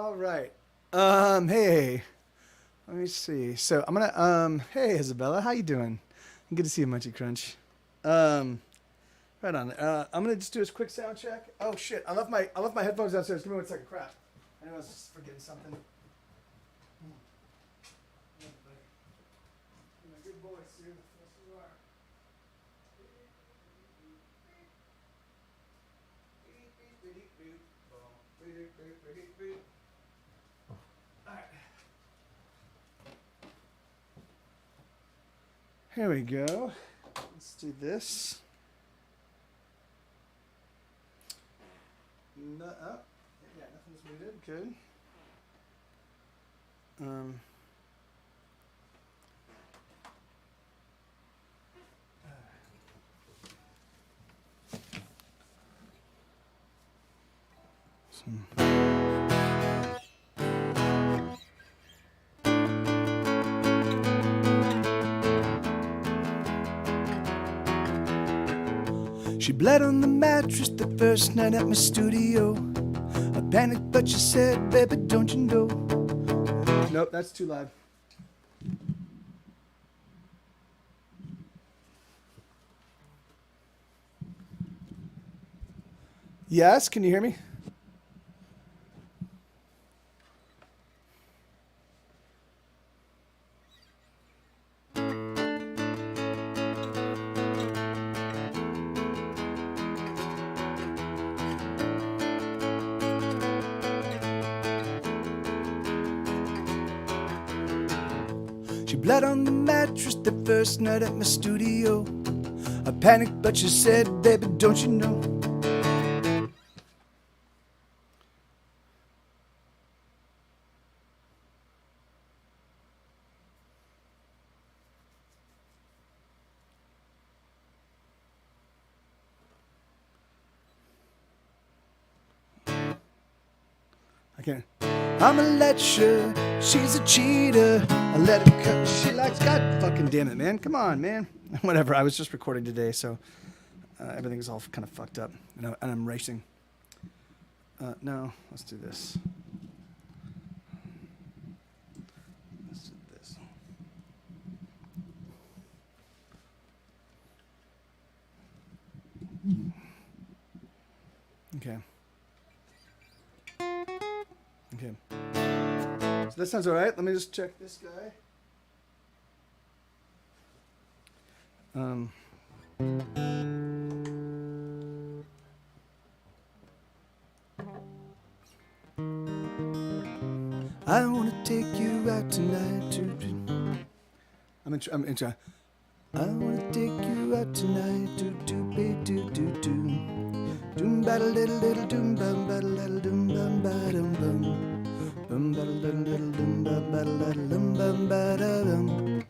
All right. Hey. Let me see. So I'm gonna hey Isabella, how you doing? Good to see you, Munchie Crunch. Um right on. I'm gonna just do a quick sound check. Oh shit, I left my headphones downstairs. Give me 1 second. Crap. I know I was just forgetting something. My good voice, dude. Yes, you are. Alright. Here we go. Let's do this. No, oh, yeah, nothing's muted. Good. Um, She bled on the mattress the first night at my studio. I panicked, but she said, baby, don't you know? Nope, that's too loud. Yes, can you hear me? She bled on the mattress the first night at my studio. I panicked, but she said, baby, don't you know? I can't. I'm a lecturer, she's a cheater. I let her cut. She likes God fucking damn it, man. Come on, man. Whatever. I was just recording today, so everything's all kind of fucked up, and I'm racing. No, let's do this. Let's do this. Okay. Okay. So that sounds all right. Let me just check this guy. I wanna take you out tonight to. I'm in. I wanna take you out tonight to be do do do. Doom ba little little doom bum ba little doom bum ba dum bum. Bum ba little little doom bum ba little dum bum ba da dum.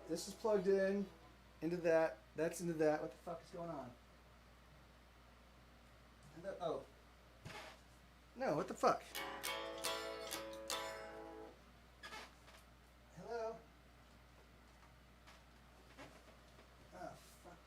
This is plugged in into that. That's into that. What the fuck is going on? Oh. No, what the fuck? Hello? Oh, fuck.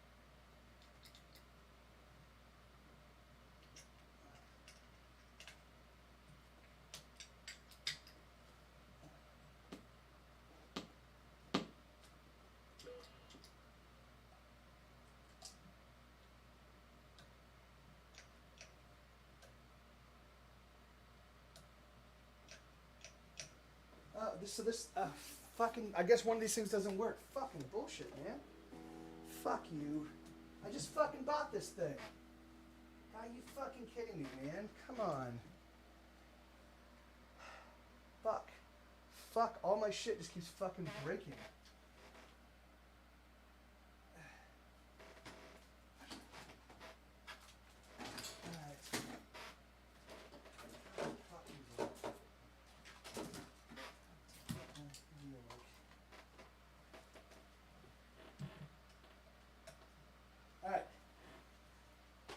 Fucking, I guess one of these things doesn't work. Fucking bullshit, man. Fuck you. I just fucking bought this thing. Are you fucking kidding me, man? Come on. Fuck. Fuck, all my shit just keeps fucking breaking.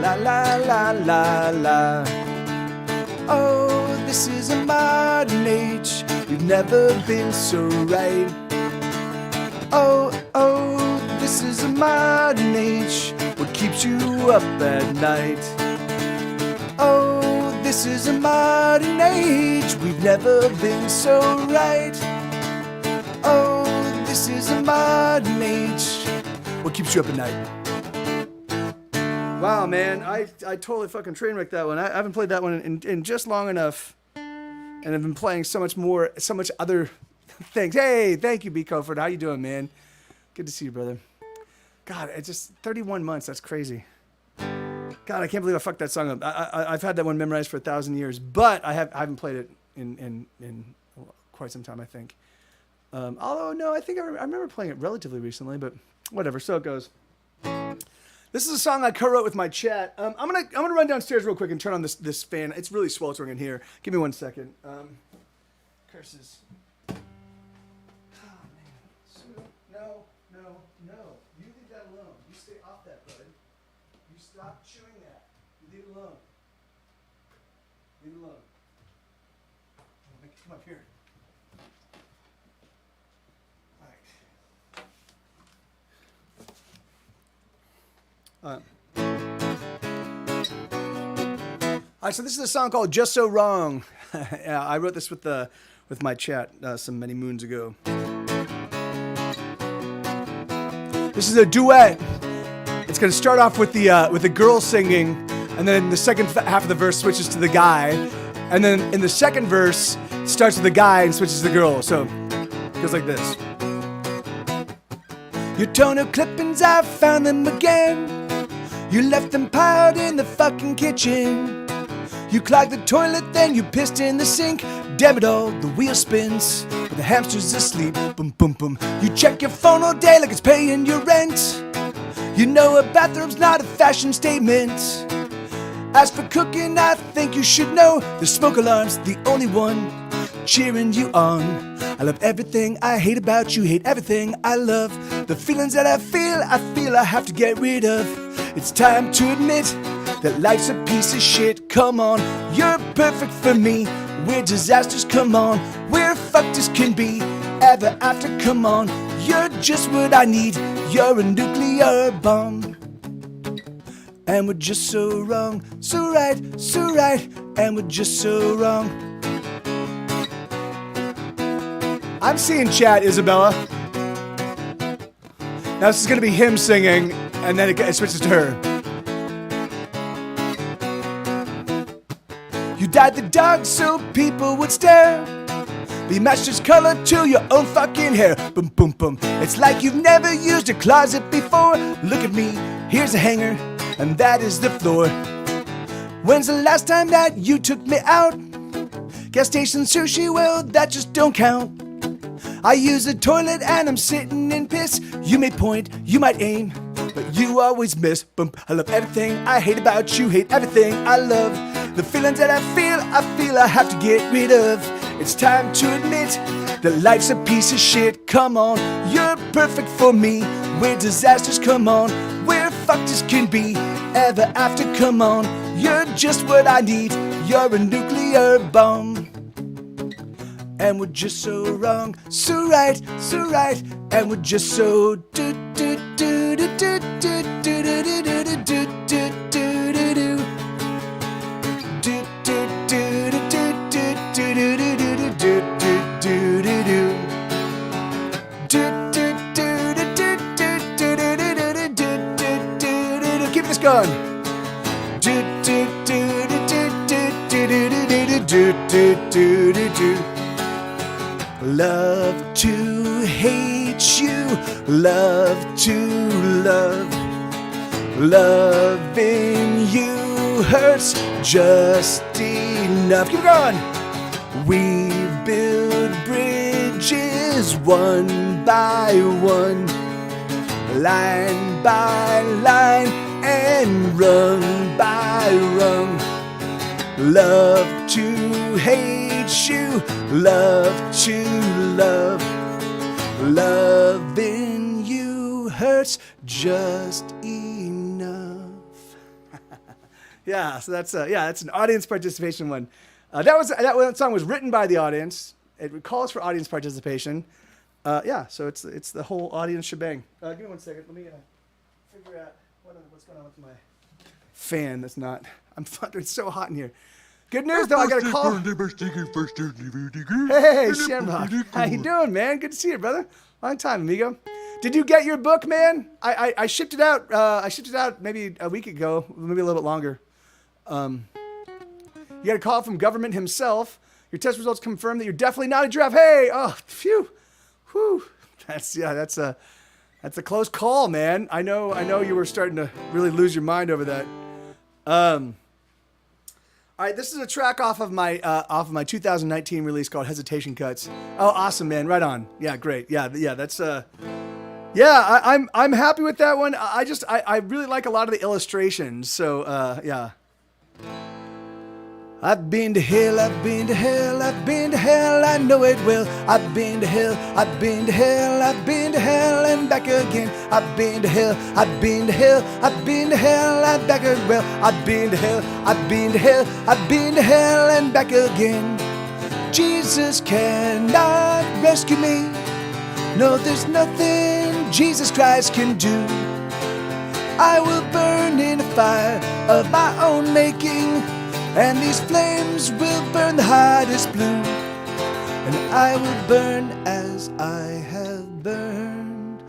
La la la la la. Oh, this is a modern age. You've never been so right. Oh, oh, this is a modern age. What keeps you up at night? Oh, this is a modern age. We've never been so right. Oh, this is a modern age. What keeps you up at night? Wow, man, I totally fucking train wrecked that one. I haven't played that one in just long enough, and I've been playing so much more, so much other things. Hey, thank you, B. Coford. How you doing, man? Good to see you, brother. God, it's just 31 months. That's crazy. God, I can't believe I fucked that song up. I've had that one memorized for 1,000 years, but I haven't played it in quite some time, I think. Although, no, I think I remember playing it relatively recently, but whatever. So it goes. This is a song I co-wrote with my chat. I'm gonna run downstairs real quick and turn on this fan. It's really sweltering in here. Give me 1 second. Curses. Oh man. No. You leave that alone. You stay off that, bud. You stop chewing that. You leave it alone. Leave it alone. I'll make it come up here. All right, so this is a song called "Just So Wrong." Yeah, I wrote this with my chat some many moons ago. This is a duet. It's going to start off with the girl singing, and then the second half of the verse switches to the guy, and then in the second verse it starts with the guy and switches to the girl. So it goes like this. Your toner clippings, I found them again. You left them piled in the fucking kitchen. You clogged the toilet, then you pissed in the sink. Damn it all, the wheel spins, but the hamster's asleep. Boom, boom, boom. You check your phone all day like it's paying your rent. You know a bathroom's not a fashion statement. As for cooking, I think you should know the smoke alarm's the only one cheering you on. I love everything I hate about you, hate everything I love. The feelings that I feel I have to get rid of. It's time to admit that life's a piece of shit. Come on, you're perfect for me. We're disasters, come on. We're fucked as can be. Ever after, come on. You're just what I need. You're a nuclear bomb. And we're just so wrong. So right, and we're just so wrong. I'm seeing chat, Isabella. Now this is gonna be him singing, and then it switches to her. You dyed the dog so people would stare. Be matched its color to your own fucking hair. Boom, boom, boom. It's like you've never used a closet before. Look at me, here's a hanger, and that is the floor. When's the last time that you took me out? Gas station sushi, well, that just don't count. I use a toilet and I'm sitting in piss. You may point, you might aim, but you always miss. Boom. I love everything I hate about you, hate everything I love. The feelings that I feel I have to get rid of. It's time to admit that life's a piece of shit. Come on, you're perfect for me. We're disasters, come on. We're fucked as can be. Ever after, come on. You're just what I need. You're a nuclear bomb. And we're just so wrong, so right, and we're just so do do do do do do do do do do do do do do do keep this going. Do do do do do do do do do do do do. Love to hate you, love to love. Loving you hurts just enough. Keep going. We build bridges one by one, line by line, and rung by rung. Love to hate you, love to love. Loving you hurts just enough. Yeah, so that's an audience participation one. That song was written by the audience. It calls for audience participation. Yeah, so it's the whole audience shebang. Give me 1 second. Let me figure out what's going on with my fan. That's not. It's so hot in here. Good news though, I got a call. Hey, Shamrock, how you doing, man? Good to see you, brother. Long time, amigo. Did you get your book, man? I shipped it out. I shipped it out maybe a week ago, maybe a little bit longer. You got a call from government himself. Your test results confirm that you're definitely not a giraffe. Hey, oh, phew, whew. That's a close call, man. I know you were starting to really lose your mind over that. All right, this is a track off of my 2019 release called Hesitation Cuts. Oh, awesome, man! Right on. Yeah, great. Yeah. That's I'm happy with that one. I really like a lot of the illustrations. So yeah. I've been to hell, I've been to hell, I've been to hell, I know it well. I've been to hell, I've been to hell, I've been to hell and back again. I've been to hell, I've been to hell, I've been to hell and back again. Well, I've been to hell, I've been to hell, I've been to hell and back again. Jesus cannot rescue me. No, there's nothing Jesus Christ can do. I will burn in a fire of my own making, and these flames will burn the hottest blue. And I will burn as I have burned.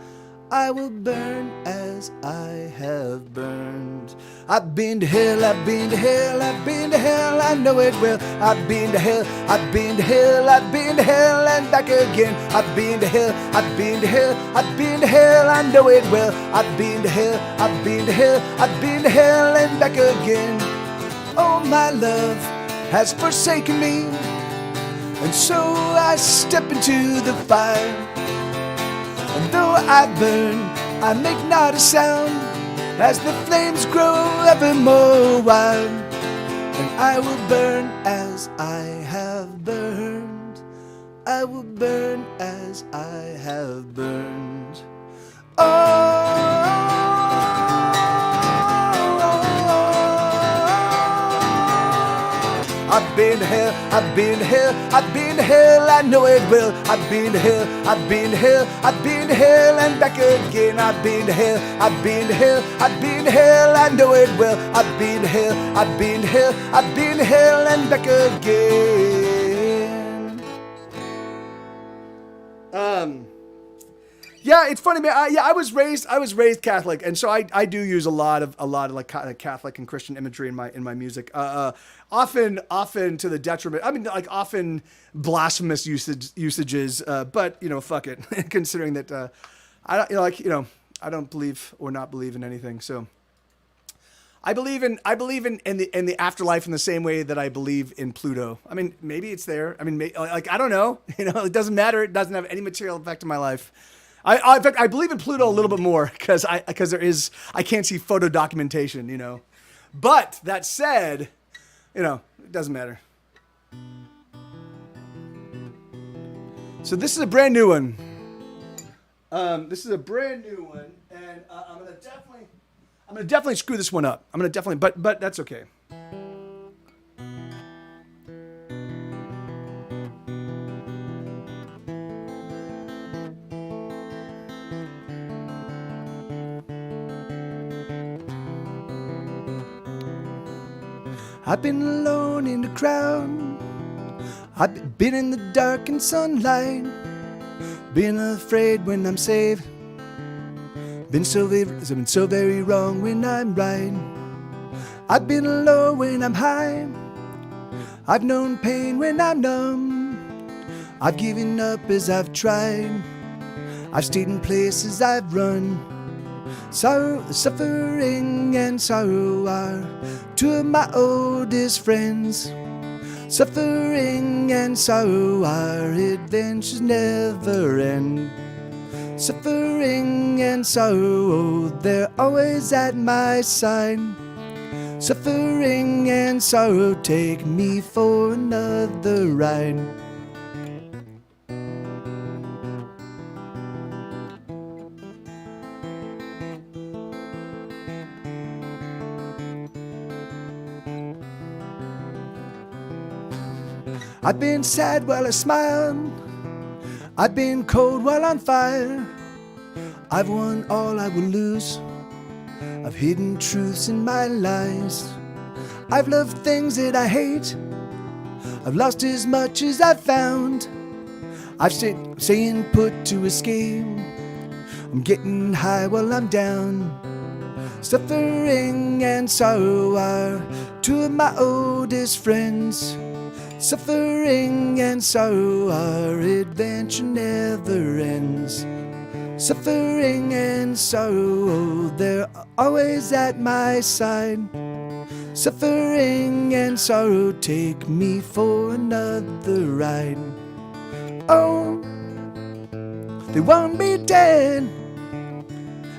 I will burn as I have burned. I've been to hell, I've been to hell, I've been to hell, I know it well. I've been to hell, I've been to hell, I've been to hell and back again. I've been to hell, I've been to hell, I've been to hell, I know it well. I've been to hell, I've been to hell, I've been to hell and back again. Oh, my love has forsaken me, and so I step into the fire. And though I burn, I make not a sound, as the flames grow ever more wild. And I will burn as I have burned. I will burn as I have burned. Oh, I've been to hell, I've been to hell, I've been to hell, I know it well. I've been to hell, I've been to hell, I've been to hell and back again. I've been to hell, I've been to hell, I've been to hell, I know it well. I've been to hell, I've been to hell, I've been to hell and back again. Yeah, it's funny, man. I was raised Catholic, and so I do use a lot of like Catholic and Christian imagery in my music. Often to the detriment. I mean, like often blasphemous usages. But fuck it. Considering that I don't believe or not believe in anything. So I believe in the afterlife in the same way that I believe in Pluto. I mean, maybe it's there. I mean, I don't know. It doesn't matter. It doesn't have any material effect in my life. In fact, I believe in Pluto a little bit more because I can't see photo documentation, But that said, it doesn't matter. So this is a brand new one. And I'm gonna definitely screw this one up. But that's okay. I've been alone in the crowd. I've been in the dark and sunlight. Been afraid when I'm safe. Been so very wrong when I'm right. I've been low when I'm high. I've known pain when I'm numb. I've given up as I've tried. I've stayed in places I've run. Sorrow, suffering and sorrow are two of my oldest friends. Suffering and sorrow, our adventures never end. Suffering and sorrow, they're always at my side. Suffering and sorrow, take me for another ride. I've been sad while I smiled. I've been cold while on fire. I've won all I will lose. I've hidden truths in my lies. I've loved things that I hate. I've lost as much as I've found. I've stayed saying put to escape. I'm getting high while I'm down. Suffering and sorrow are two of my oldest friends. Suffering and sorrow, our adventure never ends. Suffering and sorrow, they're always at my side. Suffering and sorrow, take me for another ride. Oh, they want me dead,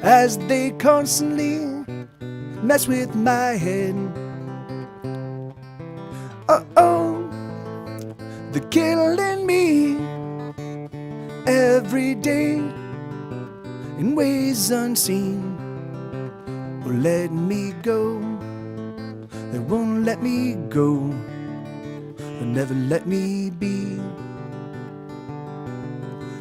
as they constantly mess with my head. Oh, they're killing me every day in ways unseen. Won't let me go. They won't let me go. They'll never let me be.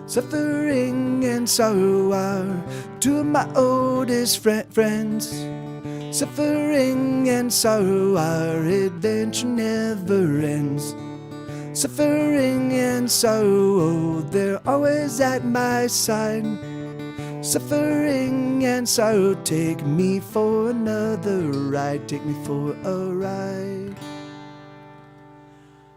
Suffering and sorrow are two of my oldest friends. Suffering and sorrow, our adventure never ends. Suffering and sorrow, they're always at my side. Suffering and sorrow, take me for another ride. Take me for a ride.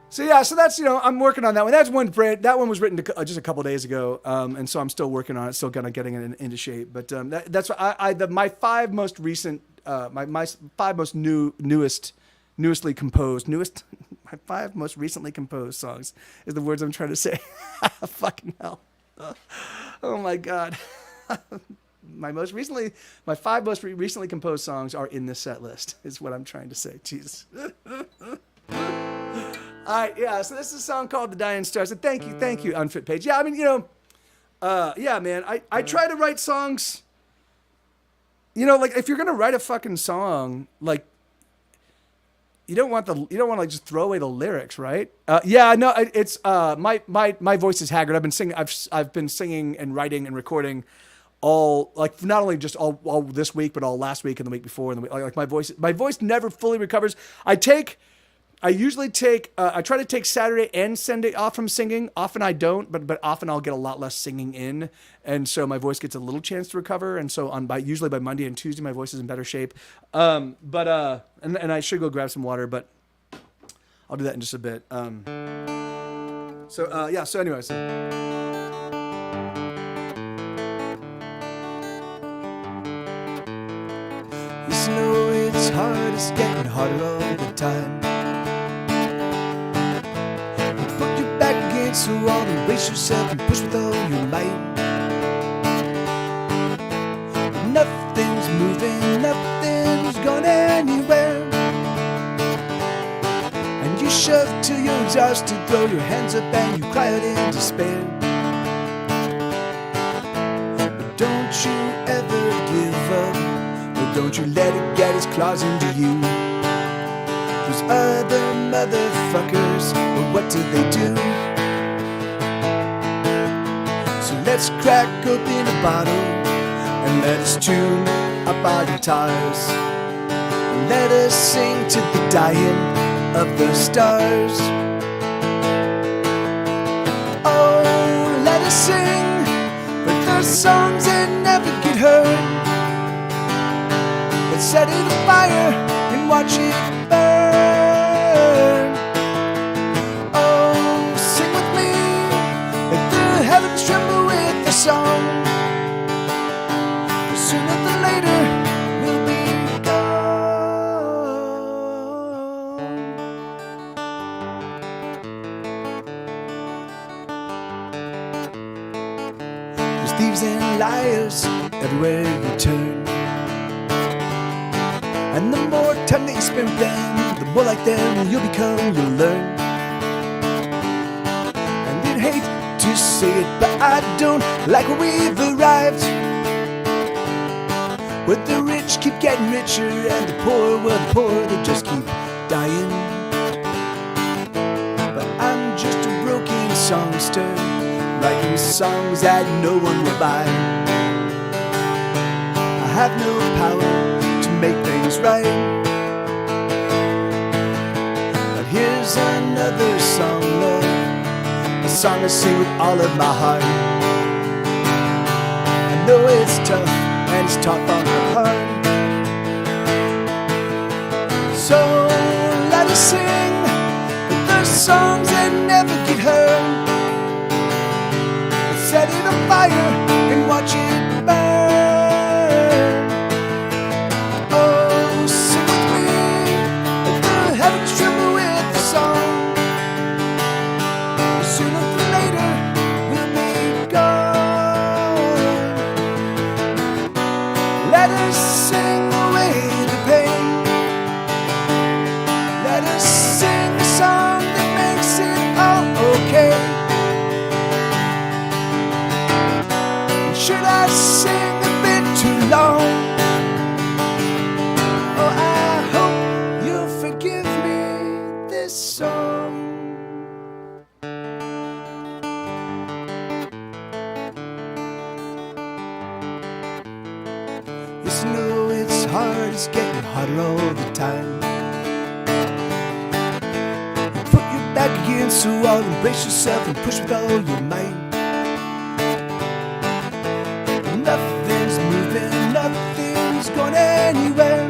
So yeah, so that's, I'm working on that one. That's one brand. That one was written just a couple days ago, and so I'm still working on it, still kind of getting it into shape. But that's what my five most recent, my five most newestly composed, my five most recently composed songs is the words I'm trying to say. Fucking hell. Oh my God. My five most recently composed songs are in this set list, is what I'm trying to say. Jesus. All right, yeah, so this is a song called The Dying Star. So thank you, Unfit Page. Yeah, I mean, yeah, man, I try to write songs, like if you're going to write a fucking song, like, you don't want to like just throw away the lyrics, right? Yeah, no, it's my voice is haggard. I've been singing and writing and recording all, like, not only just all this week, but all last week and the week before, and like my voice never fully recovers. I usually take I try to take Saturday and Sunday off from singing. Often I don't, but often I'll get a lot less singing in, and so my voice gets a little chance to recover. And so usually by Monday and Tuesday, my voice is in better shape. And I should go grab some water, but I'll do that in just a bit. So anyways. Yes, I know it's hard, it's getting harder all the time. Put your back against the wall and brace yourself and push with all your might. Nothing's moving, nothing's going anywhere. And you shove till you're exhausted, throw your hands up and you cry out in despair. But don't you ever give up. Don't you let it get its claws into you. Those other motherfuckers, well, what do they do? So let's crack open a bottle and let us tune up our guitars. And let us sing to the dying of the stars. Oh, let us sing for those songs that never get heard. Let's set it afire and watch it burn. Oh, sing with me, let the heavens tremble with the song. Sooner than later, we'll be gone. There's thieves and liars everywhere you turn. And the more time that you spend with them, the more like them you'll become, you'll learn. And I'd hate to say it, but I don't like where we've arrived. Where the rich keep getting richer and the poor, well, the poor, they just keep dying. But I'm sister, writing songs that no one will buy. I have no power to make things right, but here's another song, love, a song I sing with all of my heart. I know it's tough and it's taught on my heart. So let us sing the songs that never get heard. Let's set it on fire and watch it burn. Oh, sing with me, let the heavens tremble with the song. Sooner or later we'll be gone. Let us sing away the pain. Let us sing a song that makes it all okay. And should I sing a bit too long? Oh, I hope you'll forgive me this song. Yes, I know it's hard, it's getting harder all the time. Put your back against the wall, embrace yourself and push with all your might. Nothing's moving, nothing's going anywhere.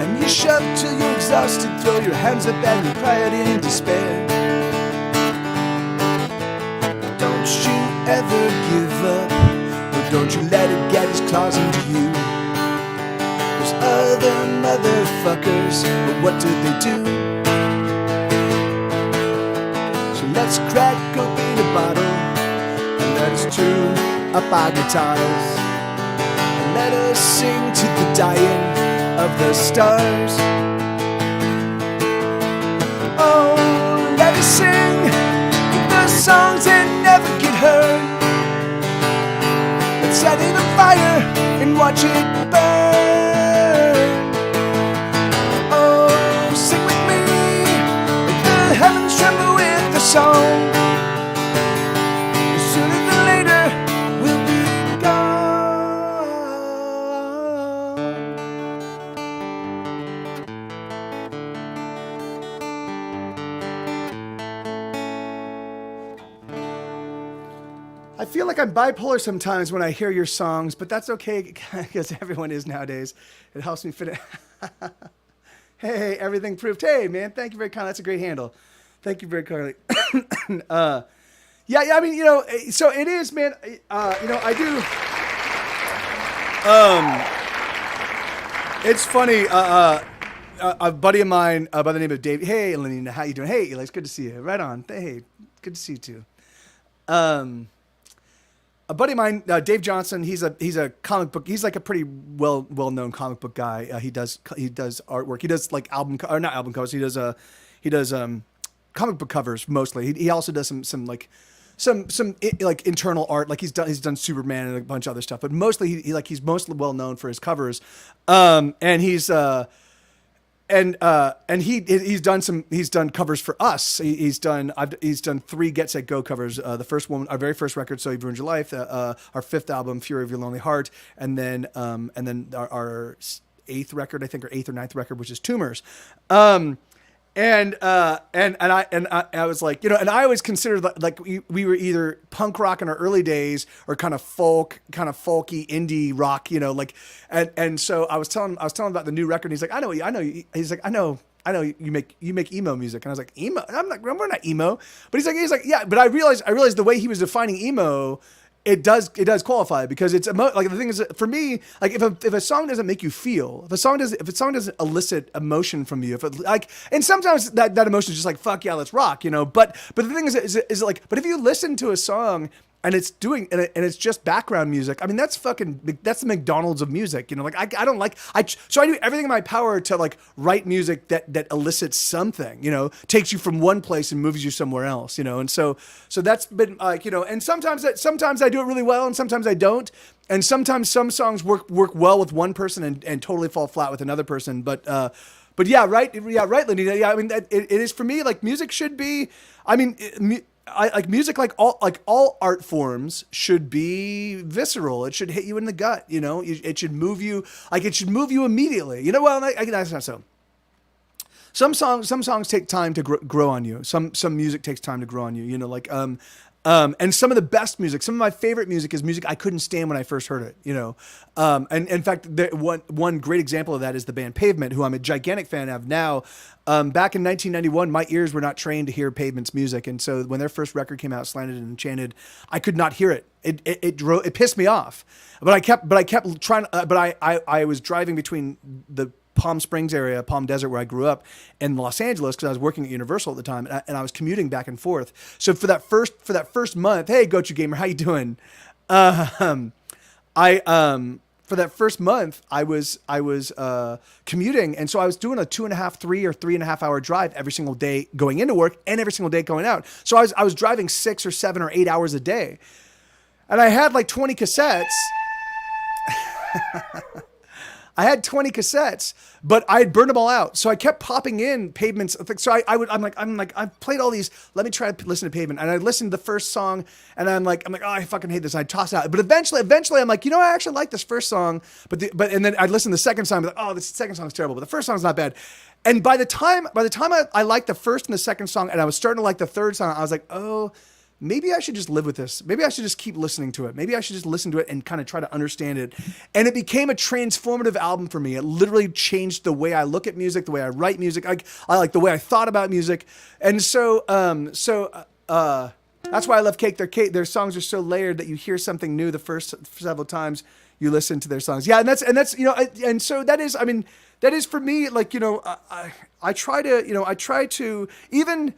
And you shove till you're exhausted, throw your hands up and you cry out in despair. Don't you ever give up, or don't you let it get its claws into you. There's other motherfuckers, but what do they do? So let's crack open a bottle and let us tune up our guitars, and let us sing to the dying of the stars. Oh, let us sing the songs that never get heard. Let's set it on fire and watch it burn. Oh, sing with me, let the heavens tremble with the song. Sooner than later we'll be gone. I feel like I'm bipolar sometimes when I hear your songs, but that's okay because everyone is nowadays. It helps me fit it. Hey, everything proved. Hey, man, thank you very kindly. That's a great handle. Thank you very kindly. Yeah, I mean, so it is, man. I do. It's funny. A buddy of mine by the name of Dave. Hey, Elena, how you doing? Hey, Eli, it's good to see you. Right on. Hey, good to see you too. A buddy of mine, Dave Johnson. He's a comic book. He's like a pretty well known comic book guy. He does artwork. He does like not album covers. He does comic book covers mostly. He also does some internal art. Like he's done Superman and a bunch of other stuff. But mostly he's mostly well known for his covers. And he's he's done covers for us. He's done 3 Get Set Go covers. The first one, our very first record, So You Ruined Your Life. Our 5th album, Fury of Your Lonely Heart, and then our 8th record, I think, or 8th or 9th record, which is Tumors. And I was like, and I always considered like we were either punk rock in our early days or kind of folky indie rock, and so I was telling him about the new record. And he's like, I know. He's like, I know you make emo music. And I was like, emo? We're not emo. But he's like, yeah. But I realized the way he was defining emo, it does qualify, because it's like, the thing is, for me, like if a song doesn't make you feel, if a song doesn't elicit emotion from you, and sometimes that emotion is just like, fuck yeah, let's rock, but the thing is like, but if you listen to a song and it's just background music, I mean, that's the McDonald's of music, like I do everything in my power to like write music that elicits something, takes you from one place and moves you somewhere else, and so that's been like, and sometimes I do it really well and sometimes I don't, and sometimes some songs work well with one person and totally fall flat with another person, but But yeah, right, Lindy. Yeah, I mean, it is for me. Like music should be. I mean, I like music. Like all art forms should be visceral. It should hit you in the gut. You know, it should move you. Like it should move you immediately. You know, well, that's not so. Some songs take time to grow on you. Some music takes time to grow on you. You know, like and some of the best music, some of my favorite music is music I couldn't stand when I first heard it, you know. And in fact, one great example of that is the band Pavement, who I'm a gigantic fan of now. Back in 1991, my ears were not trained to hear Pavement's music. And so when their first record came out, Slanted and Enchanted, I could not hear it. It pissed me off. But I kept trying, but I was driving between the Palm Springs area, Palm Desert, where I grew up, and Los Angeles, because I was working at Universal at the time, and I was commuting back and forth. So for that first month, hey, Gochu Gamer, how you doing? For that first month, I was commuting, and so I was doing a 2.5, 3.5 hour drive every single day going into work and every single day going out. So I was driving 6 or 7 or 8 hours a day, and I had like 20 cassettes. I had 20 cassettes, but I had burned them all out. So I kept popping in Pavement's. So I'm like, I've played all these. Let me try to listen to Pavement. And I listened to the first song, and I'm like, oh, I fucking hate this. And I toss it out. But eventually, I'm like, you know, I actually like this first song. And then I'd listen to the second song, and be like, oh, this second song's terrible, but the first song's not bad. And by the time I liked the first and the second song, and I was starting to like the third song, I was like, oh, maybe I should just live with this. Maybe I should just keep listening to it. Maybe I should just listen to it and kind of try to understand it. And it became a transformative album for me. It literally changed the way I look at music, the way I write music. I like the way I thought about music. And so that's why I love Cake. Their songs are so layered that you hear something new the first several times you listen to their songs. Yeah, and that's you know, and so that is. I mean, that is for me. Like, you know, I try to even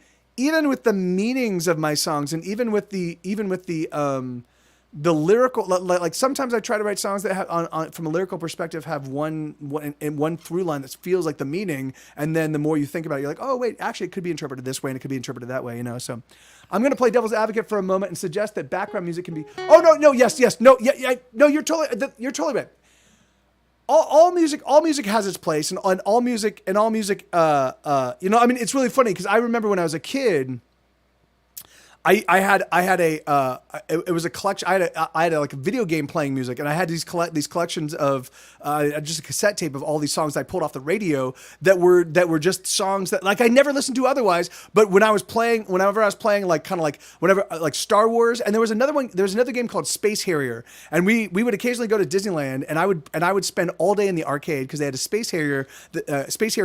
with the meanings of my songs, and even with the lyrical, like sometimes I try to write songs that have from a lyrical perspective have one through line that feels like the meaning, and then the more you think about it, you're like, oh wait, actually it could be interpreted this way and it could be interpreted that way, you know. So I'm gonna play devil's advocate for a moment and suggest that background music can be. Oh no, yes, no, yeah, no, you're totally right. All music has its place, and all music, you know, I mean, it's really funny because I remember when I was a kid, I had it was a collection. I had like a video game playing music, and I had these collections of just a cassette tape of all these songs I pulled off the radio that were just songs that like I never listened to otherwise. But whenever I was playing like kind of like whenever like Star Wars, and there was another game called Space Harrier, and we would occasionally go to Disneyland, and I would spend all day in the arcade because they had a Space Harrier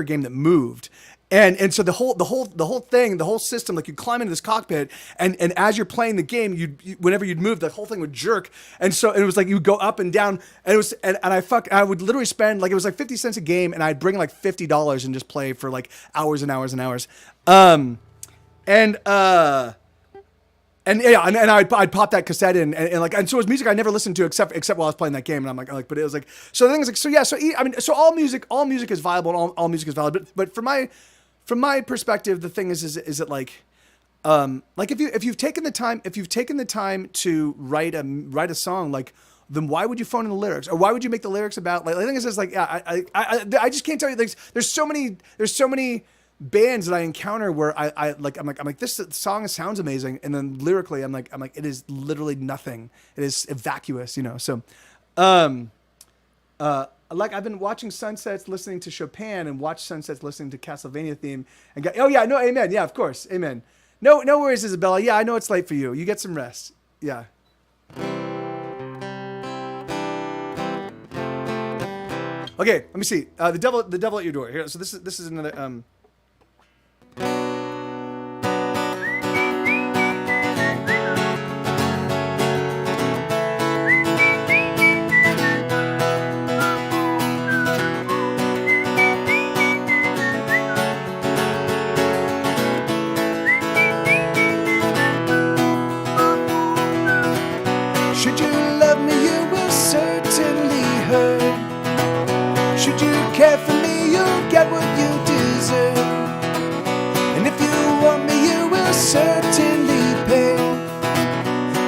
game that moved. And so the whole thing, the whole system, like you'd climb into this cockpit, and as you're playing the game, whenever you'd move, the whole thing would jerk. And so it was like you would go up and down, and it was I would literally spend like, it was like 50 cents a game, and I'd bring like $50 and just play for like hours and hours and hours. And yeah, and I'd pop that cassette in, and so it was music I never listened to except while I was playing that game, and I'm like, but it was like, so the thing is like, so yeah, so all music is viable, and all music is valid, but from my perspective, the thing is it like if you've taken the time to write a song, like, then why would you phone in the lyrics, or why would you make the lyrics about, like, the thing is just like, yeah, I just can't tell you, like, there's so many bands that I encounter where I'm like this song sounds amazing, and then lyrically I'm like it is literally nothing. It is vacuous, you know. So like I've been watching sunsets, listening to Chopin, and watch sunsets, listening to Castlevania theme, and oh yeah, no, amen, yeah, of course, amen. No worries, Isabella. Yeah, I know it's late for you. You get some rest. Yeah. Okay, let me see. The devil at your door. Here, so this is another. Should you love me, you will certainly hurt. Should you care for me, you'll get what you deserve. And if you want me, you will certainly pay.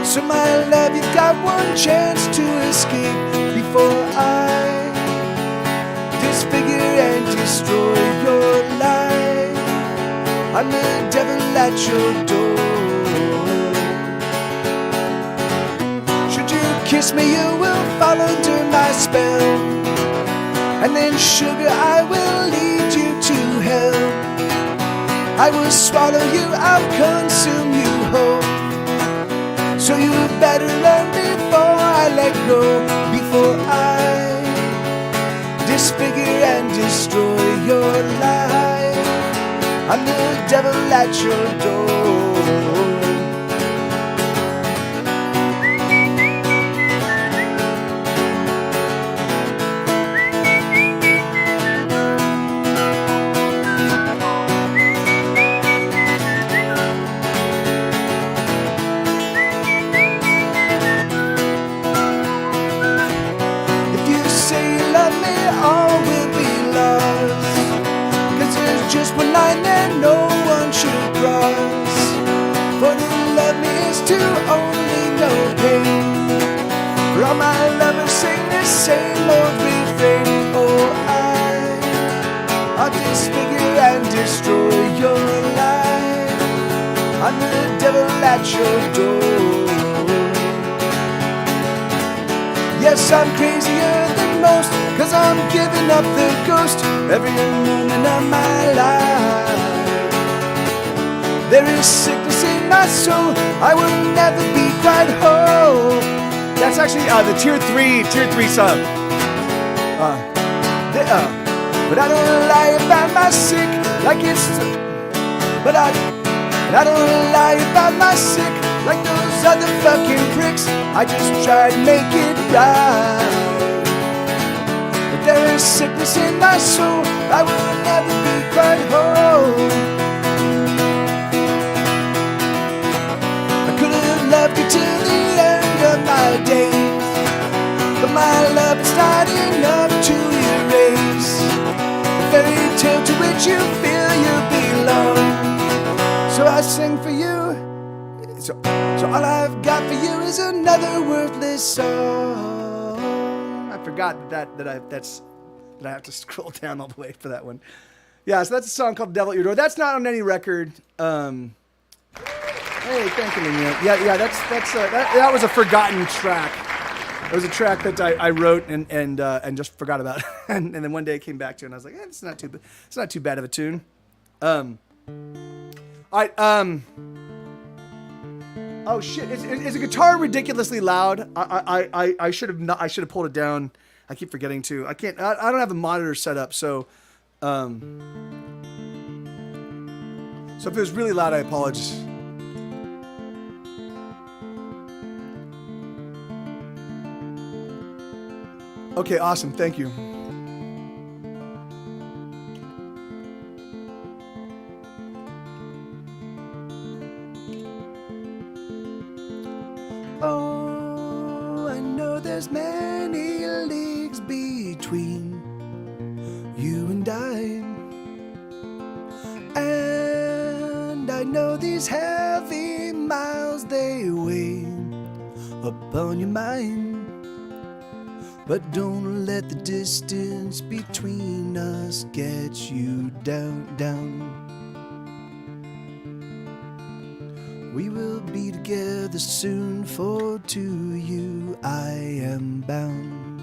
So my love, you've got one chance to escape before I disfigure and destroy your I'm the devil at your door. Should you kiss me, you will fall under my spell, and then sugar, I will lead you to hell. I will swallow you, I'll consume you whole. So you better learn before I let go, before I disfigure and destroy your life. I'm the devil at your door. Just one line that no one should cross. For to love me is to only know pain. For all my lovers sing this same old refrain. Oh, I'll disfigure and destroy your life. I'm the devil at your door. Yes, I'm crazier than most, 'cause I'm giving up the ghost every moment of my life. There is sickness in my soul, I will never be quite whole. That's actually the tier 3 sub. But I don't lie about my sick like it's. But I don't lie about my sick like those other fucking pricks. I just try to make it right. But there is sickness in my soul, I will never be quite whole. I could have loved you till the end of my days, but my love is not enough to erase the fairy tale to which you feel you belong. So I sing for you. So all I've got for you is another worthless song. I forgot that I have to scroll down all the way for that one. Yeah, so that's a song called "Devil at Your Door." That's not on any record. Hey, thank you, Lynette. Yeah. That was a forgotten track. It was a track that I wrote and just forgot about, and then one day it came back to, and I was like, it's not too bad of a tune. Oh shit! Is the guitar ridiculously loud? I should have pulled it down. I keep forgetting to. I can't. I don't have a monitor set up, so if it was really loud, I apologize. Okay, awesome. Thank you. Oh, I know there's many leagues between you and I, and I know these heavy miles, they weigh upon your mind. But don't let the distance between us get you down. We will be together soon, for to you I am bound.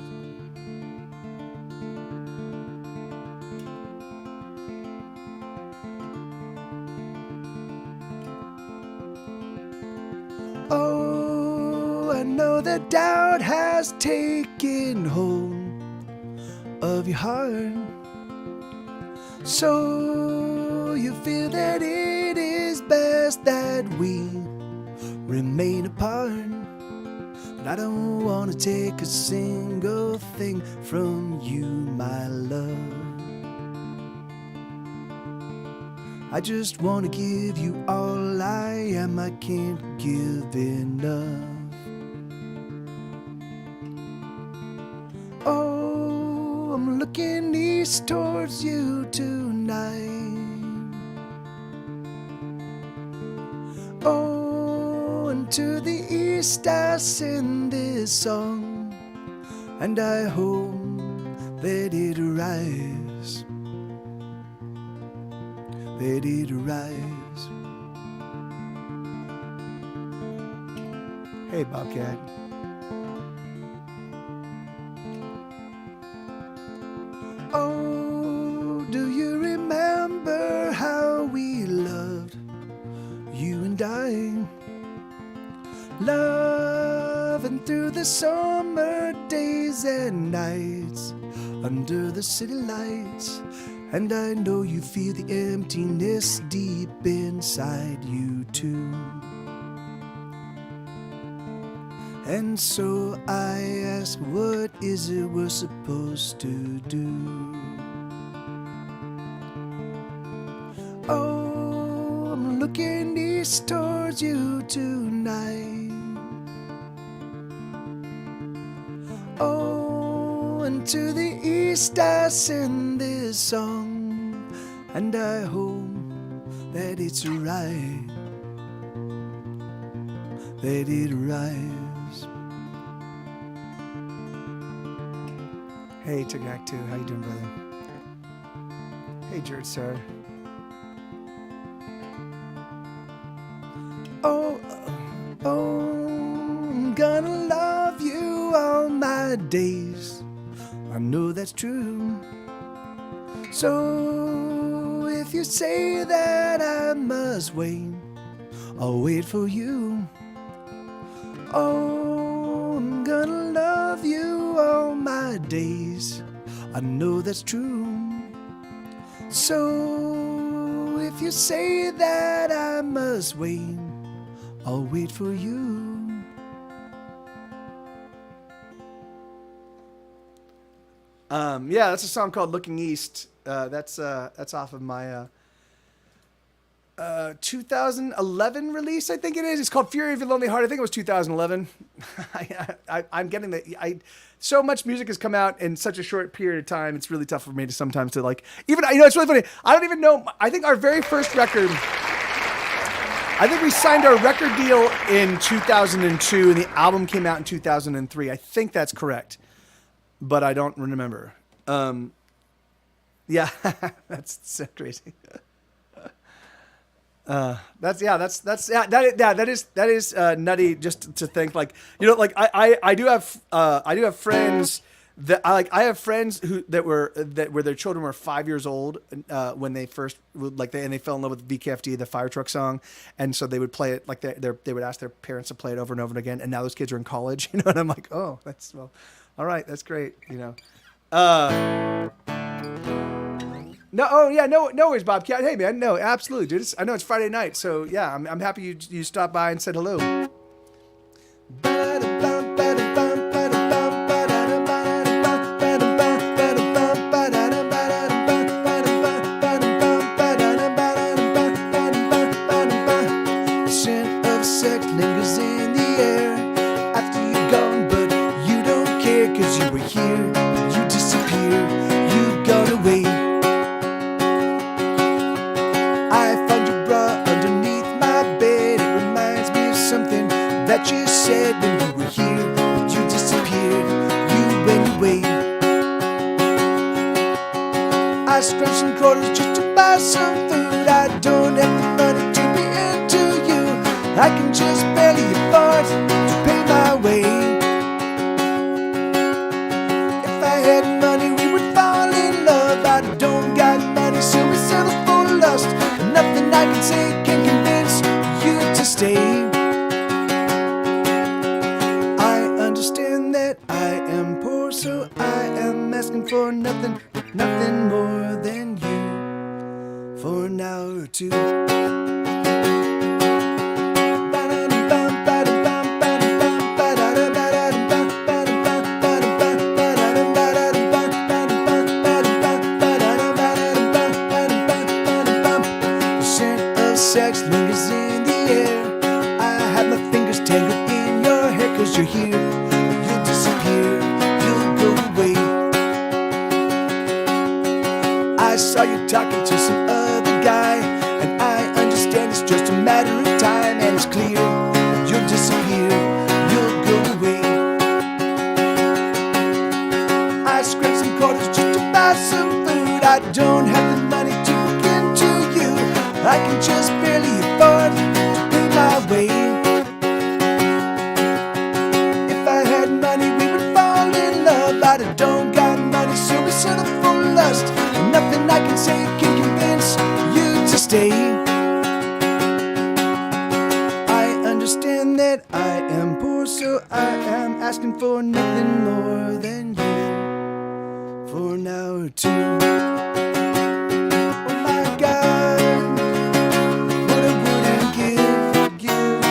Oh, I know that doubt has taken hold of your heart, so you feel that it is best that we remain apart. But I don't want to take a single thing from you, my love. I just want to give you all I am. I can't give enough. Oh, I'm looking east towards you tonight. Oh, and to the east I send this song, and I hope that it arrives. let it arise. Hey, Bobcat. Oh, do you remember how we loved, you and I? Loving through the summer days and nights under the city lights. And I know you feel the emptiness deep inside you too. And so I ask, what is it we're supposed to do? Oh, I'm looking east towards you tonight. Oh, and to the east I send this song, and I hope that it's right, that it arrives. Hey, Tagak 2, how you doing, brother? Hey, Jared, sir. Oh, I'm gonna love you all my days. I know that's true. So if you say that I must wait, I'll wait for you. Oh, I'm gonna love you all my days. I know that's true. So if you say that I must wait, I'll wait for you. Yeah, that's a song called "Looking East." That's off of my 2011 release, I think it is. It's called "Fury of Your Lonely Heart." I think it was 2011. I'm getting the. So much music has come out in such a short period of time. It's really tough for me to sometimes to like. Even it's really funny. I don't even know. I think our very first record. I think we signed our record deal in 2002, and the album came out in 2003. I think that's correct, but I don't remember. Yeah, that's so crazy. That is nutty just to think, like, you know, like I do have friends that I have friends that were their children were 5 years old when they first they fell in love with VKFD, the fire truck song, and so they would play it, like they would ask their parents to play it over and over again, and now those kids are in college, you know, and I'm like, oh, that's, well, all right, that's great, you know. No, oh yeah, no worries, Bobcat. Hey man, no, absolutely, dude. I know it's Friday night, so yeah, I'm happy you stopped by and said hello. The scent of sex lingers in the air after you're gone, but you don't care 'cause you were here, you disappeared, you gone away. That you said when you were here, but you disappeared, you went away. I scrunched some quarters just to buy some food. I don't have the money to be into you. I can just barely afford to pay my way. If I had money, we would fall in love. I don't got money, so we settle for lust. And nothing I can say can convince you to stay. So I am asking for nothing more than you for an hour or two. The scent of sex lingers in the air. I have my fingers tangled in your hair 'cause you're here, you'll disappear. I saw you talking to some other guy, and I understand it's just a matter of time, and it's clear you'll disappear, you'll go away. I scraped some quarters just to buy some food. I don't have the money to give to you. So I am asking for nothing more than you for an hour or two. Oh my God, what I wouldn't give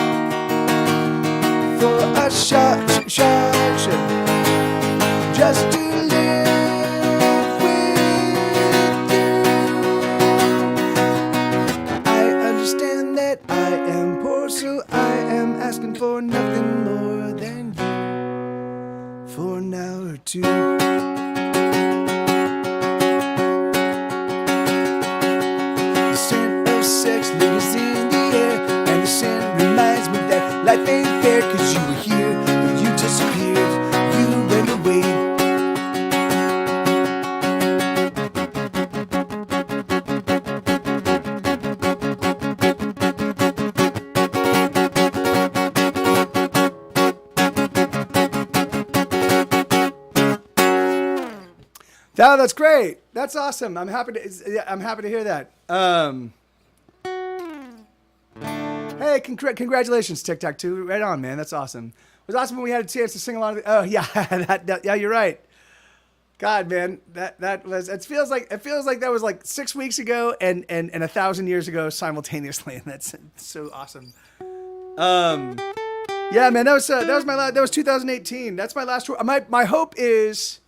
for a shot, just to live with you. I understand that I am poor, so I am asking for nothing more than you for an hour or two. The scent of sex lingers in the air, and the scent reminds me that life ain't fair, 'cause you were here, but you disappeared, you went away. Oh, that's great. That's awesome. I'm happy to hear that. Hey, congratulations, Tic Tac 2. Right on, man. That's awesome. It was awesome when we had a chance to sing a lot of. Oh yeah, yeah, you're right. God, man, that was. It feels like that was like 6 weeks ago and 1,000 years ago simultaneously, and that's so awesome. Yeah, man, that was 2018. That's my last tour. My hope is.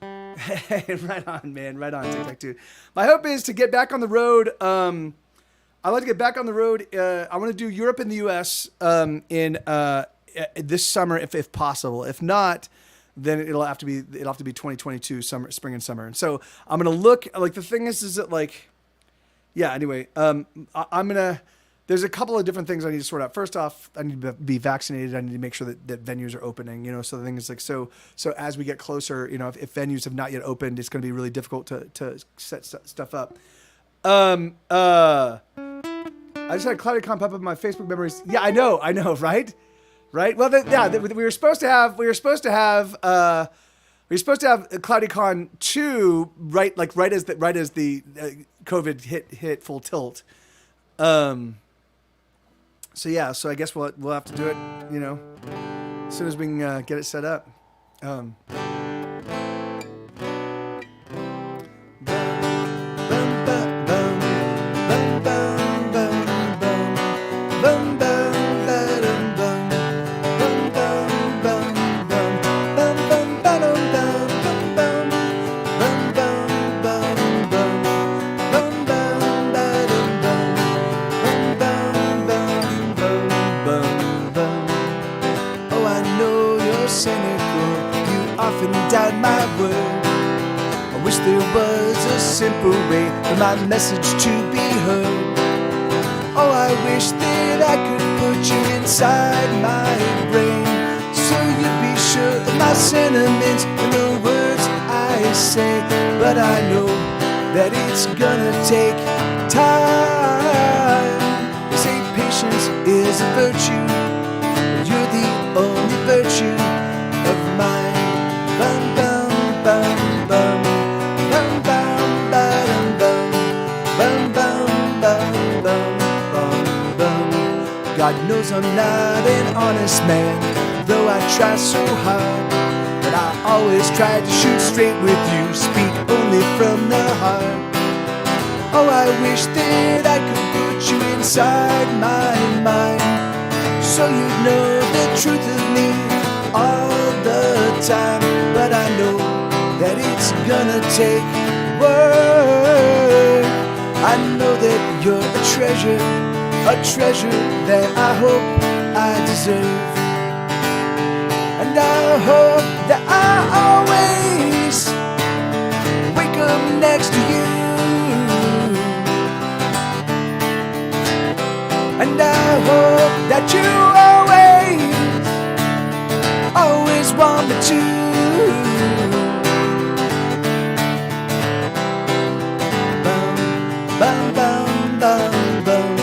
Right on, man. Right on, Tic Tac 2. My hope is to get back on the road. I'd like to get back on the road. I want to do Europe and the U.S. In this summer, if possible. If not, then it'll have to be 2022 summer, spring and summer. And so I'm gonna look. Like the thing is that like, yeah. Anyway, I'm gonna. There's a couple of different things I need to sort out. First off, I need to be vaccinated. I need to make sure that venues are opening, you know, so the thing is like, so as we get closer, you know, if venues have not yet opened, it's going to be really difficult to set stuff up. I just had CloudyCon pop up in my Facebook memories. Yeah, I know, right? Right. Well, we were supposed to have CloudyCon 2 right as the COVID hit full tilt. So yeah, so I guess we'll have to do it, you know, as soon as we can get it set up. Simple way for my message to be heard. Oh, I wish that I could put you inside my brain, so you'd be sure of my sentiments and the words I say. But I know that it's gonna take time. They say patience is a virtue, but you're the only virtue of mine. Bum, bum, bum, bum. God knows I'm not an honest man, though I try so hard. But I always try to shoot straight with you, speak only from the heart. Oh, I wish that I could put you inside my mind, so you'd know the truth of me all the time. But I know that it's gonna take work. I know that you're a treasure that I hope I deserve. And I hope that I always wake up next to you. And I hope that you always want me to. Bum, bum, bum, bum.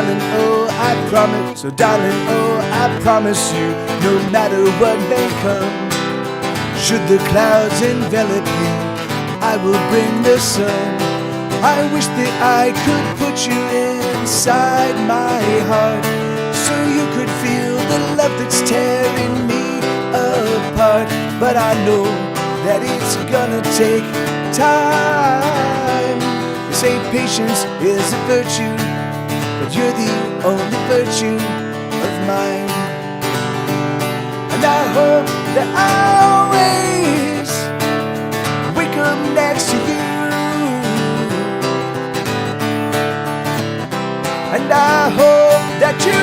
darling, oh, I promise. So darling, oh, I promise you, no matter what may come, should the clouds envelop you, I will bring the sun. I wish that I could put you inside my heart, so you could feel the love that's tearing me apart. But I know that it's gonna take time. They say patience is a virtue, but you're the only virtue of mine. And I hope that I always wake up next to you, and I hope that you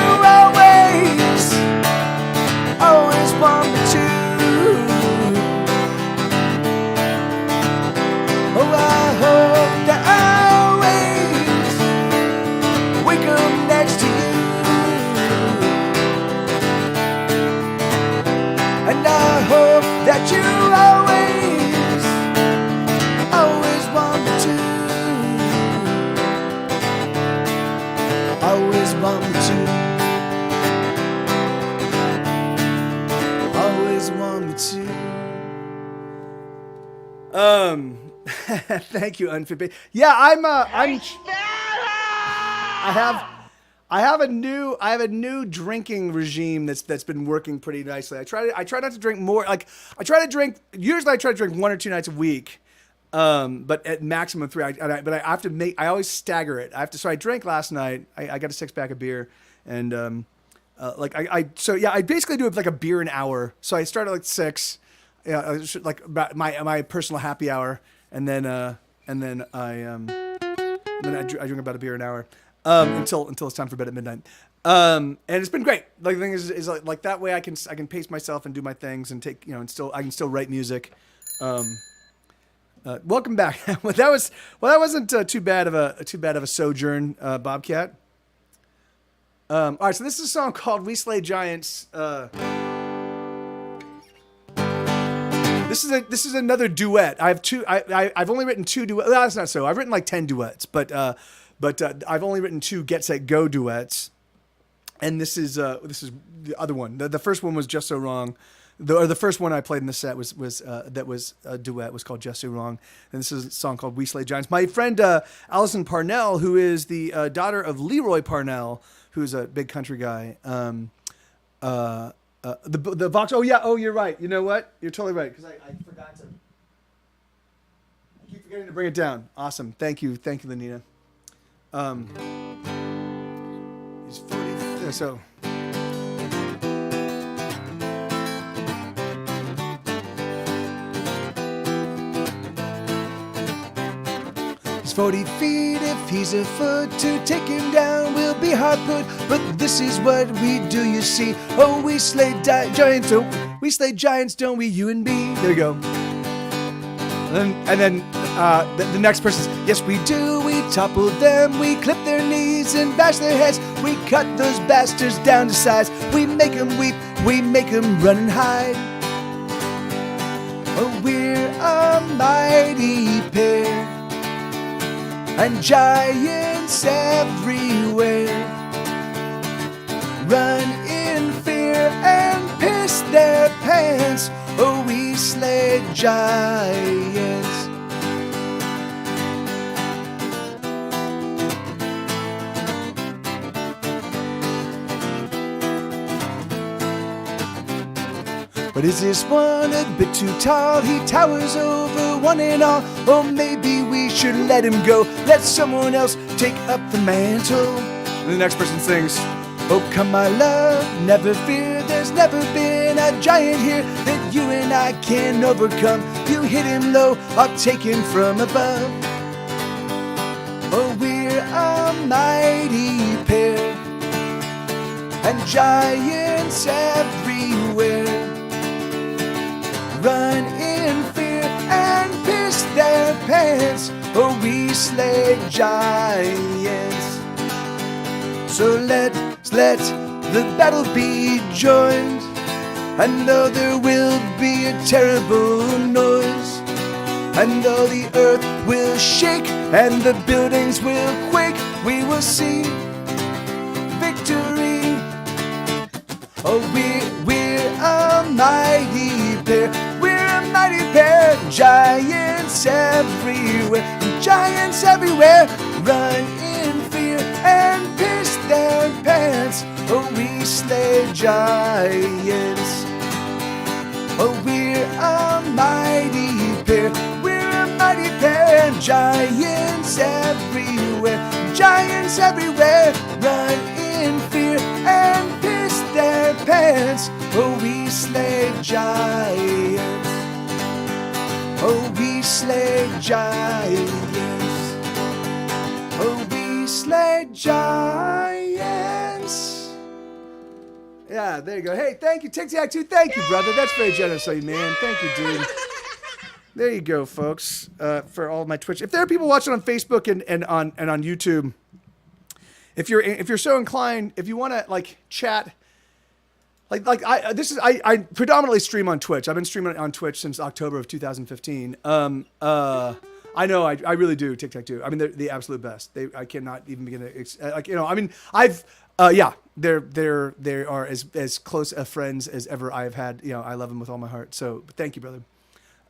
always want me to. Oh, I hope that I always wake up next to you, and I hope that you always want me to. Always want me to. Always want me to. Thank you, Unfit Baby. Yeah, I have a new drinking regime that's been working pretty nicely. I try not to drink more. Like usually I try to drink 1 or 2 nights a week. But at maximum 3. But I have to I always stagger it. So I drank last night. I got a 6-pack of beer, and I basically do like a beer an hour. So I start at like 6, like about my personal happy hour, and then I drink about a beer an hour, until it's time for bed at midnight. And it's been great. Like the thing is like that way I can pace myself and do my things and take, and I can still write music. Welcome back. That wasn't too bad of a sojourn, Bobcat. All right, so this is a song called "We Slay Giants." This is another duet. I have two. I've only written 2 duets. No, that's not so. I've written like 10 duets, but I've only written 2 Get Set Go duets, and this is the other one. The first one was Just So Wrong. The first one I played in the set was a duet, was called Just So Wrong, and this is a song called We Slay Giants. My friend Allison Parnell, who is the daughter of Leroy Parnell, who's a big country guy. The Vox. Oh yeah. Oh, you're right. You know what? You're totally right, because I forgot to. I keep forgetting to bring it down. Awesome. Thank you, Lenina. He's 40. So. He's 40 feet, if he's a foot, to take him down will be hard put. But this is what we do, you see. Oh, we slay giants, we slay giants, don't we, you and me? There you go. And then the next person's, yes we do, we topple them, we clip their knees and bash their heads, we cut those bastards down to size, we make them weep, we make them run and hide. Oh, we're a mighty pair, and giants everywhere run in fear and piss their pants. Oh, we slay giants. But is this one a bit too tall? He towers over one and all. Or maybe we should let him go, let someone else take up the mantle. And the next person sings, oh come my love, never fear, there's never been a giant here that you and I can overcome. You hit him low, I'll take him from above. Oh, we're a mighty pair, and giants everywhere run in fear and piss their pants. Oh, we slay giants. So let's let the battle be joined, and though there will be a terrible noise, and though the earth will shake and the buildings will quake, we will see Oh, we're a mighty pair. We're a mighty pair. Giants everywhere. Giants everywhere. Run in fear and piss their pants. Oh, we slay giants. Oh, we're a mighty pair. We're a mighty pair. Giants everywhere. Giants everywhere. Run in fear and piss their pants. Oh, we slay giants. Oh, we slay giants. Oh, we slay giants. Yeah, there you go. Hey, thank you, Tic Tac 2. Thank you, brother. That's very generous of you, man. Thank you, dude. There you go, folks. For all of my Twitch. If there are people watching on Facebook and on YouTube, if you're so inclined, if you want to like chat, I predominantly stream on Twitch. I've been streaming on Twitch since October of 2015. I know, I really do. Tic Tac 2. I mean, they're the absolute best. I cannot even begin to they are as close a friends as ever I have had. I love them with all my heart. So thank you, brother.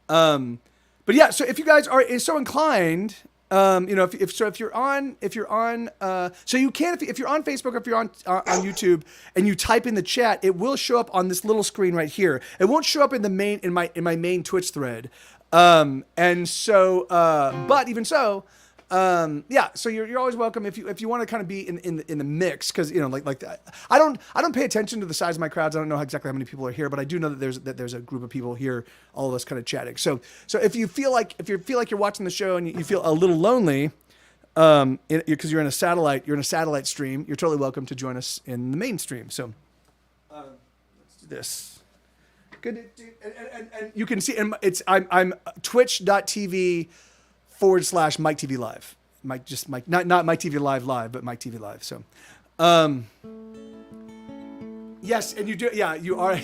But yeah, so if you guys are so inclined, if you're on Facebook or if you're on YouTube and you type in the chat, it will show up on this little screen right here. It won't show up in my main Twitch thread. But even so, so you're always welcome if you want to kind of be in the mix, because like that. I don't pay attention to the size of my crowds. I don't know exactly how many people are here, but I do know that there's a group of people here, all of us kind of chatting. So if you feel like you're watching the show and you feel a little lonely, because you're in a satellite stream, you're totally welcome to join us in the main stream. So let's do this. Good, and you can see, and I'm twitch.tv/Mike TV Live. Mike, not Mike TV Live, but Mike TV Live. So, yes, and you do, yeah, you are.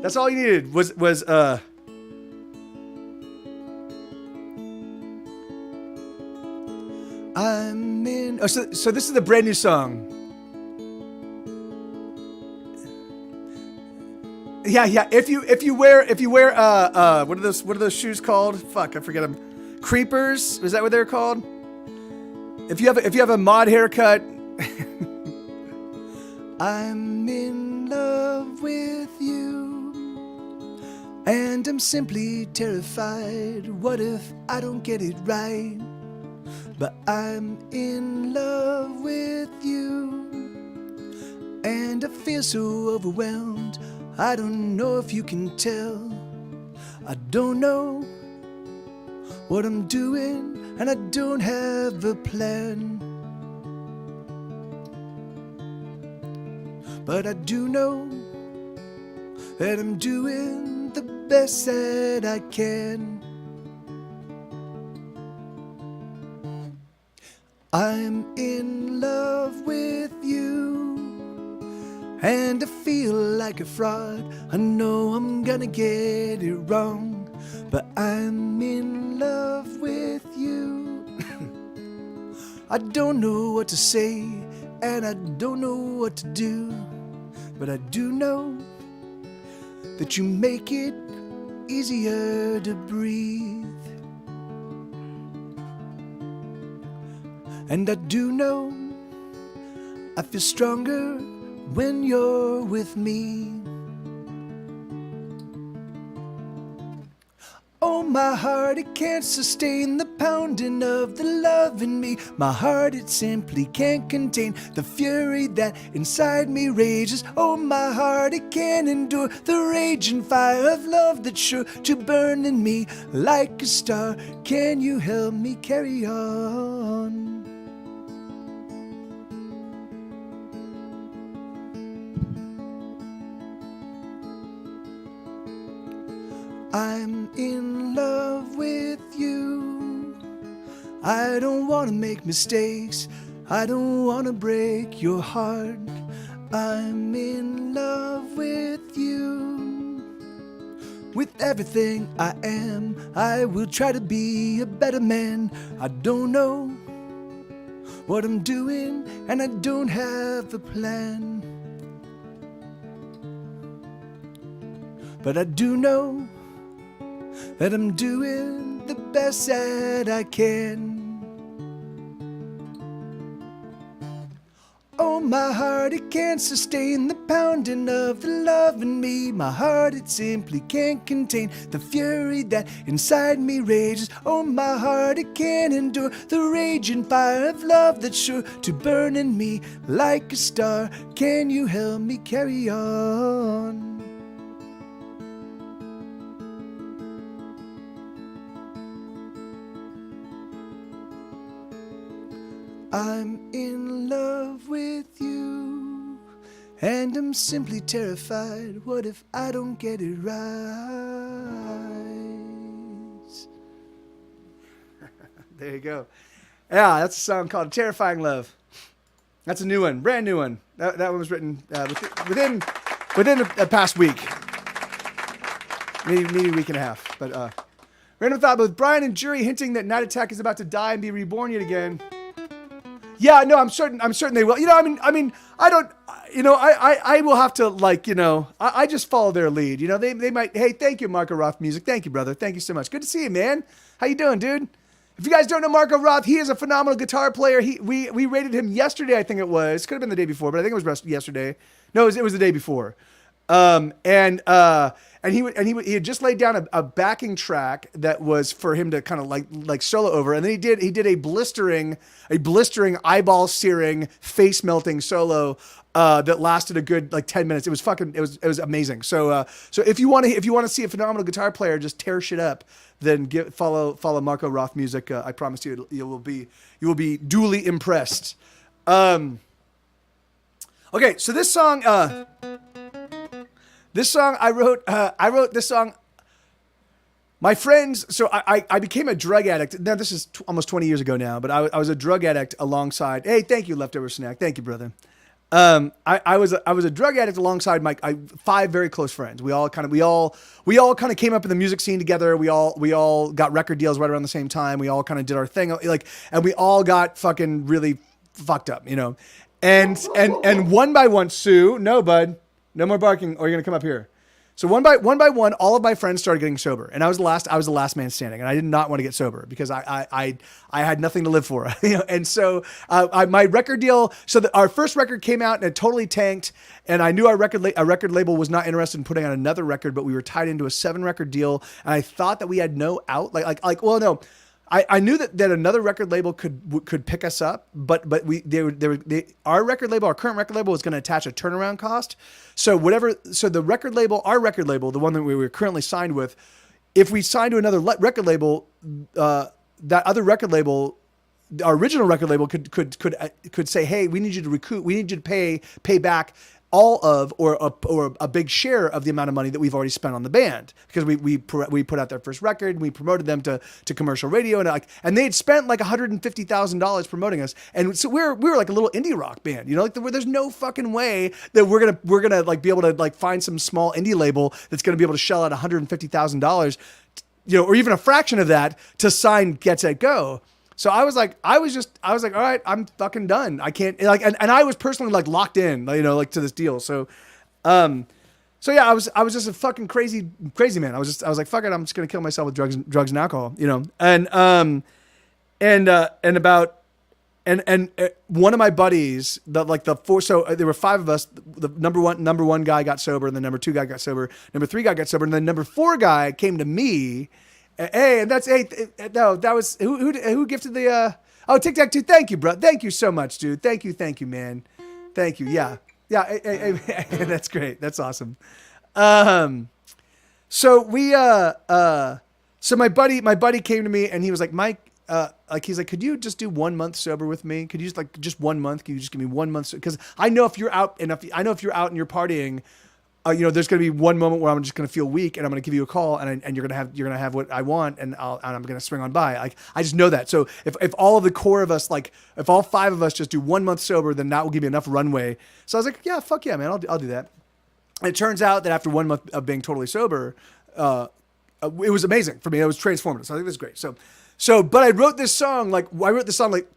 That's all you needed was. I'm in. Oh, so this is the brand new song. Yeah. If you wear what are those shoes called? Fuck, I forget them. Creepers? Is that what they're called? If you have a mod haircut. I'm in love with you, and I'm simply terrified. What if I don't get it right? But I'm in love with you, and I feel so overwhelmed. I don't know if you can tell. I don't know what I'm doing, and I don't have a plan. But I do know that I'm doing the best that I can. I'm in love with you, and I feel like a fraud. I know I'm gonna get it wrong, but I'm in love with you. I don't know what to say, and I don't know what to do, but I do know that you make it easier to breathe. And I do know I feel stronger when you're with me. Oh, my heart, it can't sustain the pounding of the love in me. My heart, it simply can't contain the fury that inside me rages. Oh, my heart, it can't endure the raging fire of love that's sure to burn in me like a star. Can you help me carry on? I'm in love with you. I don't want to make mistakes. I don't want to break your heart. I'm in love with you. With everything I am, I will try to be a better man. I don't know what I'm doing, and I don't have a plan. but I do know that I'm doing the best that I can. Oh, my heart, it can't sustain the pounding of the love in me. My heart, it simply can't contain the fury that inside me rages. Oh, my heart, it can't endure the raging fire of love that's sure to burn in me like a star. Can you help me carry on? I'm in love with you, and I'm simply terrified. What if I don't get it right? There you go. Yeah, that's a song called Terrifying Love. That's a new one, brand new one. That one was written within the past week. Maybe a week and a half. But random thought with Brian and Jury hinting that Night Attack is about to die and be reborn yet again. Yeah, no, I'm certain they will. You know, I mean, I don't, you know, I will have to, like, you know, I just follow their lead. You know, they might. Hey, thank you, Marco Roth Music. Thank you, brother. Thank you so much. Good to see you, man. How you doing, dude? If you guys don't know Marco Roth, he is a phenomenal guitar player. We rated him yesterday, I think it was. Could have been the day before, but I think it was yesterday. No, it was the day before. And he had just laid down a backing track that was for him to kind of like solo over, and then he did a blistering, eyeball searing, face melting solo that lasted a good like 10 minutes. It was amazing. So if you want to see a phenomenal guitar player just tear shit up, then follow Marco Roth Music. I promise you will be duly impressed. Okay, so this song I wrote this song. My friends, so I became a drug addict. Now this is almost 20 years ago now, but I was a drug addict alongside. Hey, thank you, Leftover Snack. Thank you, brother. I was a drug addict alongside my 5 very close friends. We all kind of came up in the music scene together. We all got record deals right around the same time. We all kind of did our thing, and we all got fucking really fucked up, you know. And one by one, Sue, no, bud. No more barking, or you're gonna come up here. So one by one, all of my friends started getting sober, and I was the last man standing, and I did not want to get sober because I had nothing to live for, you know. And so my record deal, our first record came out and it totally tanked, and I knew our record label was not interested in putting out another record, but we were tied into a 7-record deal, and I thought that we had no out, well, no. I knew that another record label could pick us up, but our current record label was going to attach a turnaround cost. So the record label, our record label, the one that we were currently signed with, if we signed to another record label, that other record label, our original record label could say, hey, we need you to recoup, we need you to pay back all of or a big share of the amount of money that we've already spent on the band, because we put out their first record and we promoted them to commercial radio, and they had spent like $150,000 promoting us, and so we were like a little indie rock band, you know, like there's no fucking way that we're gonna like be able to like find some small indie label that's gonna be able to shell out $150,000, you know, or even a fraction of that to sign Get Set Go. So I was like, all right, I'm fucking done. I can't and I was personally like locked in, you know, like to this deal. So yeah, I was just a fucking crazy man. I was like, fuck it, I'm just gonna kill myself with drugs and alcohol, you know. And one of my buddies, there were 5 of us. The number one guy got sober, and the number 2 guy got sober, number 3 guy got sober, and then number 4 guy came to me. Hey, and that's no, that was who gifted the Tic Tac 2. Thank you, bro. Thank you so much, dude. Thank you, man. Thank you. Yeah. Hey, that's great. That's awesome. So my buddy came to me and he was like, Mike, he's like, could you just do 1 month sober with me? Could you just 1 month? Can you just give me 1 month? Because I know if you're out and if you're out and you're partying, you know, there's going to be one moment where I'm just going to feel weak, and I'm going to give you a call, and you're going to have what I want, and I'm going to swing on by. Like, I just know that. So if all of the core of us, like if all 5 of us just do 1 month sober, then that will give me enough runway. So I was like, yeah, fuck yeah, man, I'll do that. And it turns out that after 1 month of being totally sober, it was amazing for me. It was transformative. So I think that's great. But I wrote this song like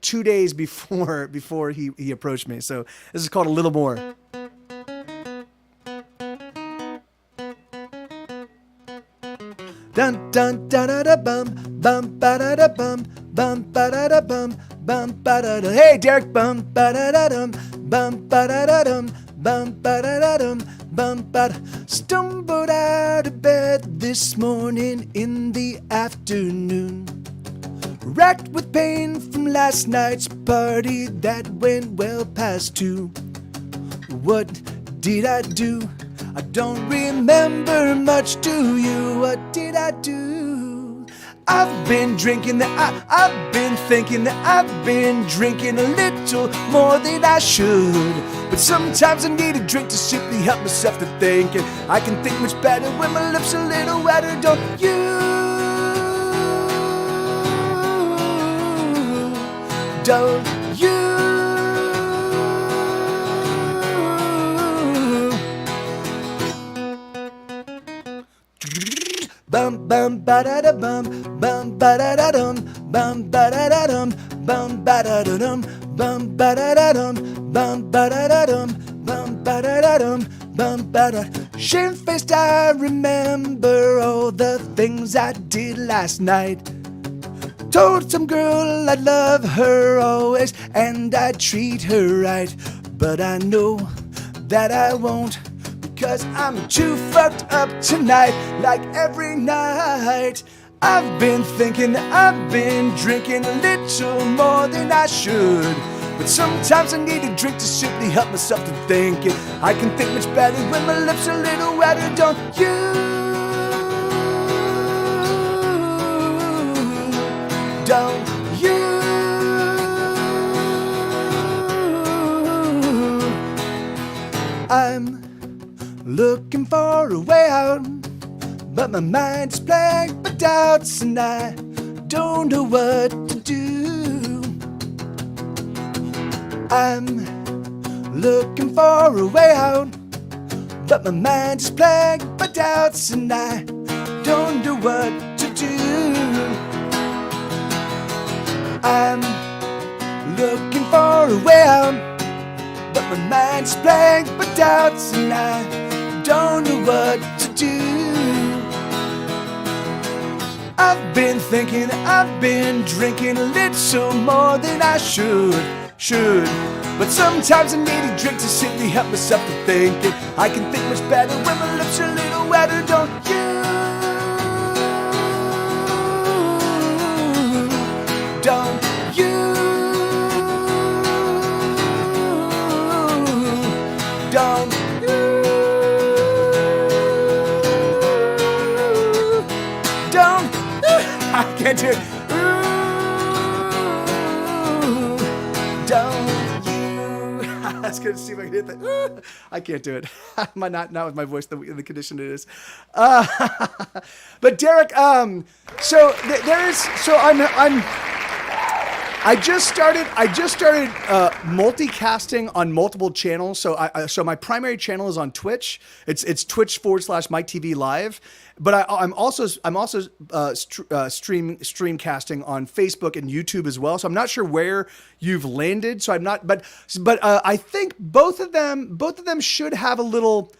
2 days before he approached me. So this is called A Little More. Dun dun da da da bum bum ba da da bum ba da da bum ba da da. Hey Derek, bum ba da da dum ba da da dum ba da da dum ba da. Stumbled out of bed this morning in the afternoon, racked with pain from last night's party that went well past 2. What did I do? I don't remember much, do you? What did I do? I've been drinking I've been thinking that I've been drinking a little more than I should. But sometimes I need a drink to simply help myself to think, and I can think much better when my lips are a little wetter, don't you? Don't you? Bum bum ba da da bum ba da da dum ba da da dum ba da da dum ba da da dum ba da da dum ba da da dum ba da. Shamefaced, I remember all the things I did last night. Told some girl I'd love her always and I'd treat her right, but I know that I won't, because I'm too fucked up tonight, like every night. I've been thinking that I've been drinking a little more than I should, but sometimes I need a drink to simply help myself to think, and I can think much better when my lips are a little wetter, don't you? Don't you? I'm looking for a way out, but my mind's plagued by doubts and I don't know what to do. I'm looking for a way out, but my mind's plagued by doubts and I don't know what to do. I'm looking for a way out, but my mind's plagued by doubts and I don't know what to do. I've been thinking I've been drinking a little more than I should. But sometimes I need a drink to simply help myself to think, and I can think much better when my lips are a little wetter, don't you? Don't you? Don't you? Don't. I can't do it. Don't you? I was gonna see if I can hit that. I can't do it. not with my voice, the condition it is. But Derek, I just started multicasting on multiple channels. So my primary channel is on Twitch. It's Twitch/Mike TV Live. But I'm also streamcasting on Facebook and YouTube as well. So I'm not sure where you've landed. So I'm not, but I think both of them should have a little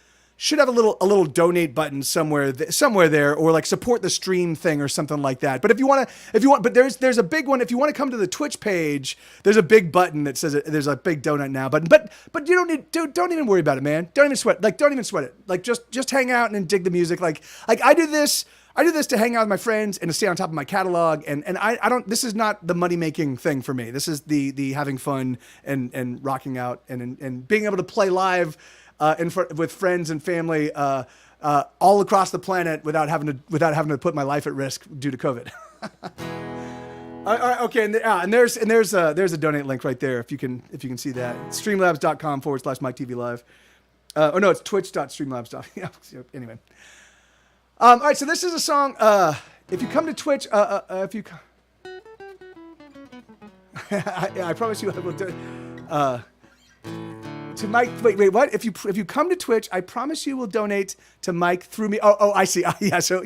donate button somewhere there, or like support the stream thing or something like that. But if you want, but there's a big one. If you want to come to the Twitch page, there's a big button that says there's a big donate now button. But you don't even worry about it, man. Don't even sweat. Don't even sweat it. Like just hang out and dig the music. Like I do this to hang out with my friends and to stay on top of my catalog. And I don't. This is not the money making thing for me. This is the having fun and rocking out and being able to play live. With friends and family all across the planet without having to put my life at risk due to COVID. All right, okay, and there's a donate link right there if you can see that. Streamlabs.com/Mike TV Live. Oh no, it's twitch.streamlabs.com. Anyway. All right, so this is a song. If you come to Twitch, I promise you I will do. To Mike, wait, what? If you come to Twitch, I promise you will donate to Mike through me. Oh, I see. Yeah, so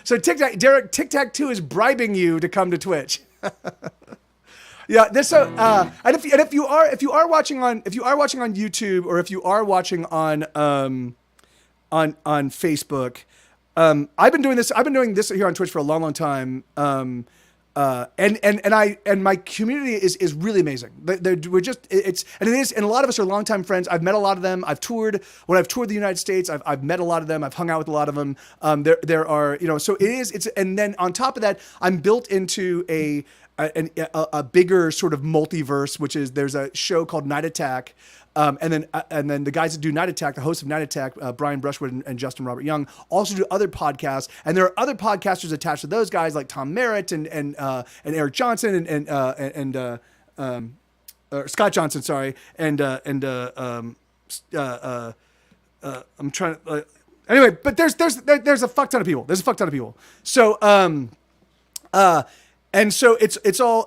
TikTok, Derek, TikTok2 is bribing you to come to Twitch. Yeah, this and if you are watching on YouTube, or if you are watching on Facebook, I've been doing this here on Twitch for a long, long time. And my community is really amazing. We're just, and a lot of us are longtime friends. I've met a lot of them. I've toured the United States. I've met a lot of them. I've hung out with a lot of them. There are, so and then on top of that, I'm built into a bigger sort of multiverse, which is there's a show called Night Attack. And then the guys that do Night Attack, the hosts of Night Attack, Brian Brushwood and Justin Robert Young, also do other podcasts. And there are other podcasters attached to those guys, like Tom Merritt and Eric Johnson or Scott Johnson, sorry, I'm trying to anyway. But there's a fuck ton of people. So and so it's all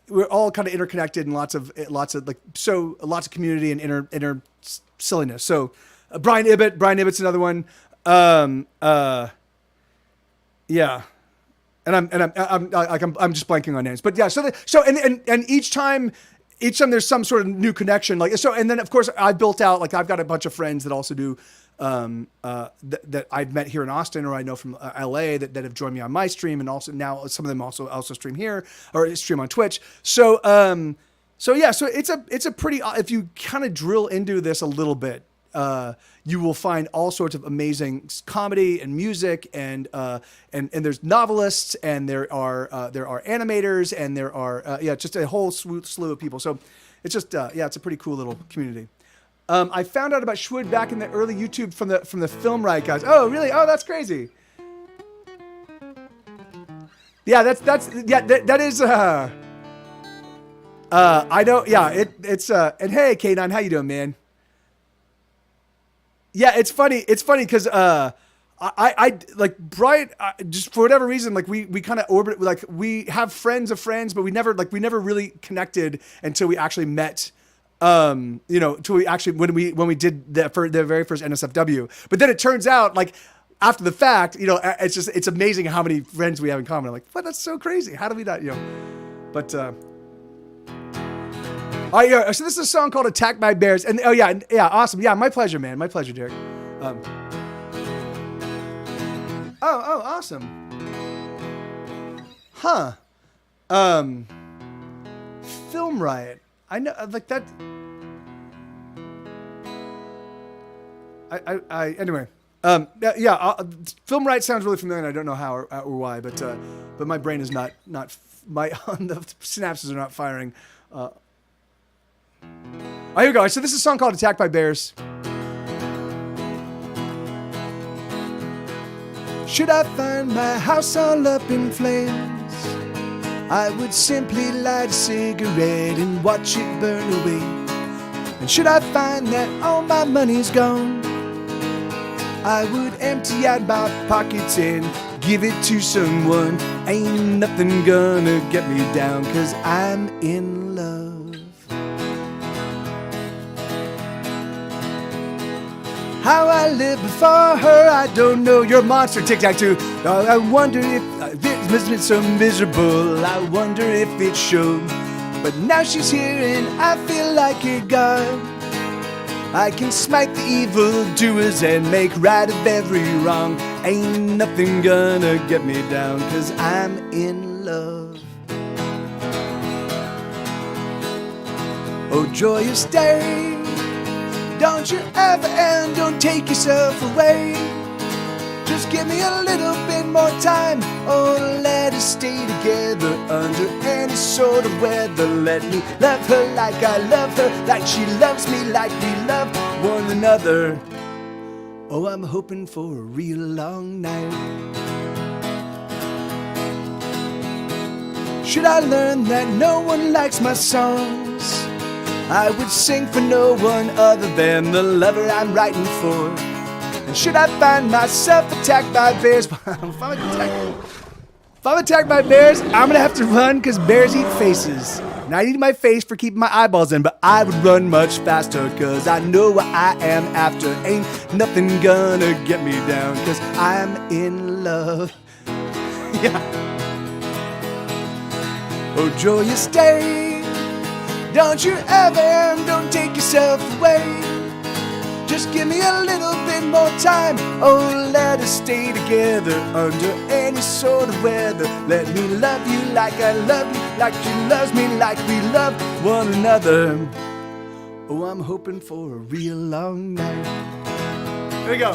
we're all kind of interconnected and lots of community and inner silliness. So Brian Ibbett's another one. Yeah. And I'm just blanking on names, but yeah. So each time there's some sort of new connection, and then of course I built out, I've got a bunch of friends that also do that I've met here in Austin, or I know from LA that have joined me on my stream, and also now some of them also stream here or stream on Twitch. So it's a pretty, if you kind of drill into this a little bit, you will find all sorts of amazing comedy and music, and there's novelists, and there are animators, and there are just a whole slew of people. So it's just it's a pretty cool little community. I found out about Shwood back in the early YouTube from the Film Riot guys. Oh, really? Oh, that's crazy. Yeah, that is. I know. Yeah, it's. And hey, K9, how you doing, man? Yeah, it's funny. It's funny because I like Brian. Just for whatever reason, we kind of orbit. We have friends of friends, but we never really connected until we actually met. Till we actually when we did the very first NSFW. But then it turns out, after the fact, it's amazing how many friends we have in common. I'm like, what? That's so crazy. How do we not, But all right, yeah. So this is a song called "Attacked by Bears," and awesome. Yeah, my pleasure, man. My pleasure, Derek. Awesome. Huh. Film Riot. I know, that. Anyway. Film Riot sounds really familiar, and I don't know how or why, but my brain is not the synapses are not firing. Oh, here we go. So this is a song called "Attacked by Bears." Should I find my house all up in flames, I would simply light a cigarette and watch it burn away. And should I find that all my money's gone, I would empty out my pockets and give it to someone. Ain't nothing gonna get me down, 'cause I'm in love. How I lived before her, I don't know. You're a monster, Tic-Tac-Toe. I wonder if it must been so miserable. I wonder if it showed. But now she's here and I feel like a god. I can smite the evildoers and make right of every wrong. Ain't nothing gonna get me down, 'cause I'm in love. Oh, joyous day, don't you ever end, don't take yourself away. Just give me a little bit more time, oh, let us stay together under any sort of weather. Let me love her like I love her, like she loves me, like we love one another. Oh, I'm hoping for a real long night. Should I learn that no one likes my songs, I would sing for no one other than the lover I'm writing for. And should I find myself attacked by bears, if I'm attacked by bears, I'm gonna have to run, because bears eat faces. And I need my face for keeping my eyeballs in, but I would run much faster, 'cause I know what I am after. Ain't nothing gonna get me down, 'cause I'm in love. Yeah. Oh, joyous day, don't you ever, don't take yourself away. Just give me a little bit bit more time. Oh, let us stay together under any sort of weather. Let me love you like I love you, like you loves me, like we love one another. Oh, I'm hoping for a real long night. Here we go.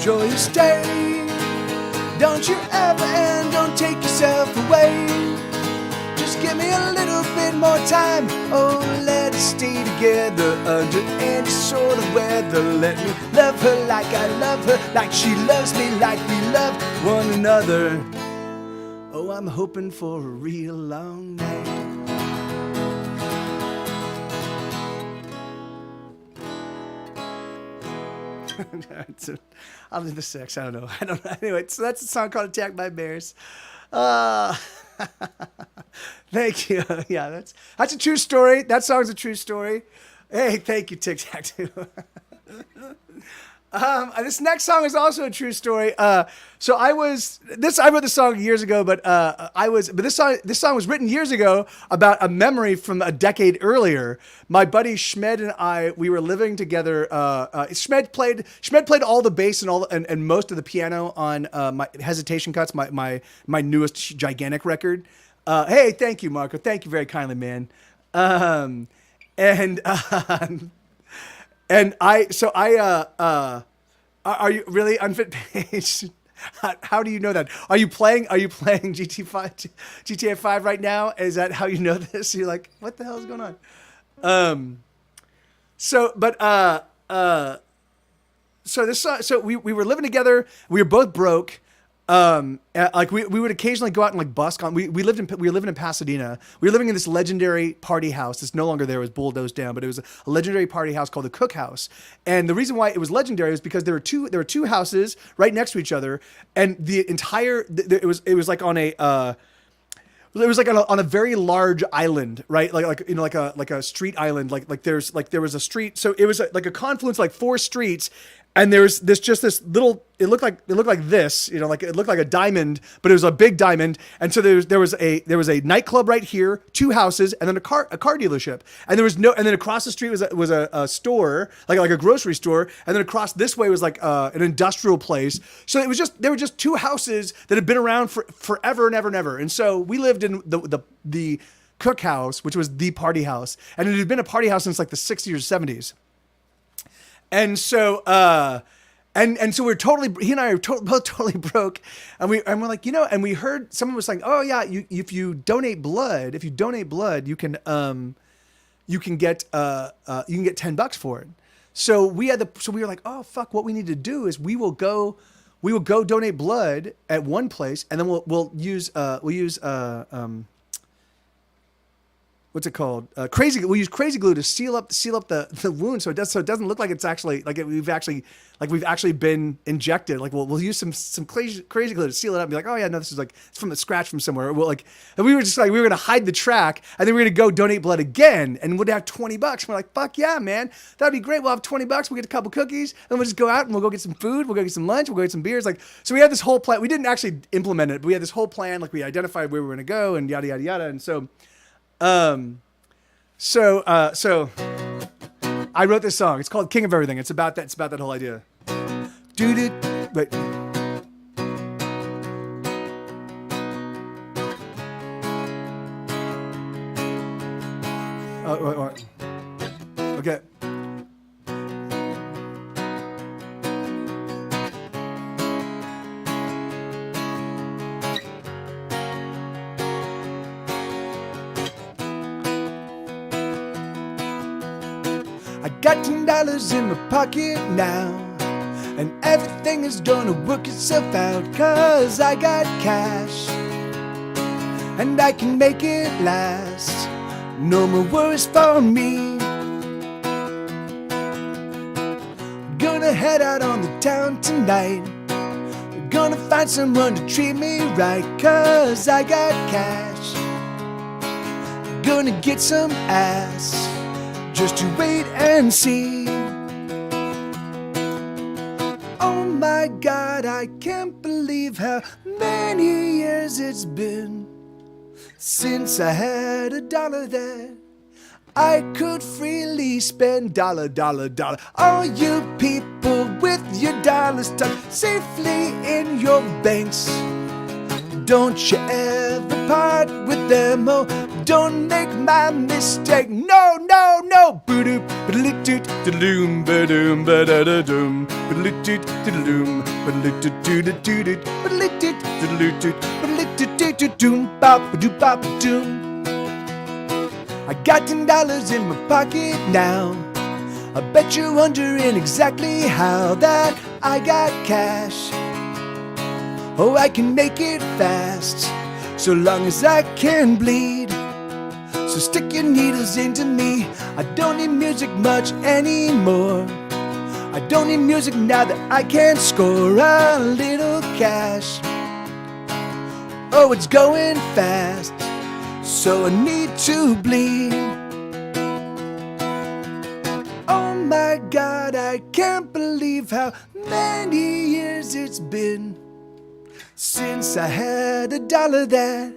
Joyous day, don't you ever and don't take yourself away. Just give me a little bit more time. Oh, let us stay together under any sort of weather. Let me love her like I love her, like she loves me, like we love one another. Oh, I'm hoping for a real long night. I'll leave the sex. I don't know. Anyway, so that's a song called "Attacked by Bears." Thank you. Yeah, that's a true story. That song's a true story. Hey, thank you, Tic Tac Toe. This next song is also a true story. So I wrote this song years ago, but this song was written years ago about a memory from a decade earlier. My buddy Schmed and I, we were living together. Schmed played all the bass and most of the piano on my Hesitation Cuts, my newest gigantic record. Hey, thank you, Marco. Thank you very kindly, man. Are you really unfit page? How do you know that? Are you playing GTA 5 right now? Is that how you know this? You're like, what the hell is going on? So we were living together. We were both broke. Like we would occasionally go out and like busk on. We were living in Pasadena. We were living in this legendary party house. It's no longer there. It was bulldozed down, but it was a legendary party house called the Cook House. And the reason why it was legendary is because there were two houses right next to each other, and the entire it was like on a. It was like on a very large island, right? Like a street island. Like there was a street. So it was like a confluence, like 4 streets, and there was this little. It looked like this, like it looked like a diamond, but it was a big diamond. And so there was a nightclub right here, 2 houses, and then a car dealership. And then across the street was a store, like a grocery store, and then across this way was like an industrial place. So there were just 2 houses that had been around for forever and ever and ever. And so we lived in the Cook House, which was the party house, and it had been a party house since like the 60s or 70s. And so, and so he and I are both totally broke, and we're like, and we heard someone was saying, oh yeah, if you donate blood, you can get $10 for it. So we were like, oh fuck, what we need to do is we will go donate blood at one place, and then we'll use what's it called? We'll use crazy glue to seal up the wound so it doesn't look like it's actually we've actually been injected. Like we'll use some crazy glue to seal it up and be like, oh yeah, no, this is like it's from a scratch from somewhere. And we were just like, we were gonna hide the track, and then we were gonna go donate blood again, and we'd have $20. We're like, fuck yeah, man, that'd be great. We'll have $20. We'll get a couple cookies, and we'll just go out and we'll go get some food. We'll go get some lunch. We'll go get some beers. Like, so we had this whole plan. We didn't actually implement it, but we had this whole plan. Like we identified where we were gonna go and yada yada yada. And so. So I wrote this song. It's called King of Everything. It's about that whole idea. Wait. Wait. Okay. Got $10 in my pocket now, and everything is gonna work itself out, 'cause I got cash, and I can make it last. No more worries for me. Gonna head out on the town tonight. gonna find someone to treat me right, 'cause I got cash. Gonna get some ass, just to wait and see. Oh my God, I can't believe how many years it's been since I had a dollar that I could freely spend. Dollar, dollar, dollar. All you people with your dollars stuck safely in your banks. Don't you ever part with them, oh, don't make my mistake. No, no, no. Ba-doop, ba-da-doop, da-doom, ba-doom, ba-da-da-doom, ba-da-doop, da-doom, ba-da-doop, ba-da-doop, ba-da-doop, ba-da-doop, ba-doom. I got $10 in my pocket now. I bet you're wondering exactly how that I got cash. Oh, I can make it fast, so long as I can bleed. So stick your needles into me. I don't need music much anymore. I don't need music now that I can score a little cash. Oh, it's going fast, so I need to bleed. Oh my God, I can't believe how many years it's been since I had a dollar that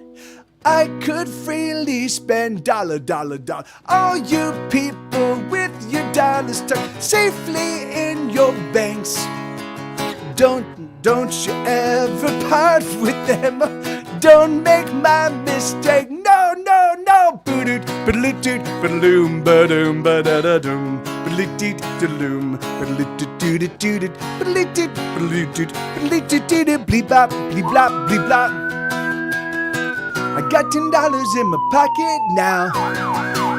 I could freely spend. Dollar, dollar, dollar. All you people with your dollars stuck safely in your banks. Don't you ever part with them. Don't make my mistake. No, no, no. Ba-doot, ba-doot, ba-doom, ba-doom, ba-da-da-doom, ba-doot, ba-doom, ba-doot, ba-doot, ba-doot, bleep-bop, bleep-blop, bleep-blop. I got $10 in my pocket now,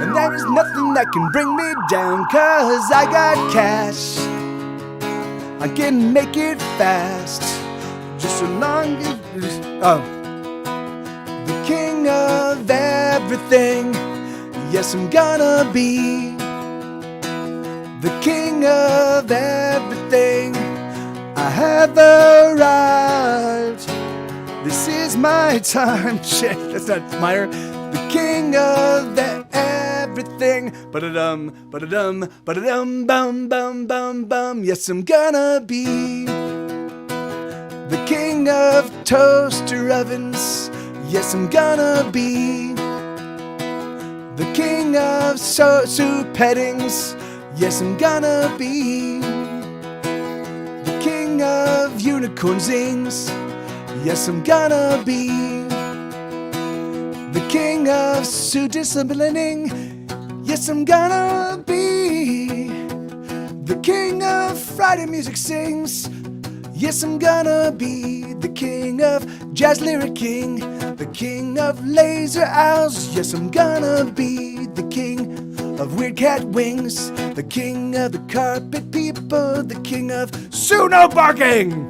and there is nothing that can bring me down, 'cause I got cash. I can make it fast, just so long as the king of everything. Yes, I'm gonna be the king of everything. I have arrived. This is my time. Shit, that's not minor. The king of everything. Ba-da-dum, ba-da-dum, ba-da-dum, bum, bum, bum, bum. Yes, I'm gonna be the king of toaster ovens. Yes, I'm gonna be the king of soup headings. Yes, I'm gonna be the king of unicorn zings. Yes, I'm gonna be the king of Sue disciplining. Yes, I'm gonna be the king of Friday music sings. Yes, I'm gonna be the king of jazz lyric king, the king of laser owls. Yes, I'm gonna be the king of weird cat wings, the king of the carpet people, the king of Sue no barking.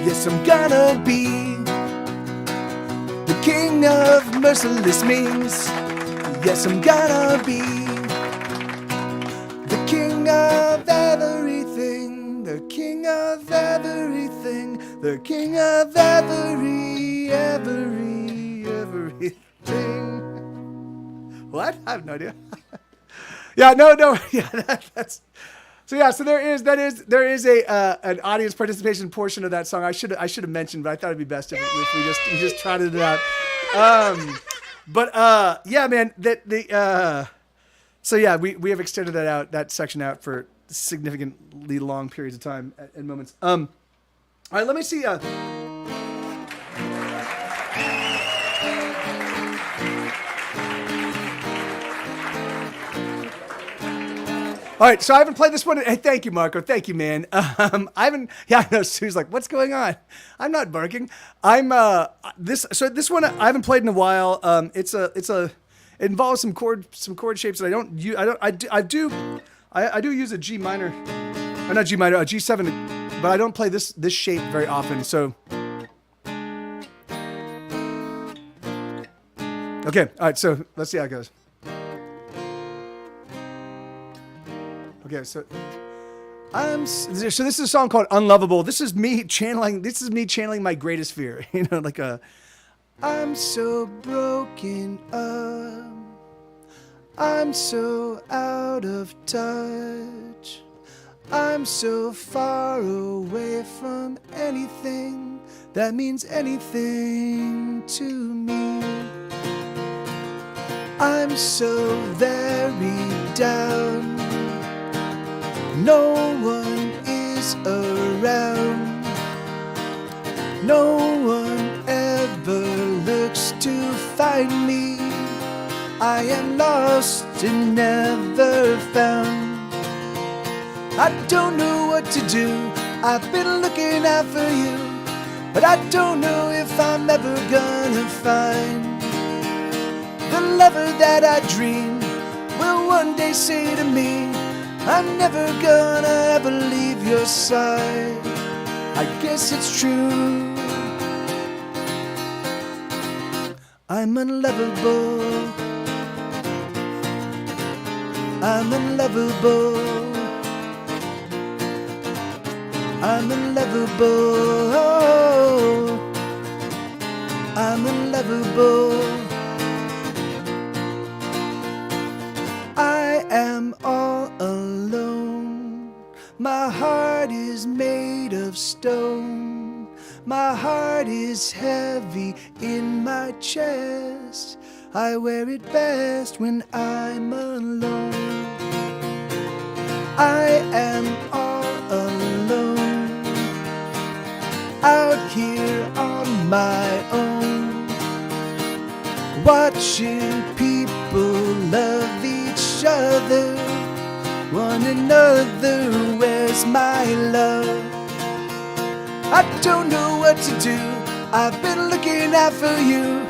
Yes, I'm gonna be the king of merciless memes. Yes, I'm gonna be the king of everything, the king of everything, the king of everything. What? I have no idea. Yeah, no. Yeah, that's. So yeah, so there is a an audience participation portion of that song. I should have mentioned, but I thought it'd be best if we just trotted it out. Yeah, man, so yeah, we have extended that section out for significantly long periods of time and moments. All right, let me see. All right, so I haven't played this one. Hey, thank you, Marco. Thank you, man. I haven't. Yeah, I know. Sue's like, "What's going on?" I'm not barking. I'm this one I haven't played in a while. It involves some chord shapes that I do use a G minor, or not G minor, a G7, but I don't play this shape very often. So. Okay. All right. So let's see how it goes. Okay, so So this is a song called Unlovable. This is me channeling my greatest fear. You know, like I'm so broken up. I'm so out of touch. I'm so far away from anything that means anything to me. I'm so very down. No one is around. No one ever looks to find me. I am lost and never found. I don't know what to do. I've been looking out for you, but I don't know if I'm ever gonna find the lover that I dream will one day say to me, I'm never gonna ever leave your side. I guess it's true. I'm unlovable. I'm unlovable. I'm unlovable. I'm unlovable. I am all alone. My heart is made of stone. My heart is heavy in my chest. I wear it best when I'm alone. I am all alone, out here on my own, watching people love each other, one another. Where's my love? I don't know what to do. I've been looking out for you,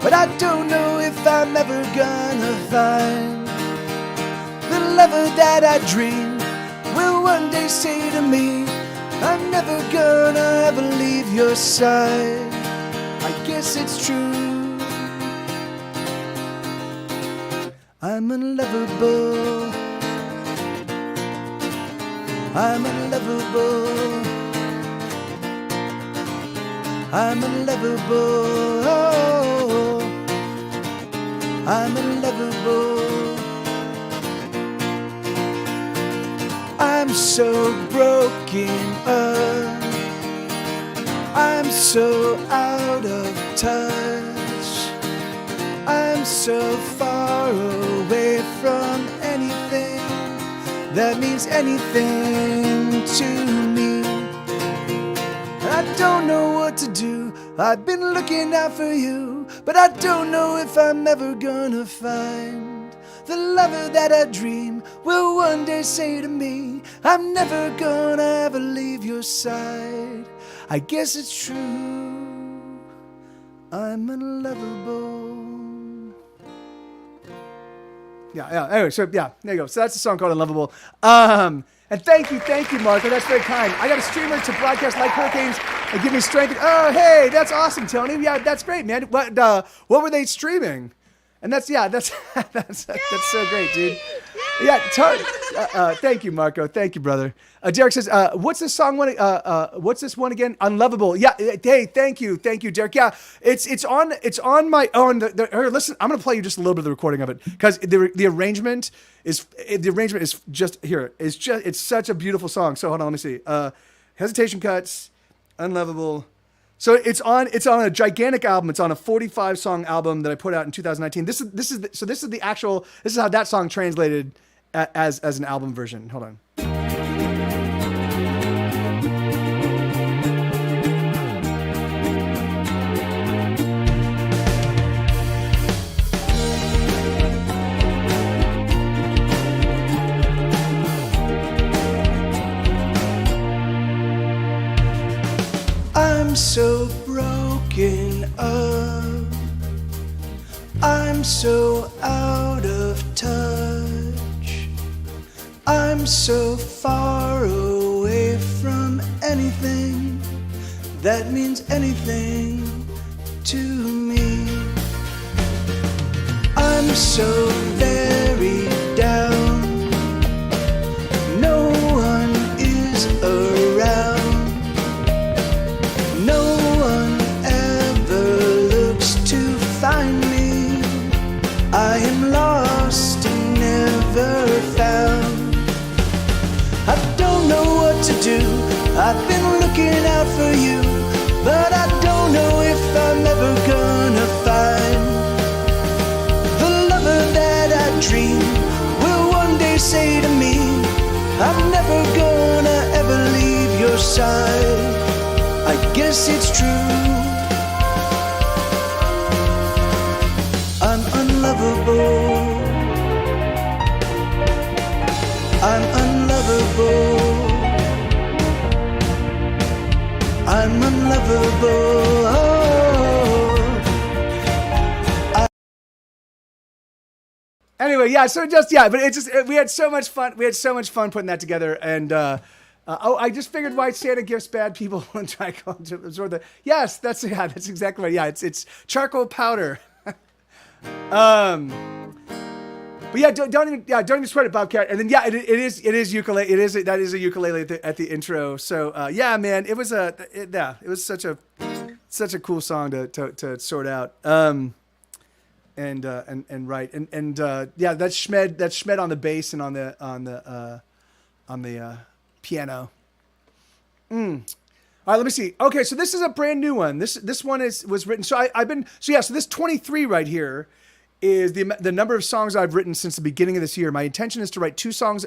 but I don't know if I'm ever gonna find the lover that I dream will one day say to me, I'm never gonna ever leave your side. I guess it's true. I'm unlovable. I'm unlovable. I'm unlovable. I'm unlovable. I'm so broken up. I'm so out of touch. I'm so far away from anything that means anything to me. I don't know what to do. I've been looking out for you, but I don't know if I'm ever gonna find the lover that I dream will one day say to me, I'm never gonna ever leave your side. I guess it's true. I'm unlovable. Yeah. Anyway, so yeah, there you go. So that's a song called Unlovable. And thank you, Marco. That's very kind. I got a streamer to broadcast like hurricanes and give me strength. Oh, hey, that's awesome, Tony. Yeah, that's great, man. What were they streaming? And that's that's so great, dude. Yeah, thank you, Marco. Thank you, brother. Derek says, what's this song one? What's this one again? Unlovable. Yeah. Hey, thank you, Derek. Yeah, it's on my own. Here, listen, I'm gonna play you just a little bit of the recording of it because the arrangement is just here. It's such a beautiful song. So hold on, let me see. Hesitation Cuts, Unlovable. So it's on a gigantic album. It's on a 45 song album that I put out in 2019. This is how that song translated as an album version. Hold on. I'm so broken up. I'm so out of touch. I'm so far away from anything that means anything to me. I'm so very down. No one is I've been looking out for you, but I don't know if I'm ever gonna find the lover that I dream will one day say to me, I'm never gonna ever leave your side. I guess it's true, I'm unlovable, I'm unlovable, I'm unlovable. Anyway, yeah. So just but we had so much fun. We had so much fun putting that together, and I just figured why Santa gives bad people and trichol to absorb the. Yes, that's exactly right. Yeah, it's charcoal powder. But yeah, don't even sweat it, Bobcat. And then it is ukulele. That is a ukulele at the intro. So yeah, man, it was such a cool song to sort out. And write and yeah, that's Schmed on the bass and on the piano. All right, let me see. Okay, so this is a brand new one. This one was written. So so this 23 right here is the number of songs I've written since the beginning of this year. My intention is to write two songs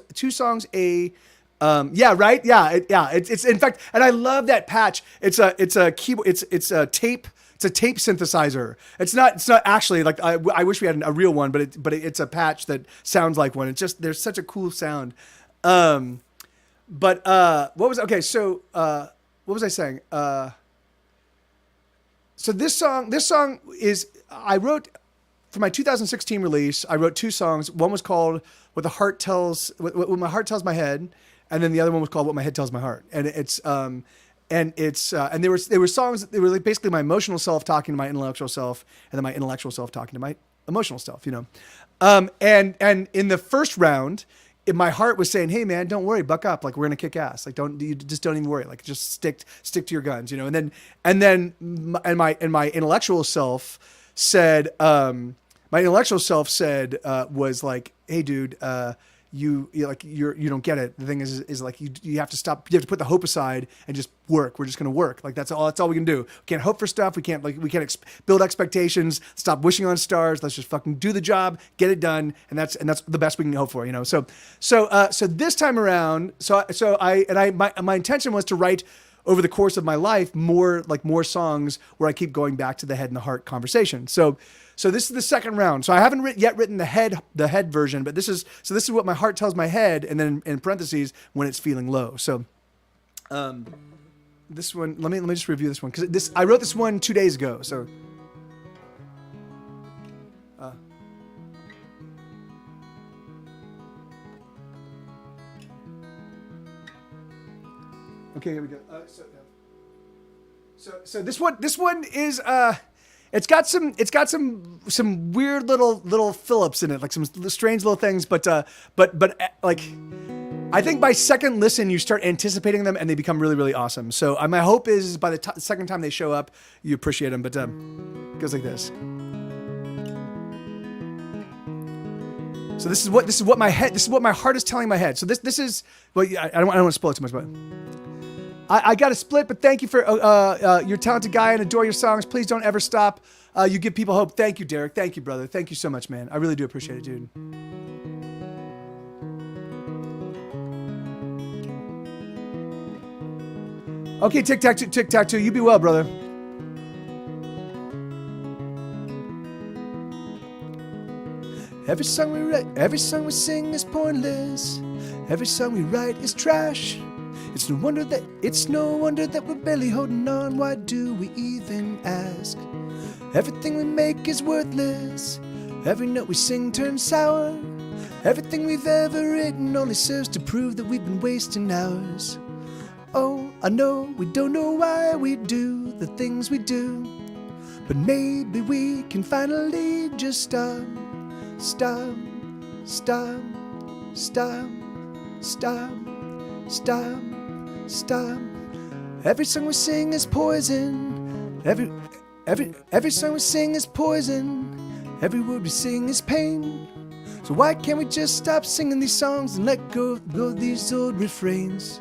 a it's in fact, and I love that patch. It's a keyboard, it's a tape synthesizer. It's not actually like I wish we had a real one, but it's a patch that sounds like one. It's just there's such a cool sound. What was I saying? So this song is I wrote for my 2016 release. I wrote two songs. One was called What My Heart Tells My Head, and then the other one was called What My Head Tells My Heart. And and there were songs that were like basically my emotional self talking to my intellectual self, and then my intellectual self talking to my emotional self, you know. And in the first round, my heart was saying, "Hey man, don't worry, buck up. Like we're gonna kick ass. Like don't even worry. Like just stick to your guns, you know." And then my intellectual self said, was like, "Hey dude, you don't get it. The thing is like you have to stop. You have to put the hope aside and just work. We're just gonna work. Like that's all we can do. We can't hope for stuff. We can't build expectations. Stop wishing on stars. Let's just fucking do the job, get it done, and that's the best we can hope for. You know. So this time around, my intention was to write over the course of my life more songs where I keep going back to the head and the heart conversation. So this is the second round. So I haven't yet written the head version, but this is what my heart tells my head, and then in parentheses when it's feeling low. So, this one, let me just review this one because I wrote this one 2 days ago. So, okay, here we go. So this one is It's got some weird little Phillips in it, like some strange little things, but like I think by second listen you start anticipating them and they become really, really awesome. So my hope is by the second time they show up, you appreciate them. But it goes like this. So this is what my heart is telling my head. So this is I don't want to spoil it too much, but. I got a split, but thank you for you're a talented guy and adore your songs. Please don't ever stop. You give people hope. Thank you, Derek. Thank you, brother. Thank you so much, man. I really do appreciate it, dude. Okay, Tic Tac Two. You be well, brother. Every song we write, every song we sing is pointless. Every song we write is trash. It's no wonder that we're barely holding on. Why do we even ask? Everything we make is worthless. Every note we sing turns sour. Everything we've ever written only serves to prove that we've been wasting hours. Oh, I know we don't know why we do the things we do, but maybe we can finally just stop. Every song we sing is poison. Every song we sing is poison. Every word we sing is pain. So why can't we just stop singing these songs and let go these old refrains?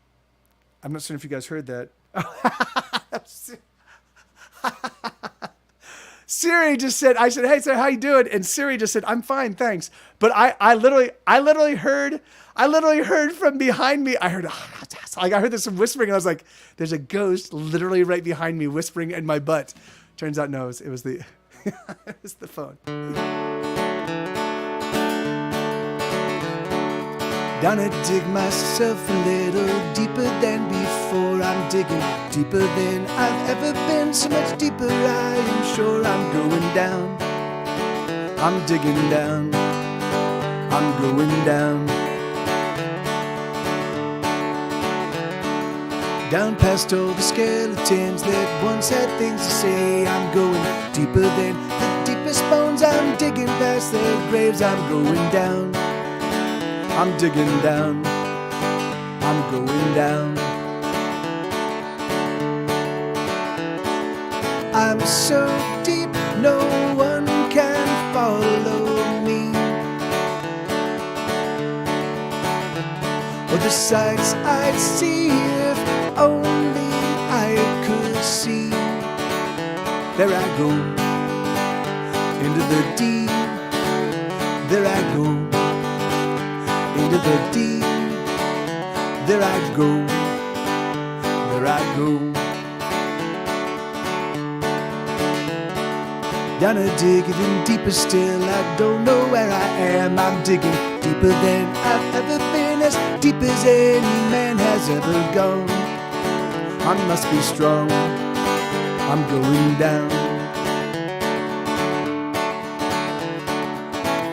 I'm not certain if you guys heard that. Siri just said, I said, hey, Sarah, how you doing? And Siri just said, I'm fine, thanks. But I literally heard from behind me. I heard this whispering, and I was like, there's a ghost literally right behind me whispering in my butt. Turns out, no, it was the, it was the phone. Gonna dig myself a little deeper than before. I'm digging deeper than I've ever been. So much deeper, I am sure I'm going down. I'm digging down. I'm going down. Down past all the skeletons that once had things to say. I'm going deeper than the deepest bones. I'm digging past their graves. I'm going down. I'm digging down, I'm going down. I'm so deep, no one can follow me. Or the sights I'd see if only I could see. There I go, into the deep, there I go. Into the deep, there I go, there I go. Down a dig even deeper still, I don't know where I am. I'm digging deeper than I've ever been, as deep as any man has ever gone. I must be strong, I'm going down.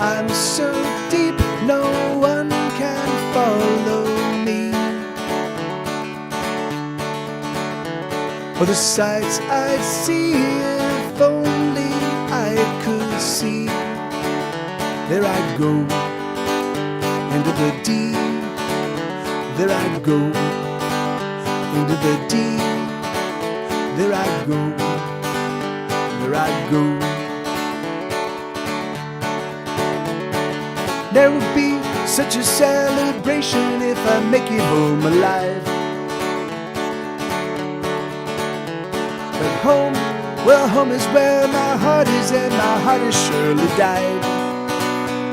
I'm so deep, no one can follow me. Or the sights I'd see if only I could see. There I go, into the deep. There I go, into the deep. There I go, there I go. There would be such a celebration if I make it home alive. But home, well, home is where my heart is, and my heart has surely died.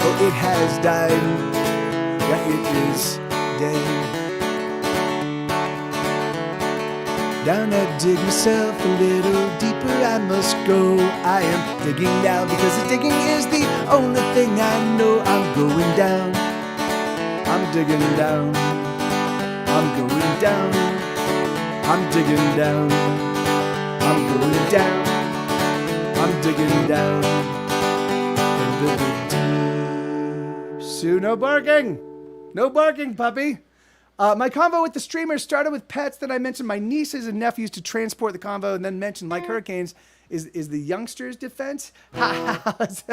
Oh, it has died. Yeah, it is dead. Down I dig myself a little deeper, I must go. I am digging down because the digging is the only thing I know. I'm going down, I'm digging down, I'm going down, I'm digging down, I'm going down, I'm digging down into the deep. Sue, no barking, no barking, puppy. My convo with the streamers started with pets. Then I mentioned my nieces and nephews to transport the convo, and then mentioned Like Hurricanes is the youngsters' defense. How is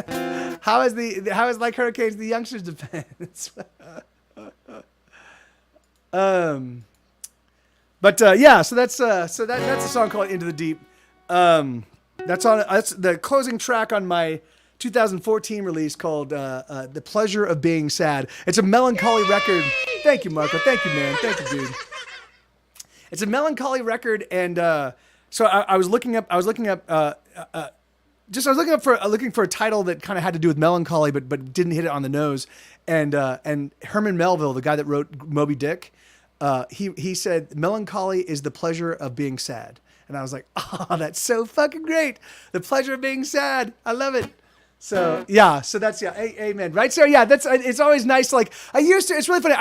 Like Hurricanes the youngsters' defense? Yeah. So that's a song called Into the Deep. That's the closing track on my 2014 release called The Pleasure of Being Sad. It's a melancholy record. Thank you, Marco. Thank you, man. Thank you, dude. It's a melancholy record, and so I was looking up looking for a title that kind of had to do with melancholy, but didn't hit it on the nose. And Herman Melville, the guy that wrote Moby Dick, he said melancholy is the pleasure of being sad. And I was like, oh, that's so fucking great. The pleasure of being sad. I love it. So yeah, so that's amen, right? So yeah, it's always nice. Like it's really funny.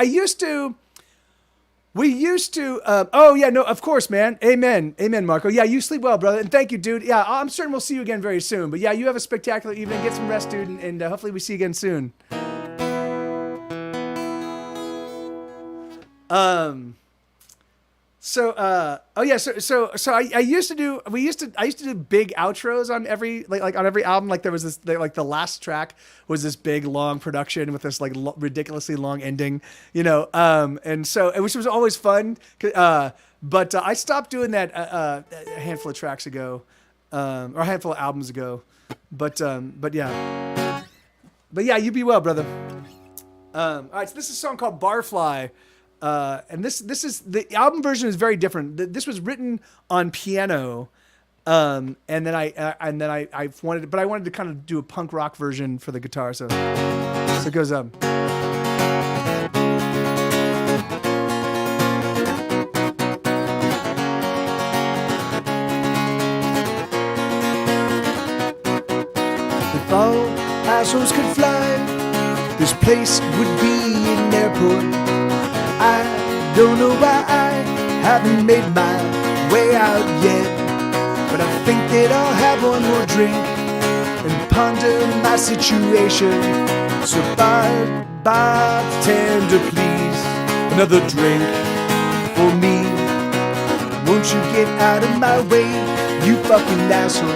We used to. Oh yeah, no, of course, man. Amen, Marco. Yeah, you sleep well, brother, and thank you, dude. Yeah, I'm certain we'll see you again very soon. But yeah, you have a spectacular evening. Get some rest, dude, and hopefully we see you again soon. So I used to do big outros on every on every album. Like there was this the last track was this big long production with this ridiculously long ending, and so which was always fun. But I stopped doing that a handful of tracks ago, or a handful of albums ago. But yeah, you be well, brother. All right, so this is a song called Barfly. And this is the album version is very different. This was written on piano, and then I wanted to kind of do a punk rock version for the guitar. So it goes up. If all assholes could fly, this place would be an airport. I don't know why I haven't made my way out yet, but I think that I'll have one more drink and ponder my situation. So bartender, please, another drink for me. Won't you get out of my way, you fucking asshole?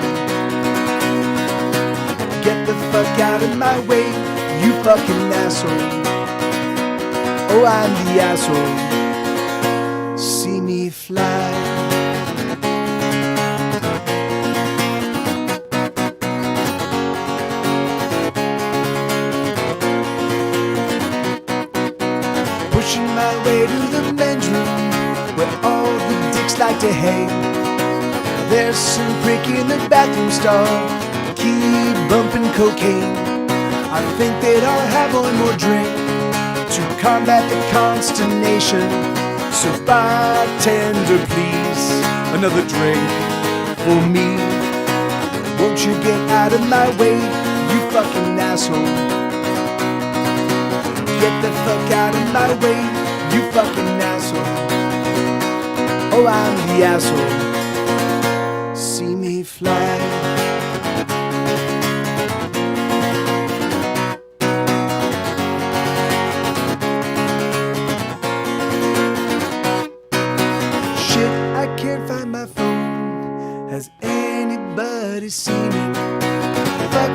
Get the fuck out of my way, you fucking asshole. Oh, I'm the asshole. See me fly. Pushing my way to the men's room where all the dicks like to hang. There's some prick in the bathroom stall, keep bumping cocaine. I think that I'll have one more drink to combat the consternation. So bartender, please, another drink for me. Won't you get out of my way, you fucking asshole? Get the fuck out of my way, you fucking asshole. Oh, I'm the asshole. See me fly. Can't find my phone. Has anybody seen it? Fuck,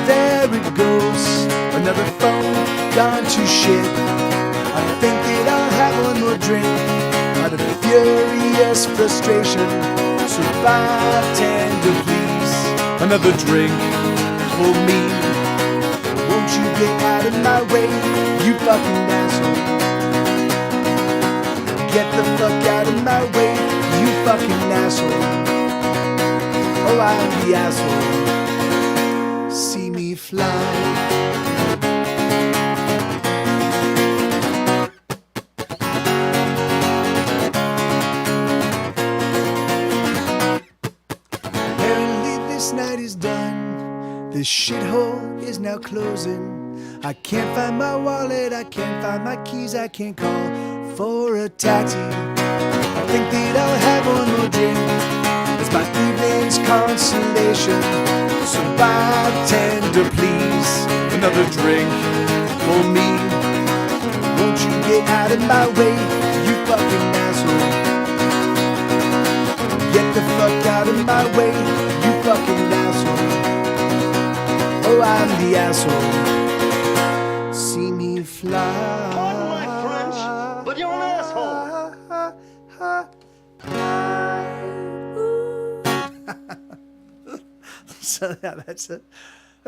there it goes. Another phone gone to shit. I think that I'll have one more drink out of furious frustration. So bartender, please, another drink for me. Won't you get out of my way, you fucking asshole? Get the fuck out of my way, you fucking asshole. Oh, I'm the asshole. See me fly. Apparently this night is done. This shithole is now closing. I can't find my wallet, I can't find my keys, I can't call for a taxi. I think that I'll have one more drink as my evening's consolation. So bartender, please, another drink for me. Won't you get out of my way, you fucking asshole? Get the fuck out of my way, you fucking asshole. Oh, I'm the asshole. See me fly. Pardon my French, but you're an asshole. So yeah, that's a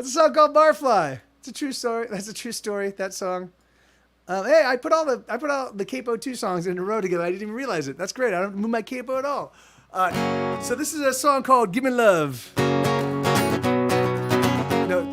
song called Barfly. It's a true story. That's a true story. That song. Hey, I put all the Capo 2 songs in a row together. I didn't even realize it. That's great. I don't move my capo at all. So this is a song called "Give Me Love." No.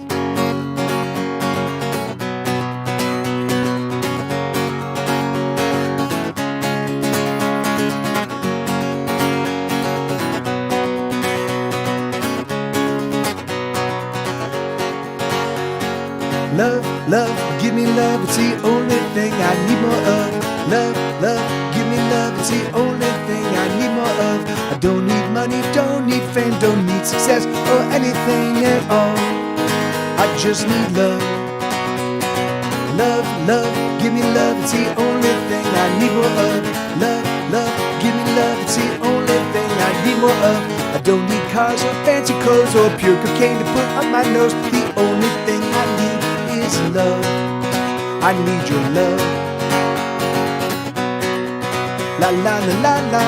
Love, love, give me love, it's the only thing I need more of. Love, love, give me love, it's the only thing I need more of. I don't need money, don't need fame, don't need success or anything at all. I just need love. Love, love, give me love, it's the only thing I need more of. Love, love, give me love, it's the only thing I need more of. I don't need cars or fancy clothes or pure cocaine to put on my nose. The only thing I need is love. I need your love. La la la la la.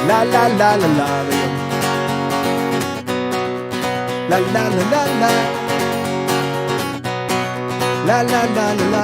La la la la la. La la la la la. La la la la la.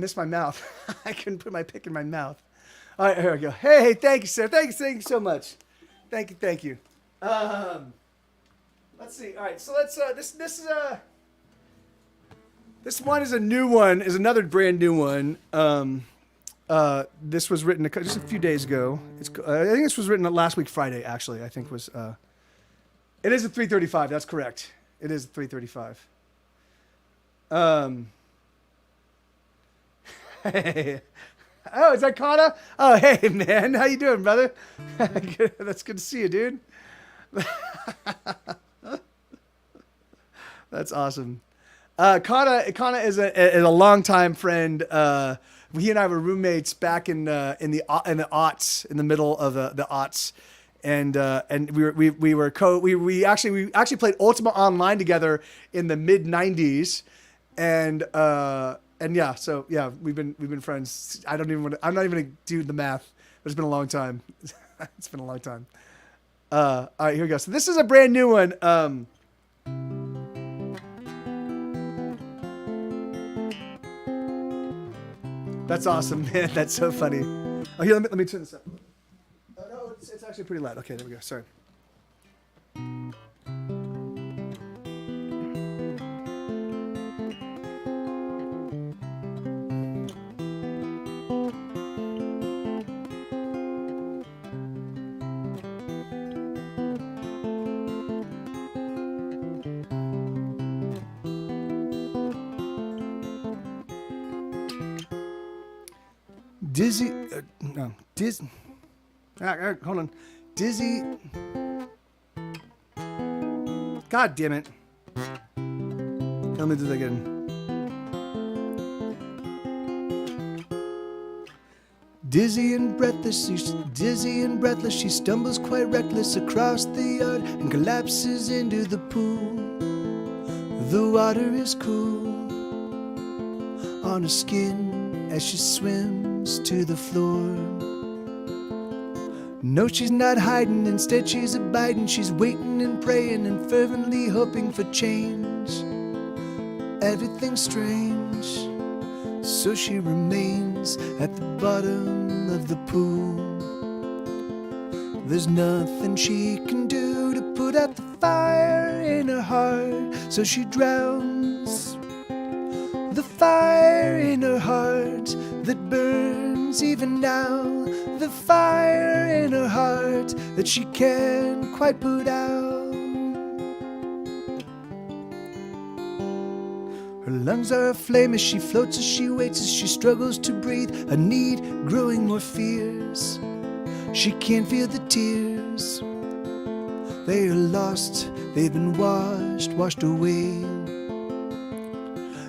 missed my mouth. I couldn't put my pick in my mouth. All right, here we go. Hey, thank you, sir. Thank you so much. Thank you. Let's see. All right, so let's. This one is a new one. Is another brand new one. This was written just a few days ago. I think this was written last week Friday. Actually, I think was. It is a 3:35. That's correct. It is a 3:35. Hey. Oh, is that Kana? Oh, hey, man. How you doing, brother? That's good to see you, dude. That's awesome. Kana is a longtime friend. He and I were roommates back in the aughts, in the middle of the aughts, and we actually played Ultima Online together in the mid '90s, and yeah, so yeah, we've been friends. I'm not even gonna do the math, but it's been a long time. It's been a long time. All right, here we go. So this is a brand new one. That's awesome, man. That's so funny. Oh, here, let me turn this up. Oh, no, it's actually pretty loud. Okay, there we go. Sorry. Dizzy, no, Diz. Hold on, Dizzy. God damn it! Let me do that again. Dizzy and breathless, she stumbles quite reckless across the yard and collapses into the pool. The water is cool on her skin as she swims to the floor. No, she's not hiding, instead she's abiding. She's waiting and praying and fervently hoping for change. Everything's strange, so she remains at the bottom of the pool. There's nothing she can do to put out the fire in her heart, so she drowns the fire in her heart that burns even now, the fire in her heart that she can't quite put out. Her lungs are aflame as she floats, as she waits, as she struggles to breathe, a need growing more fierce. She can't feel the tears, they are lost, they've been washed away.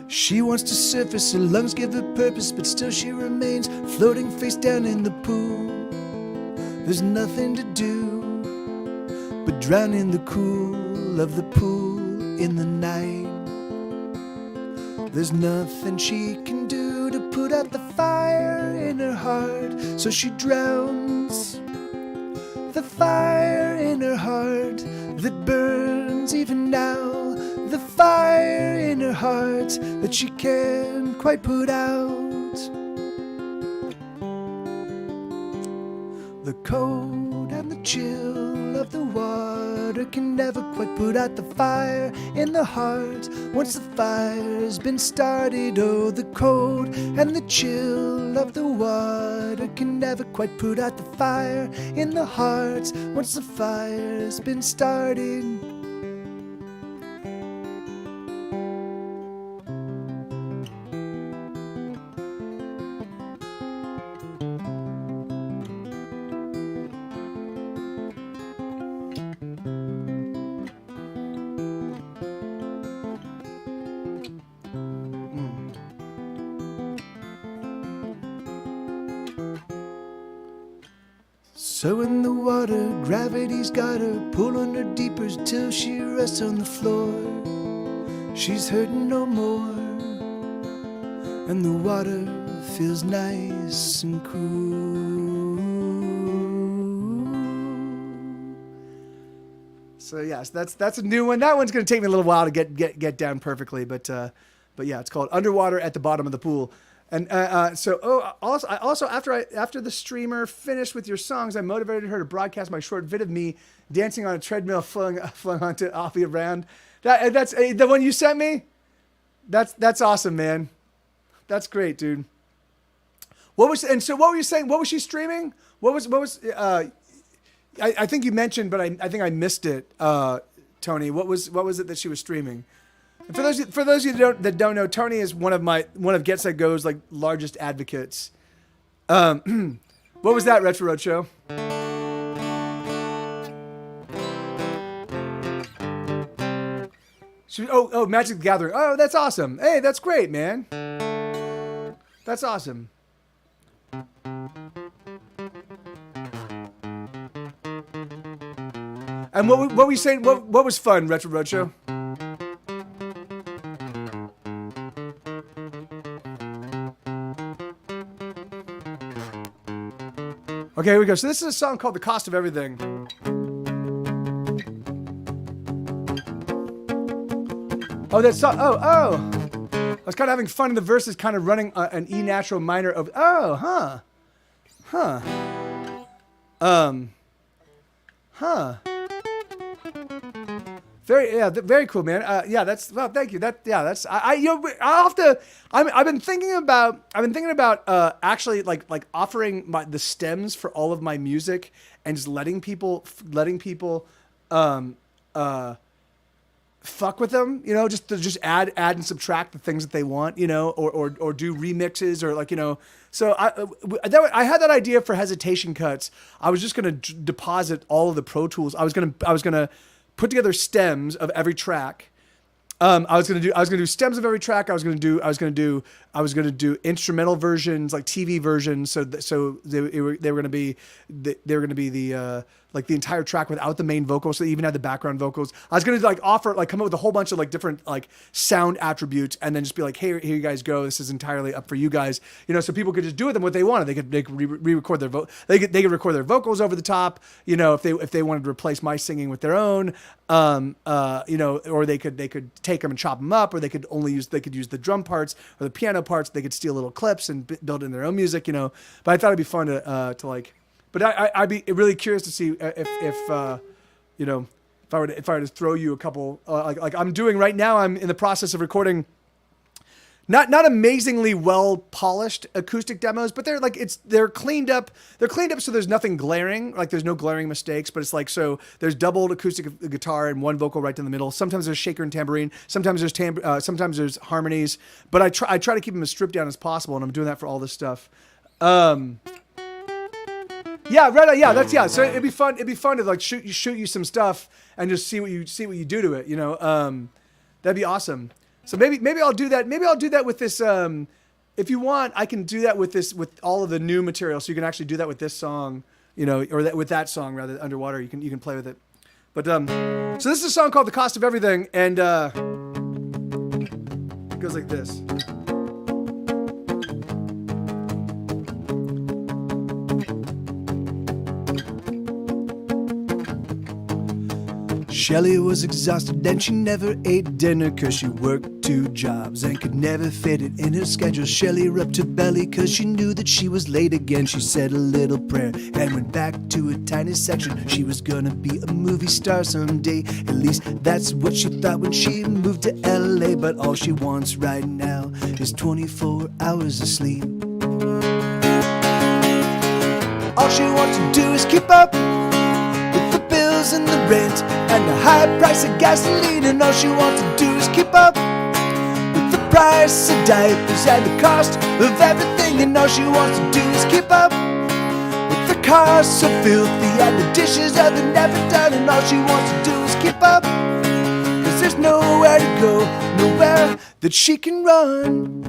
She wants to surface, her lungs give her purpose, but still she remains floating face down in the pool. There's nothing to do but drown in the cool of the pool in the night. There's nothing she can do to put out the fire in her heart, so she drowns the fire in her heart that burns even now, the fire in her heart that she can't quite put out. The cold and the chill of the water can never quite put out the fire in the heart once the fire's been started. Oh, the cold and the chill of the water can never quite put out the fire in the heart once the fire's been started. So in the water, gravity's got her pulling her deeper till she rests on the floor. She's hurting no more, and the water feels nice and cool. So yes, that's a new one. That one's gonna take me a little while to get down perfectly, but yeah, it's called Underwater at the Bottom of the Pool. And also after the streamer finished with your songs, I motivated her to broadcast my short vid of me dancing on a treadmill, flowing onto Offie around. That's the one you sent me. That's awesome, man. That's great, dude. So what were you saying? What was she streaming? What was? I think you mentioned, but I think I missed it. Tony, what was it that she was streaming? And for those of you that don't know, Tony is one of Get Set Go's like largest advocates. What was that, Retro Roadshow? Magic the Gathering. Oh, that's awesome. Hey, that's great, man. That's awesome. And what were you saying? What was fun, Retro Roadshow? Okay, here we go. So this is a song called "The Cost of Everything." Oh, that song. Oh. I was kind of having fun in the verses, kind of running an E natural minor of. Very cool, man. Thank you. I've been thinking about actually like offering the stems for all of my music and just letting people fuck with them, just to add and subtract the things that they want, or do remixes or So I had that idea for Hesitation Cuts. I was just gonna deposit all of the Pro Tools. I was gonna put together stems of every track. I was gonna do stems of every track. I was gonna do instrumental versions, like TV versions. So they were gonna be the like the entire track without the main vocals. So they even had the background vocals. I was gonna come up with a whole bunch of different sound attributes, and then just be like, hey, here you guys go. This is entirely up for you guys. So people could just do with them what they wanted. They could re-record their They could record their vocals over the top. If they wanted to replace my singing with their own. Or they could take them and chop them up, or they could use the drum parts or the piano parts. They could steal little clips and build in their own music, But I thought it'd be fun to like. But I'd be really curious to see if I were to throw you a couple like I'm doing right now. I'm in the process of recording. Not amazingly well polished acoustic demos, but they're cleaned up. They're cleaned up so there's nothing glaring. There's no glaring mistakes. But it's so there's doubled acoustic guitar and one vocal right in the middle. Sometimes there's shaker and tambourine. Sometimes there's harmonies. But I try to keep them as stripped down as possible, and I'm doing that for all this stuff. So it'd be fun. It'd be fun to shoot you some stuff and just see what you do to it. That'd be awesome. So maybe I'll do that. Maybe I'll do that with this. If you want, I can do that with all of the new material. So you can actually do that with this song, with that song rather than Underwater. You can play with it. But so this is a song called "The Cost of Everything," and it goes like this. Shelley was exhausted and she never ate dinner, cause she worked 2 jobs and could never fit it in her schedule. Shelley rubbed her belly cause she knew that she was late again. She said a little prayer and went back to a tiny section. She was gonna be a movie star someday. At least that's what she thought when she moved to LA. But all she wants right now is 24 hours of sleep. All she wants to do is keep up with the bills and the rent and the high price of gasoline. And all she wants to do is keep up with the price of diapers and the cost of everything. And all she wants to do is keep up with the cars so filthy and the dishes that they're never done. And all she wants to do is keep up, cause there's nowhere to go, nowhere that she can run.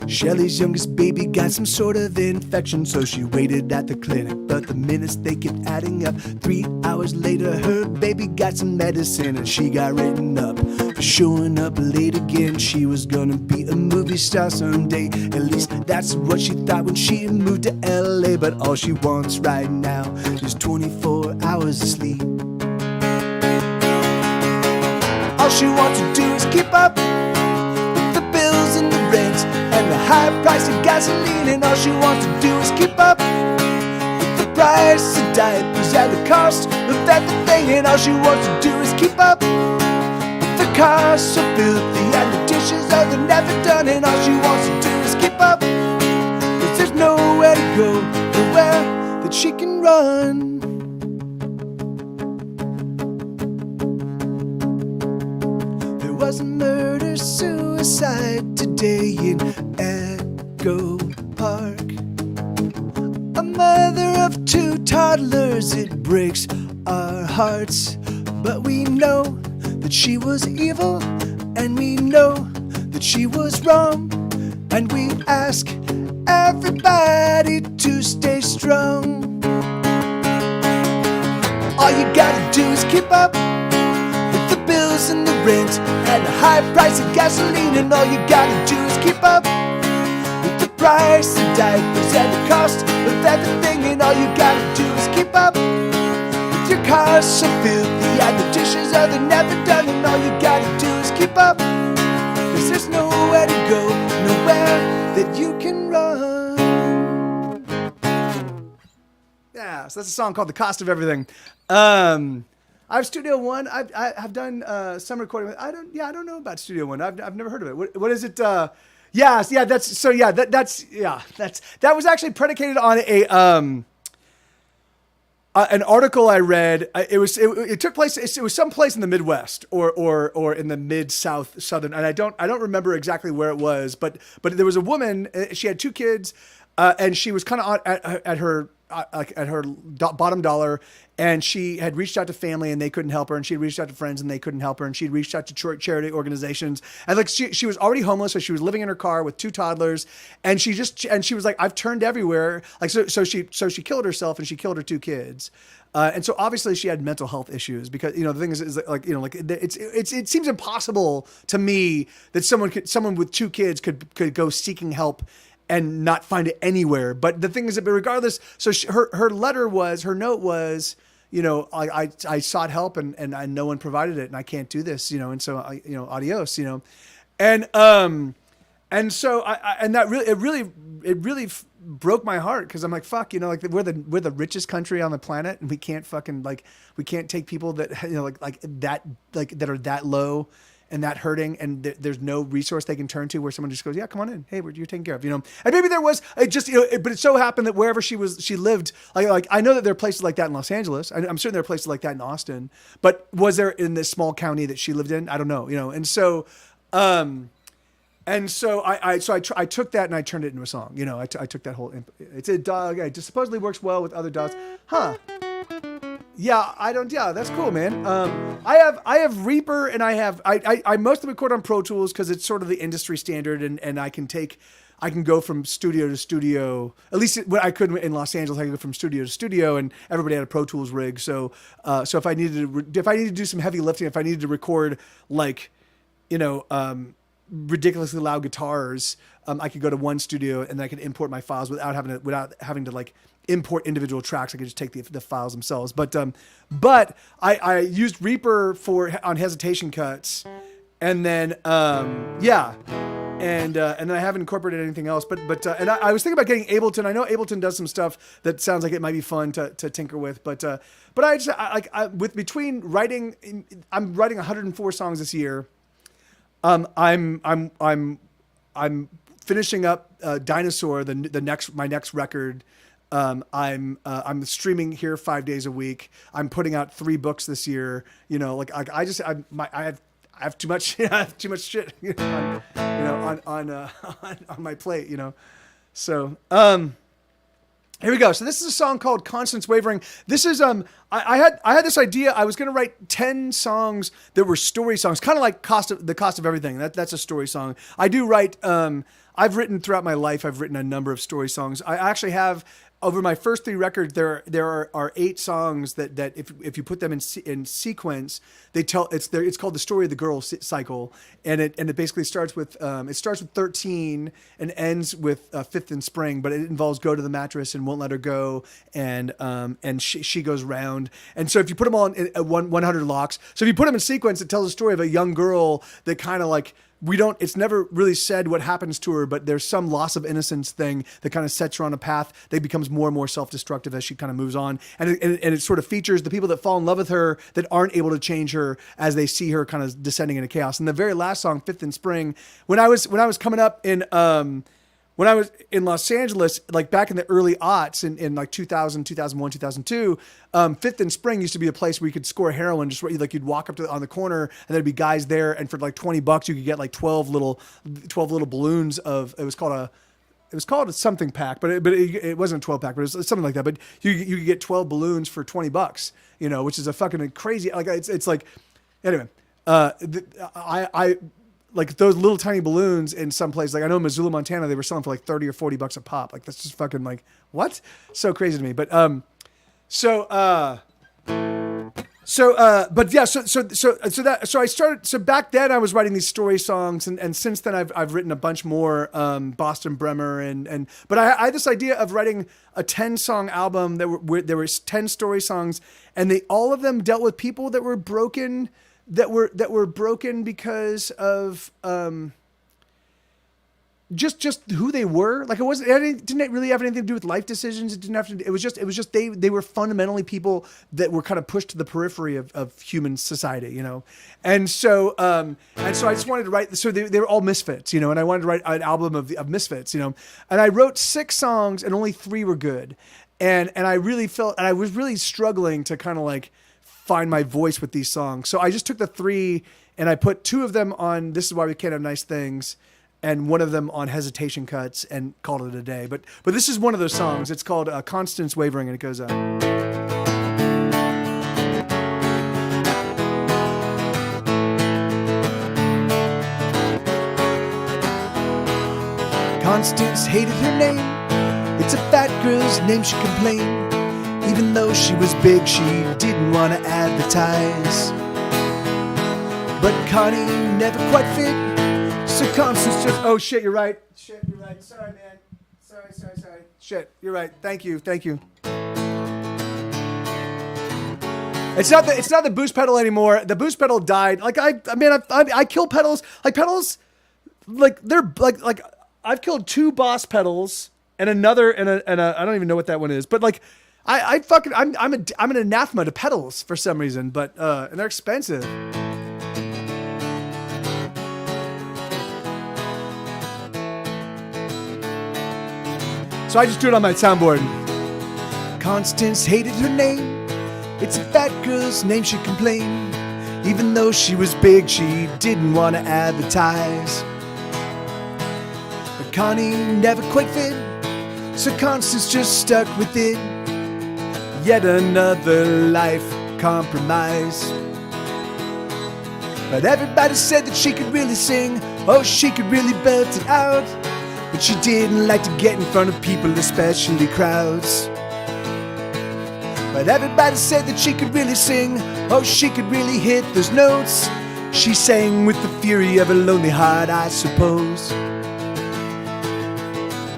Shelley's youngest baby got some sort of infection, so she waited at the clinic, but the minutes they kept adding up. 3 hours later, her baby got some medicine and she got written up for showing up late again. She was gonna be a movie star someday. At least that's what she thought when she moved to LA. day, but all she wants right now is 24 hours of sleep. All she wants to do is keep up with the bills and the rent and the high price of gasoline. And all she wants to do is keep up with the price of diapers and the cost of everything. And all she wants to do is keep up with the cars so filthy and the dishes are they're never done. And all she wants to do is keep up, 'cause there's nowhere to go, nowhere that she can run. There was a murder-suicide today in Echo Park. A mother of 2 toddlers, it breaks our hearts. But we know that she was evil, and we know that she was wrong. And we ask everybody to stay strong. All you gotta do is keep up with the bills and the rent and the high price of gasoline. And all you gotta do is keep up with the price of diapers and the cost of everything. And all you gotta do is keep up with your cars so filthy and the dishes are they're never done. And all you gotta do is keep up, 'cause there's nowhere to go, nowhere that you can run. Yeah, so that's a song called The Cost of Everything. I have Studio One. I've done some recording with. I don't know about Studio One. I've never heard of it. What is it? That was actually predicated on an article I read. It took place. It was someplace in the Midwest or in the southern. And I don't remember exactly where it was. But there was a woman. She had 2 kids, and she was kind of at her bottom dollar, and she had reached out to family and they couldn't help her, and she had reached out to friends and they couldn't help her, and she had reached out to charity organizations, and like she was already homeless, so she was living in her car with 2 toddlers, and she was like, I've turned everywhere, like so she killed herself, and she killed her 2 kids. And so obviously she had mental health issues, because the thing is like it seems impossible to me that someone with 2 kids could go seeking help and not find it anywhere. But the thing is that regardless, so her note was, I sought help and no one provided it, and I can't do this, and so adios, and so that really broke my heart, because I'm like, fuck, like we're the richest country on the planet, and we can't we can't take people that that are that low and that hurting, and there's no resource they can turn to where someone just goes, yeah, come on in. Hey, you're taken care of, And maybe there was but it so happened that wherever she lived, like I know that there are places like that in Los Angeles. I'm certain there are places like that in Austin, but was there in this small county that she lived in? I don't know, And so, I took that and I turned it into a song. I took that whole, it's a dog. It just supposedly works well with other dogs. Huh. Yeah, that's cool, man. I have Reaper, and I mostly record on Pro Tools because it's sort of the industry standard, and I can go from studio to studio. At least when I could in Los Angeles, I could go from studio to studio, and everybody had a Pro Tools rig. So if I needed to do some heavy lifting, if I needed to record ridiculously loud guitars, I could go to one studio and then I could import my files without having to import individual tracks. I could just take the files themselves. But I used Reaper on Hesitation cuts, and then and then I haven't incorporated anything else. But I was thinking about getting Ableton. I know Ableton does some stuff that sounds like it might be fun to tinker with. But between writing, I'm writing 104 songs this year. I'm finishing up Dinosaur, my next record. I'm streaming here 5 days a week. I'm putting out 3 books this year. I have too much shit on my plate. So here we go. So this is a song called Constance Wavering. This is I had this idea. I was going to write 10 songs that were story songs, kind of like The Cost of Everything. That's a story song. I do write I've written throughout my life, I've written a number of story songs. I actually have over my first 3 records, there are 8 songs that if you put them in sequence, they tell it's called the story of the girl cycle, and it basically starts with 13 and ends with Fifth and Spring, but it involves Go to the Mattress and Won't Let Her Go, and she goes round, and so if you put them all in 100 locks, so if you put them in sequence, it tells a story of a young girl that kind of like. It's never really said what happens to her, but there's some loss of innocence thing that kind of sets her on a path that becomes more and more self-destructive as she kind of moves on. And it sort of features the people that fall in love with her that aren't able to change her as they see her kind of descending into chaos. And the very last song, Fifth and Spring, when I was coming up in, when I was in Los Angeles, like back in the early aughts in like 2000, 2001, 2002, Fifth and Spring used to be a place where you could score heroin. Just like you'd walk up on the corner and there'd be guys there, and for like $20 you could get like 12 little balloons of. It was called a something pack, but it wasn't a 12 pack, but it was something like that. But you could get 12 balloons for $20, which is a fucking crazy. Like it's like, anyway, I like those little tiny balloons in some place. Like I know in Missoula, Montana, they were selling for like $30 or $40 a pop. Like that's just fucking like what? So crazy to me. But so I started. So back then I was writing these story songs, and since then I've written a bunch more. Boston Bremer but I had this idea of writing a 10-song album there were 10 story songs, and all of them dealt with people that were broken. That were broken because of just who they were. Like it didn't really have anything to do with life decisions. It didn't have to. It was just they were fundamentally people that were kind of pushed to the periphery of human society, And so I just wanted to write. So they were all misfits, and I wanted to write an album of misfits, And I wrote 6 songs and only 3 were good, and I really felt, and I was really struggling to kind of like find my voice with these songs. So I just took the 3 and I put 2 of them on This Is Why We Can't Have Nice Things and 1 of them on Hesitation Cuts and called it a day. But this is one of those songs. It's called Constance Wavering, and it goes Constance hated her name. It's a fat girl's name, she complained. Even though she was big, she didn't want to advertise. But Connie never quite fit, so Constance just... Oh, shit, you're right. Shit, you're right. Sorry, man. Sorry. Shit, you're right. Thank you. It's not the boost pedal anymore. The boost pedal died. Like, I kill pedals. Like, pedals, like, they're, like I've killed 2 Boss pedals and another, and a I don't even know what that one is. But, like... I'm an anathema to pedals for some reason, but and they're expensive. So I just do it on my soundboard. Constance hated her name. It's a fat girl's name, she complained. Even though she was big, she didn't want to advertise. But Connie never quite fit, so Constance just stuck with it. Yet another life compromise. But everybody said that she could really sing. Oh, she could really belt it out. But she didn't like to get in front of people, especially crowds. But everybody said that she could really sing. Oh, she could really hit those notes. She sang with the fury of a lonely heart, I suppose.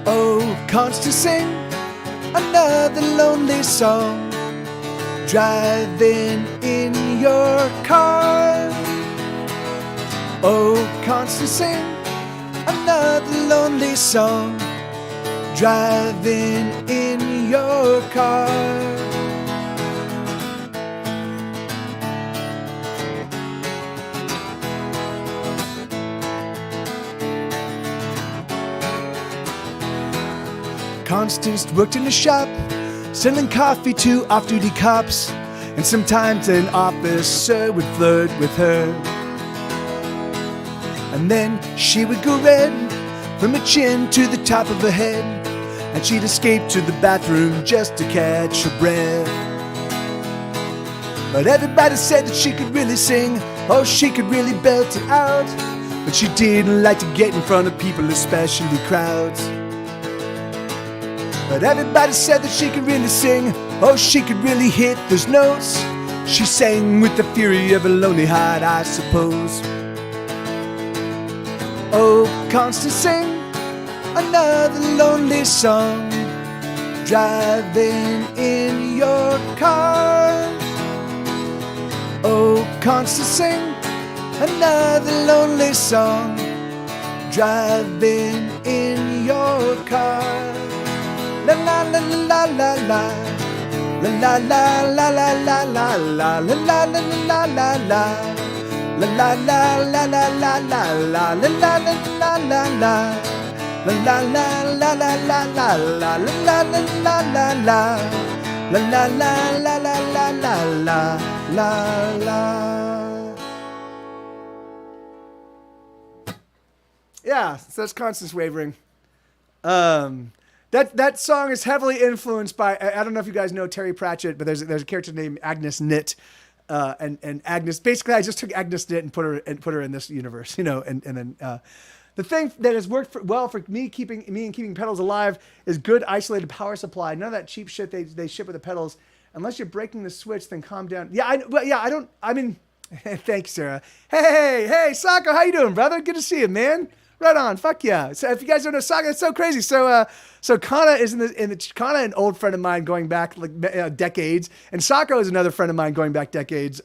Oh, Constance sang another lonely song, driving in your car. Oh, Constance, sing another lonely song, driving in your car. Constance worked in a shop, selling coffee to off-duty cops, and sometimes an officer would flirt with her. And then she would go red from her chin to the top of her head, and she'd escape to the bathroom just to catch her breath. But everybody said that she could really sing, oh, she could really belt it out, but she didn't like to get in front of people, especially crowds. But everybody said that she could really sing. Oh, she could really hit those notes. She sang with the fury of a lonely heart, I suppose. Oh, Constance, sing another lonely song, driving in your car. Oh, Constance, sing another lonely song, driving in your car. La la la la la la. La la la la la la la la la la la la la la. La la la la la la la la la la la la la. La la la la la la la la la la la la la. La la la la la la la la la. Yeah, so that's Constance Wavering. That song is heavily influenced by, I don't know if you guys know Terry Pratchett, but there's a character named Agnes Nitt, and Agnes, basically I just took Agnes Nitt and put her in this universe, and then the thing that has worked well for me and keeping pedals alive is good isolated power supply. None of that cheap shit they ship with the pedals. Unless you're breaking the switch, then calm down. Thanks, Sarah. Hey, Sako, how you doing, brother? Good to see you, man. Right on, fuck yeah. So if you guys don't know Sako, it's so crazy. So Kana is Kana, an old friend of mine going back decades, and Sako is another friend of mine going back decades.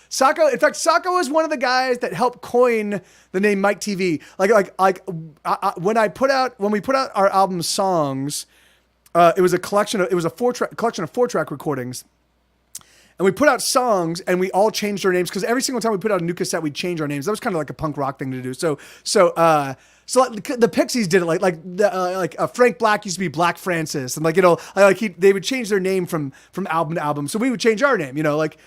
Sako is one of the guys that helped coin the name Mike TV. When we put out our album Songs, it was a collection of 4-track recordings. And we put out songs, and we all changed our names because every single time we put out a new cassette, we'd change our names. That was kind of like a punk rock thing to do. So like the Pixies did it. Frank Black used to be Black Francis, and they would change their name from album to album. So we would change our name, but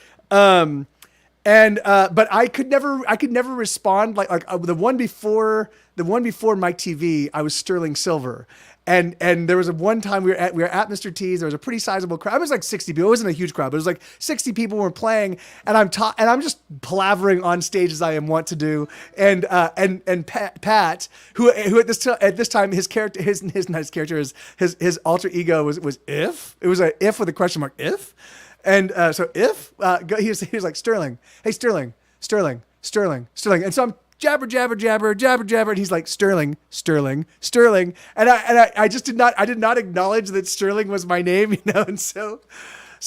I could never respond the one before Mike TV. I was Sterling Silver. And there was one time we were at Mr. T's. There was a pretty sizable crowd. It was like 60 people. It wasn't a huge crowd, but it was like 60 people were playing. And I'm just palavering on stage as I am wont to do. And Pat, who at this time his alter ego was If. It was a If with a question mark, If. And so If he was like, Sterling, hey Sterling. And so I'm jabber, and he's like, Sterling. And I did not acknowledge that Sterling was my name, and so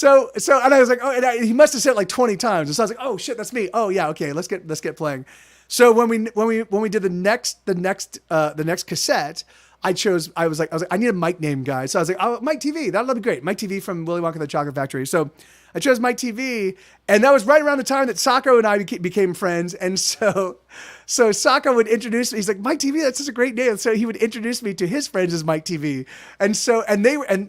and I was like, he must have said it like 20 times. And so I was like, oh shit, that's me. Oh yeah, okay, let's get playing. So when we did the next cassette, I was like, I need a Mike name, guys. So I was like, oh, Mike TV, that'll be great. Mike TV from Willy Wonka and the Chocolate Factory. So I chose Mike TV, and that was right around the time that Sako and I became friends. And so Sako would introduce me. He's like, Mike TV, that's such a great name. So he would introduce me to his friends as Mike TV. And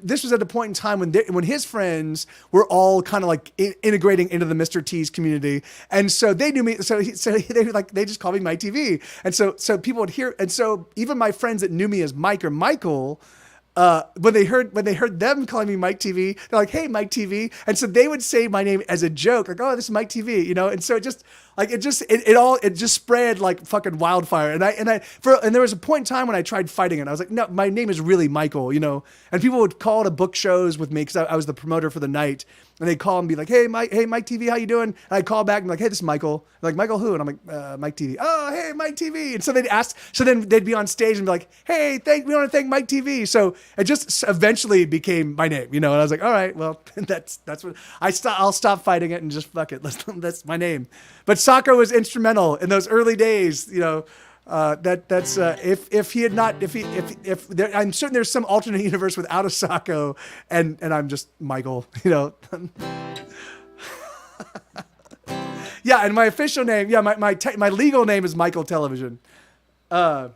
this was at a point in time when his friends were all kind of like integrating into the Mr. T's community. And so they knew me. So they just called me Mike TV. And so people would hear, and so even my friends that knew me as Mike or Michael, when they heard them calling me Mike TV, they're like, hey, Mike TV. And so they would say my name as a joke, like, oh, this is Mike TV, and so it just spread like fucking wildfire. And there was a point in time when I tried fighting it. I was like, no, my name is really Michael, and people would call to book shows with me because I was the promoter for the night. And they'd call and be like, hey, Mike TV, how you doing? And I'd call back and be like, hey, this is Michael. They're like, Michael who? And I'm like, Mike TV. Oh, hey, Mike TV. And so they'd ask, so then they'd be on stage and be like, hey, we want to thank Mike TV. So it just eventually became my name, and I was like, all right, well, that's what I'll stop fighting it and just fuck it. That's my name. But Sako was instrumental in those early days, if he had not, if there, I'm certain there's some alternate universe without a Sako, and I'm just Michael, Yeah, and my official name, my legal name is Michael Television. So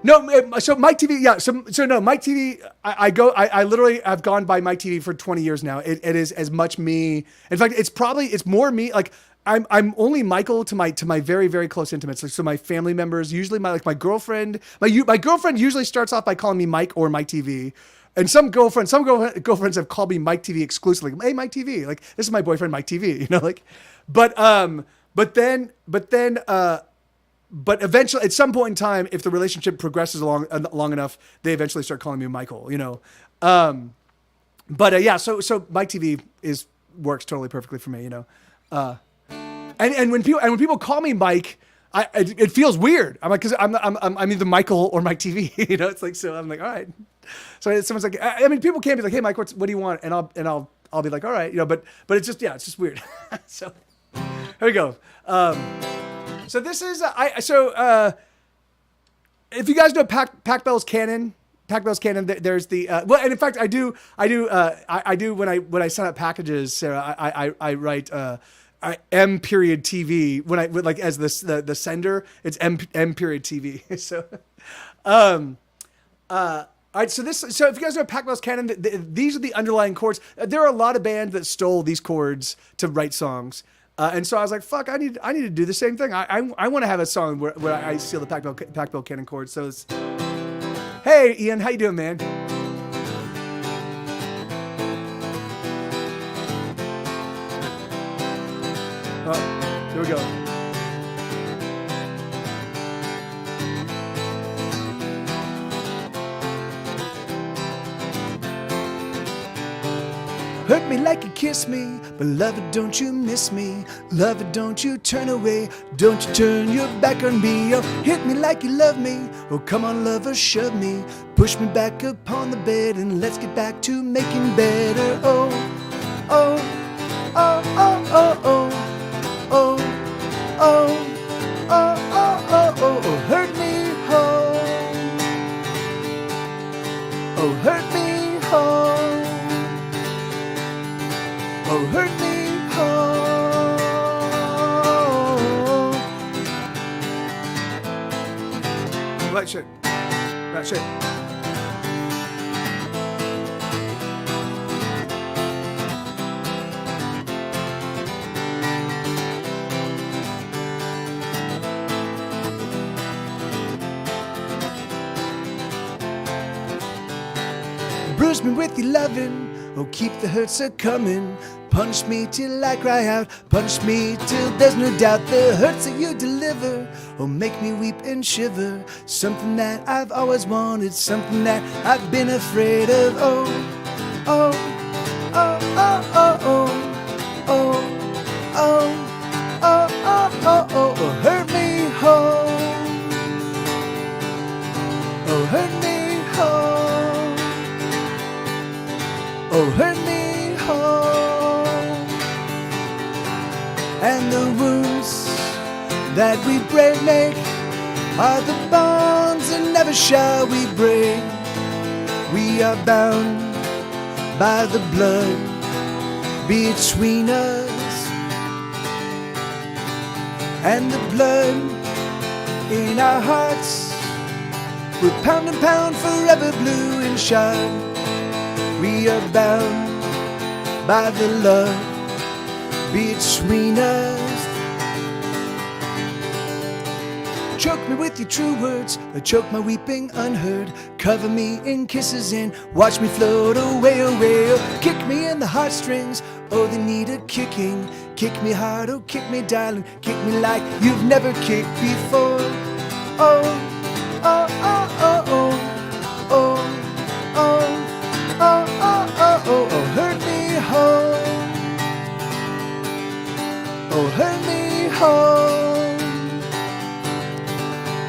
Mike TV, yeah. So no, Mike TV. I literally have gone by Mike TV for 20 years now. It is as much me. In fact, it's more me. Like I'm only Michael to my very, very close intimates. Like, so my family members, usually my girlfriend. My girlfriend usually starts off by calling me Mike or Mike TV. And some girlfriends have called me Mike TV exclusively. Hey, Mike TV. Like, this is my boyfriend, Mike TV. But then but eventually, at some point in time, if the relationship progresses long enough, they eventually start calling me Michael. Yeah. So Mike TV works totally perfectly for me. And when people call me Mike, it feels weird. I'm like, because I'm either Michael or Mike TV. It's like, so I'm like, all right. So someone's like, people can't be like, hey Mike, what do you want? And I'll be like, all right, but it's just weird. So here we go. So this is if you guys know Pac Bell's Canon. There's the and in fact I do when I sign up packages, Sarah, I write M period TV when I like as the sender, it's M period TV. So all right, so if you guys know Pac Bell's Canon, these are the underlying chords. There are a lot of bands that stole these chords to write songs. And so I was like, fuck, I need to do the same thing. I want to have a song where I steal the Pac Bell Canon chords. So it's, hey Ian, how you doing, man? Oh, here we go. Hurt me like you kiss me, beloved, don't you miss me? Lover, don't you turn away, don't you turn your back on me. Oh, hit me like you love me, oh come on lover, shove me. Push me back upon the bed and let's get back to making better. Oh, oh, oh, oh, oh, oh, oh, oh, oh, oh, oh, oh, hurt me, oh, oh, hurt me, oh. Oh, hurt me, oh. That shit. Bruise me with your loving, oh keep the hurts a coming. Punish me till I cry out, punish me till there's no doubt. The hurts that you deliver, oh make me weep and shiver. Something that I've always wanted, something that I've been afraid of. Oh, oh, oh, oh, oh, oh, oh, oh, oh, oh, oh, oh, oh, hurt me, oh, oh, hurt me, oh, oh, hurt me, oh. And the wounds that we make are the bonds that never shall we break. We are bound by the blood between us, and the blood in our hearts will pound and pound forever blue and shine. We are bound by the love between us. Choke me with your true words, or choke my weeping unheard. Cover me in kisses and watch me float away, away. Oh, kick me in the heartstrings, oh they need a kicking. Kick me hard, oh kick me darling, kick me like you've never kicked before. Oh, oh, oh, oh, oh, oh, oh, oh, oh, oh, oh, oh, hurt me, oh. Oh, hurt me, oh.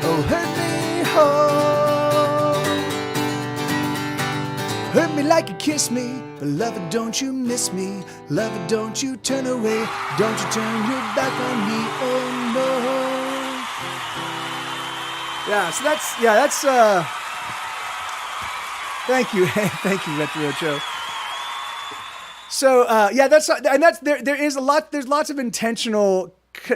Oh, hurt me, oh. Hurt me like you kiss me, beloved, don't you miss me? Lover, don't you turn away, don't you turn your back on me, oh no. Yeah, so that's thank you, thank you, Retro Show. So there's lots of intentional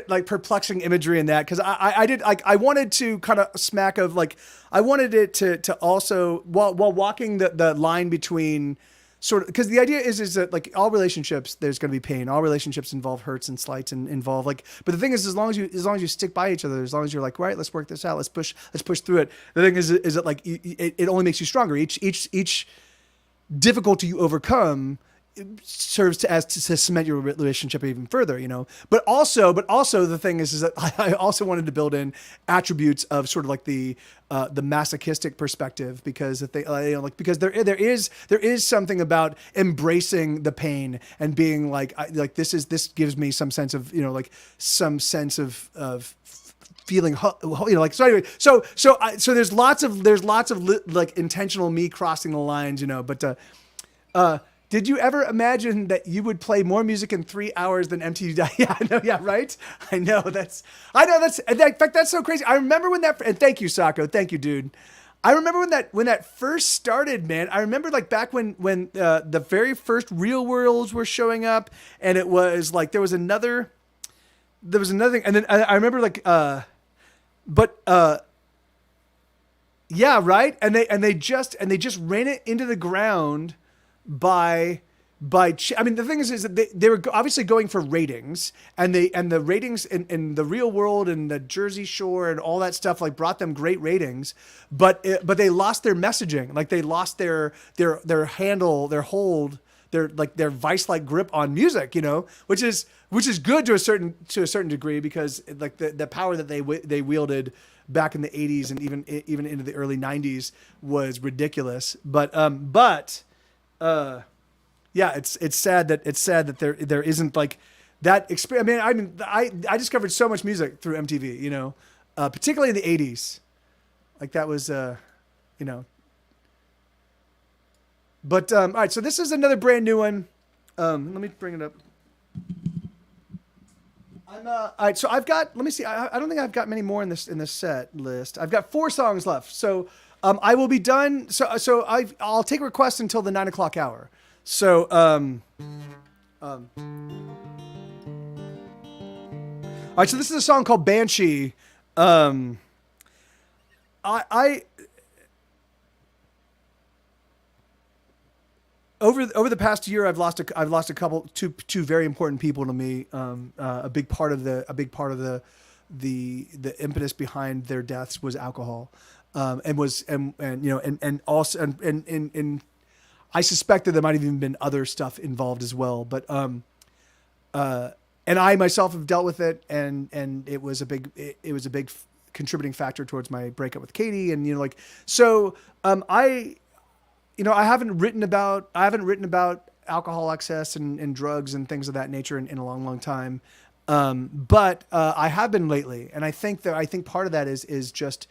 like perplexing imagery in that, because I wanted to kind of smack of like, I wanted it to also while walking the line between sort of, because the idea is that like all relationships there's going to be pain, all relationships involve hurts and slights and involve like, but the thing is as long as you stick by each other, as long as you're like, right, let's work this out, let's push through it, the thing is that like it only makes you stronger. Each difficulty you overcome serves to cement your relationship even further, But also the thing is that I also wanted to build in attributes of sort of like the masochistic perspective, because if they, because there is something about embracing the pain and being like this gives me some sense of some sense of feeling, so anyway, so there's lots of like intentional me crossing the lines, but did you ever imagine that you would play more music in 3 hours than MTV? Yeah, I know. Yeah, right. I know. In fact, that's so crazy. I remember when and thank you, Sako. Thank you, dude. I remember when that first started, man. I remember like back when the very first Real Worlds were showing up, and it was like there was another thing, and then I remember like, yeah, right. And they just ran it into the ground by I mean, the thing is that they were obviously going for ratings, and the ratings in the Real World and the Jersey Shore and all that stuff like brought them great ratings, but they lost their messaging. Like they lost their handle, their hold, their vice-like grip on music, which is good to a certain degree, because like the power that they wielded back in the 80s and even into the early 90s was ridiculous. But yeah, it's sad that there isn't like that experience. I discovered so much music through MTV, particularly in the 80s. Like that was, But all right, so this is another brand new one. Let me bring it up. All right, so I've got. Let me see. I don't think I've got many more in this set list. I've got 4 songs left. So I will be done. So I'll take requests until the 9 o'clock hour. So all right. So this is a song called Banshee. Over the past year, I've lost a couple two very important people to me. A big part of the impetus behind their deaths was alcohol, and I suspect that there might have even been other stuff involved as well. But and I myself have dealt with it, and it was a big contributing factor towards my breakup with Katie, and I haven't written about alcohol excess and drugs and things of that nature in a long, long time. But I have been lately. And I think part of that is just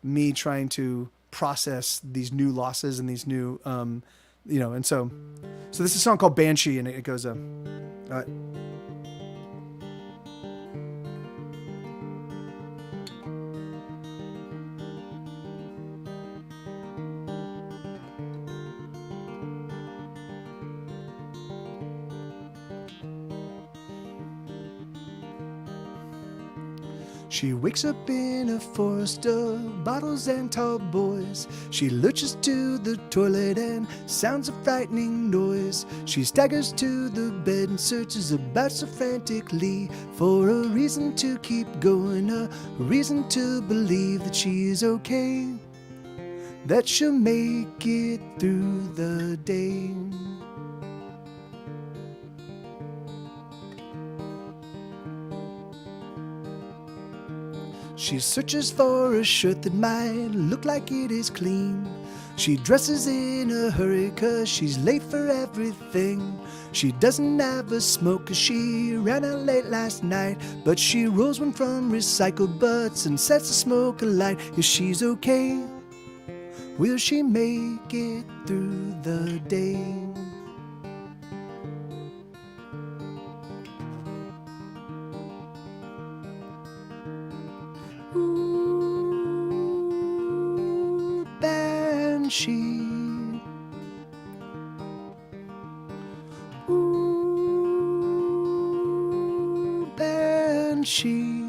me trying to process these new losses and these new, and so this is a song called Banshee, and it goes, She wakes up in a forest of bottles and tall boys. She lurches to the toilet and sounds a frightening noise. She staggers to the bed and searches about so frantically for a reason to keep going, a reason to believe that she's okay, that she'll make it through the day. She searches for a shirt that might look like it is clean. She dresses in a hurry 'cause she's late for everything. She doesn't have a smoke 'cause she ran out late last night, but she rolls one from recycled butts and sets the smoke alight. If she's okay, will she make it through the day? Banshee, ooh, Banshee.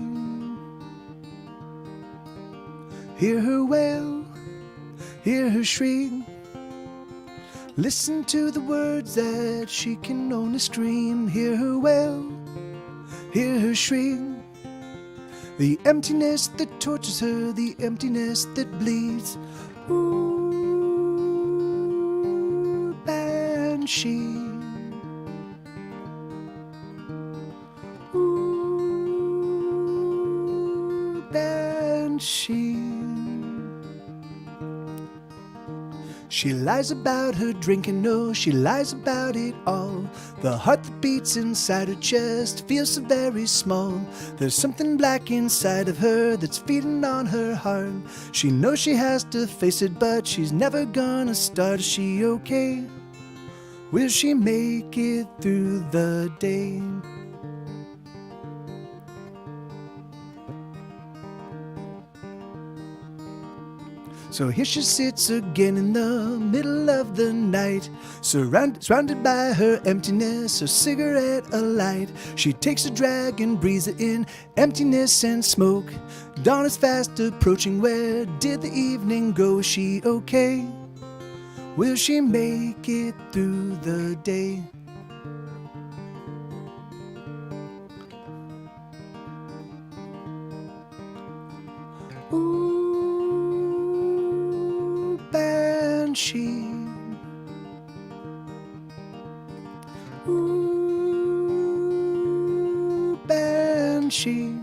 Hear her wail, hear her shriek. Listen to the words that she can only scream. Hear her wail, hear her shriek. The emptiness that tortures her, the emptiness that bleeds. Ooh, Banshee. She lies about her drinking, no, she lies about it all. The heart that beats inside her chest feels so very small. There's something black inside of her that's feeding on her heart. She knows she has to face it, but she's never gonna start. Is she okay? Will she make it through the day? So here she sits again in the middle of the night, surrounded by her emptiness, her cigarette alight. She takes a drag and breathes it in, emptiness and smoke. Dawn is fast approaching, where did the evening go? Is she okay? Will she make it through the day? Ooh, banshee. Ooh, banshee.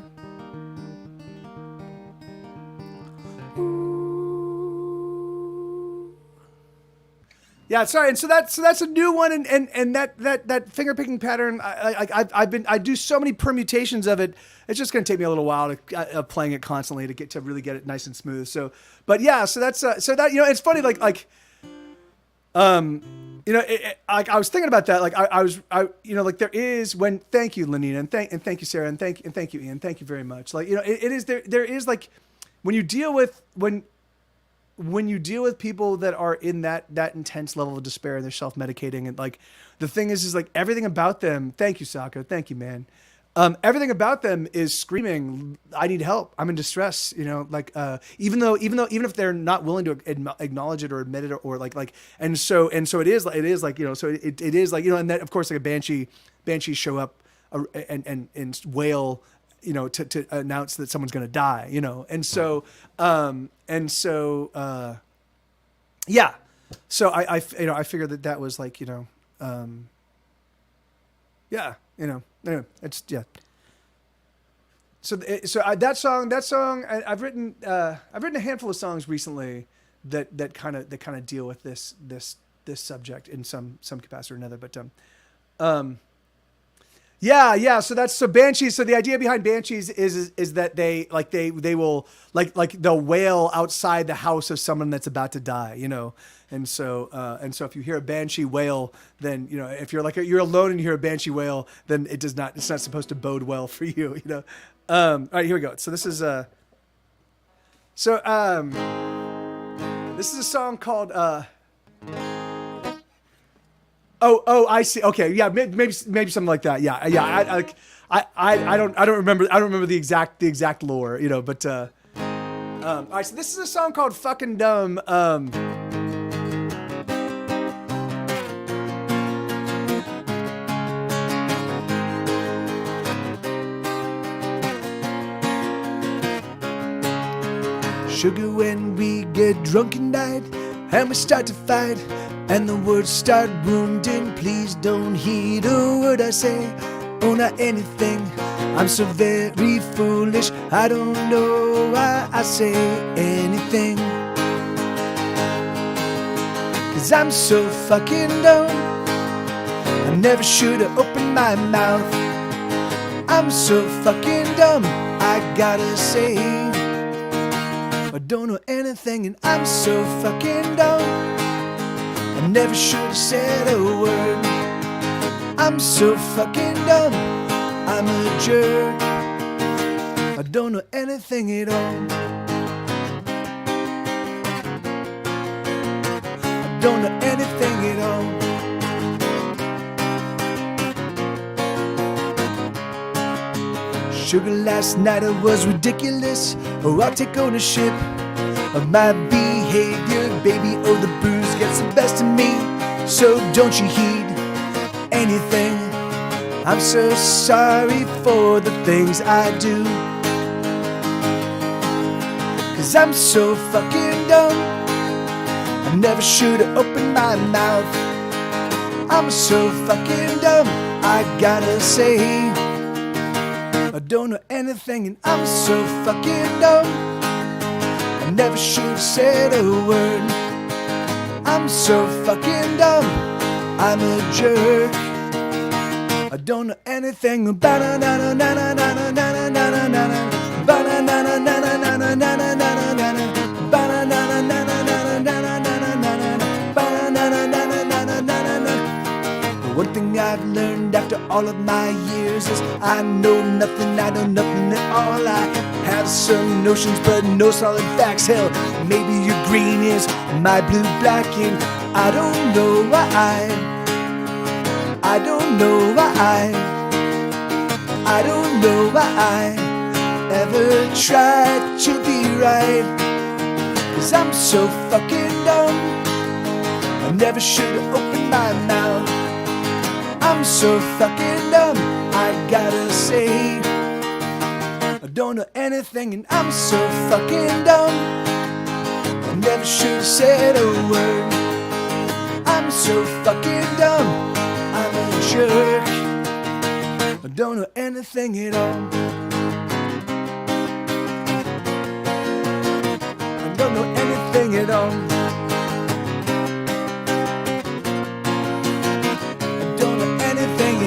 Yeah, sorry, and so that's a new one, and that finger picking pattern. I do so many permutations of it. It's just going to take me a little while to playing it constantly to really get it nice and smooth. So, but yeah, so that's so that it's funny I was thinking about that. There is when thank you Lenina and thank you Sarah and thank you Ian, thank you very much. It is there is when you deal with people that are in that intense level of despair and they're self-medicating, and the thing is everything about them. Thank you, Sako. Thank you, man. Everything about them is screaming, I need help. I'm in distress. Even if they're not willing to acknowledge it or admit it and so it is and that of course a banshees show up and wail, to announce that someone's going to die, yeah. So I figured that was yeah, anyway, it's, yeah. So that song, I've written a handful of songs recently that kind of deal with this subject in some capacity or another, but, yeah. So Banshees. So the idea behind Banshees is that they will they'll wail outside the house of someone that's about to die, And so if you hear a banshee wail, then if you're alone and you hear a banshee wail, then it's not supposed to bode well for you, All right, here we go. So this is a song called Oh, I see. Okay, yeah, maybe something like that. Yeah. I don't remember the exact lore, But all right, so this is a song called "Fucking Dumb." Sugar, when we get drunk at night and we start to fight, and the words start wounding, please don't heed a word I say, or not anything. I'm so very foolish, I don't know why I say anything. 'Cause I'm so fucking dumb, I never should have opened my mouth. I'm so fucking dumb, I gotta say, I don't know anything, and I'm so fucking dumb, I never should have said a word. I'm so fucking dumb, I'm a jerk, I don't know anything at all. I don't know anything at all. Sugar, last night I was ridiculous. Oh, I'll take ownership of my behavior, baby. Oh, the booze gets the best of me, so don't you heed anything. I'm so sorry for the things I do, 'cause I'm so fucking dumb, I never should have opened my mouth. I'm so fucking dumb, I gotta say, I don't know anything, and I'm so fucking dumb, I never should have said a word. I'm so fucking dumb. I'm a jerk. I don't know anything about one thing I've learned after all of my years is I know nothing at all. I have some notions but no solid facts. Hell, maybe your green is my blue black, and I don't know why. I don't know why. I don't know why I ever tried to be right. 'Cause I'm so fucking dumb. I never should have opened my mouth. I'm so fucking dumb, I gotta say. I don't know anything and I'm so fucking dumb. I never should have said a word. I'm so fucking dumb, I'm a jerk. I don't know anything at all. I don't know anything at all.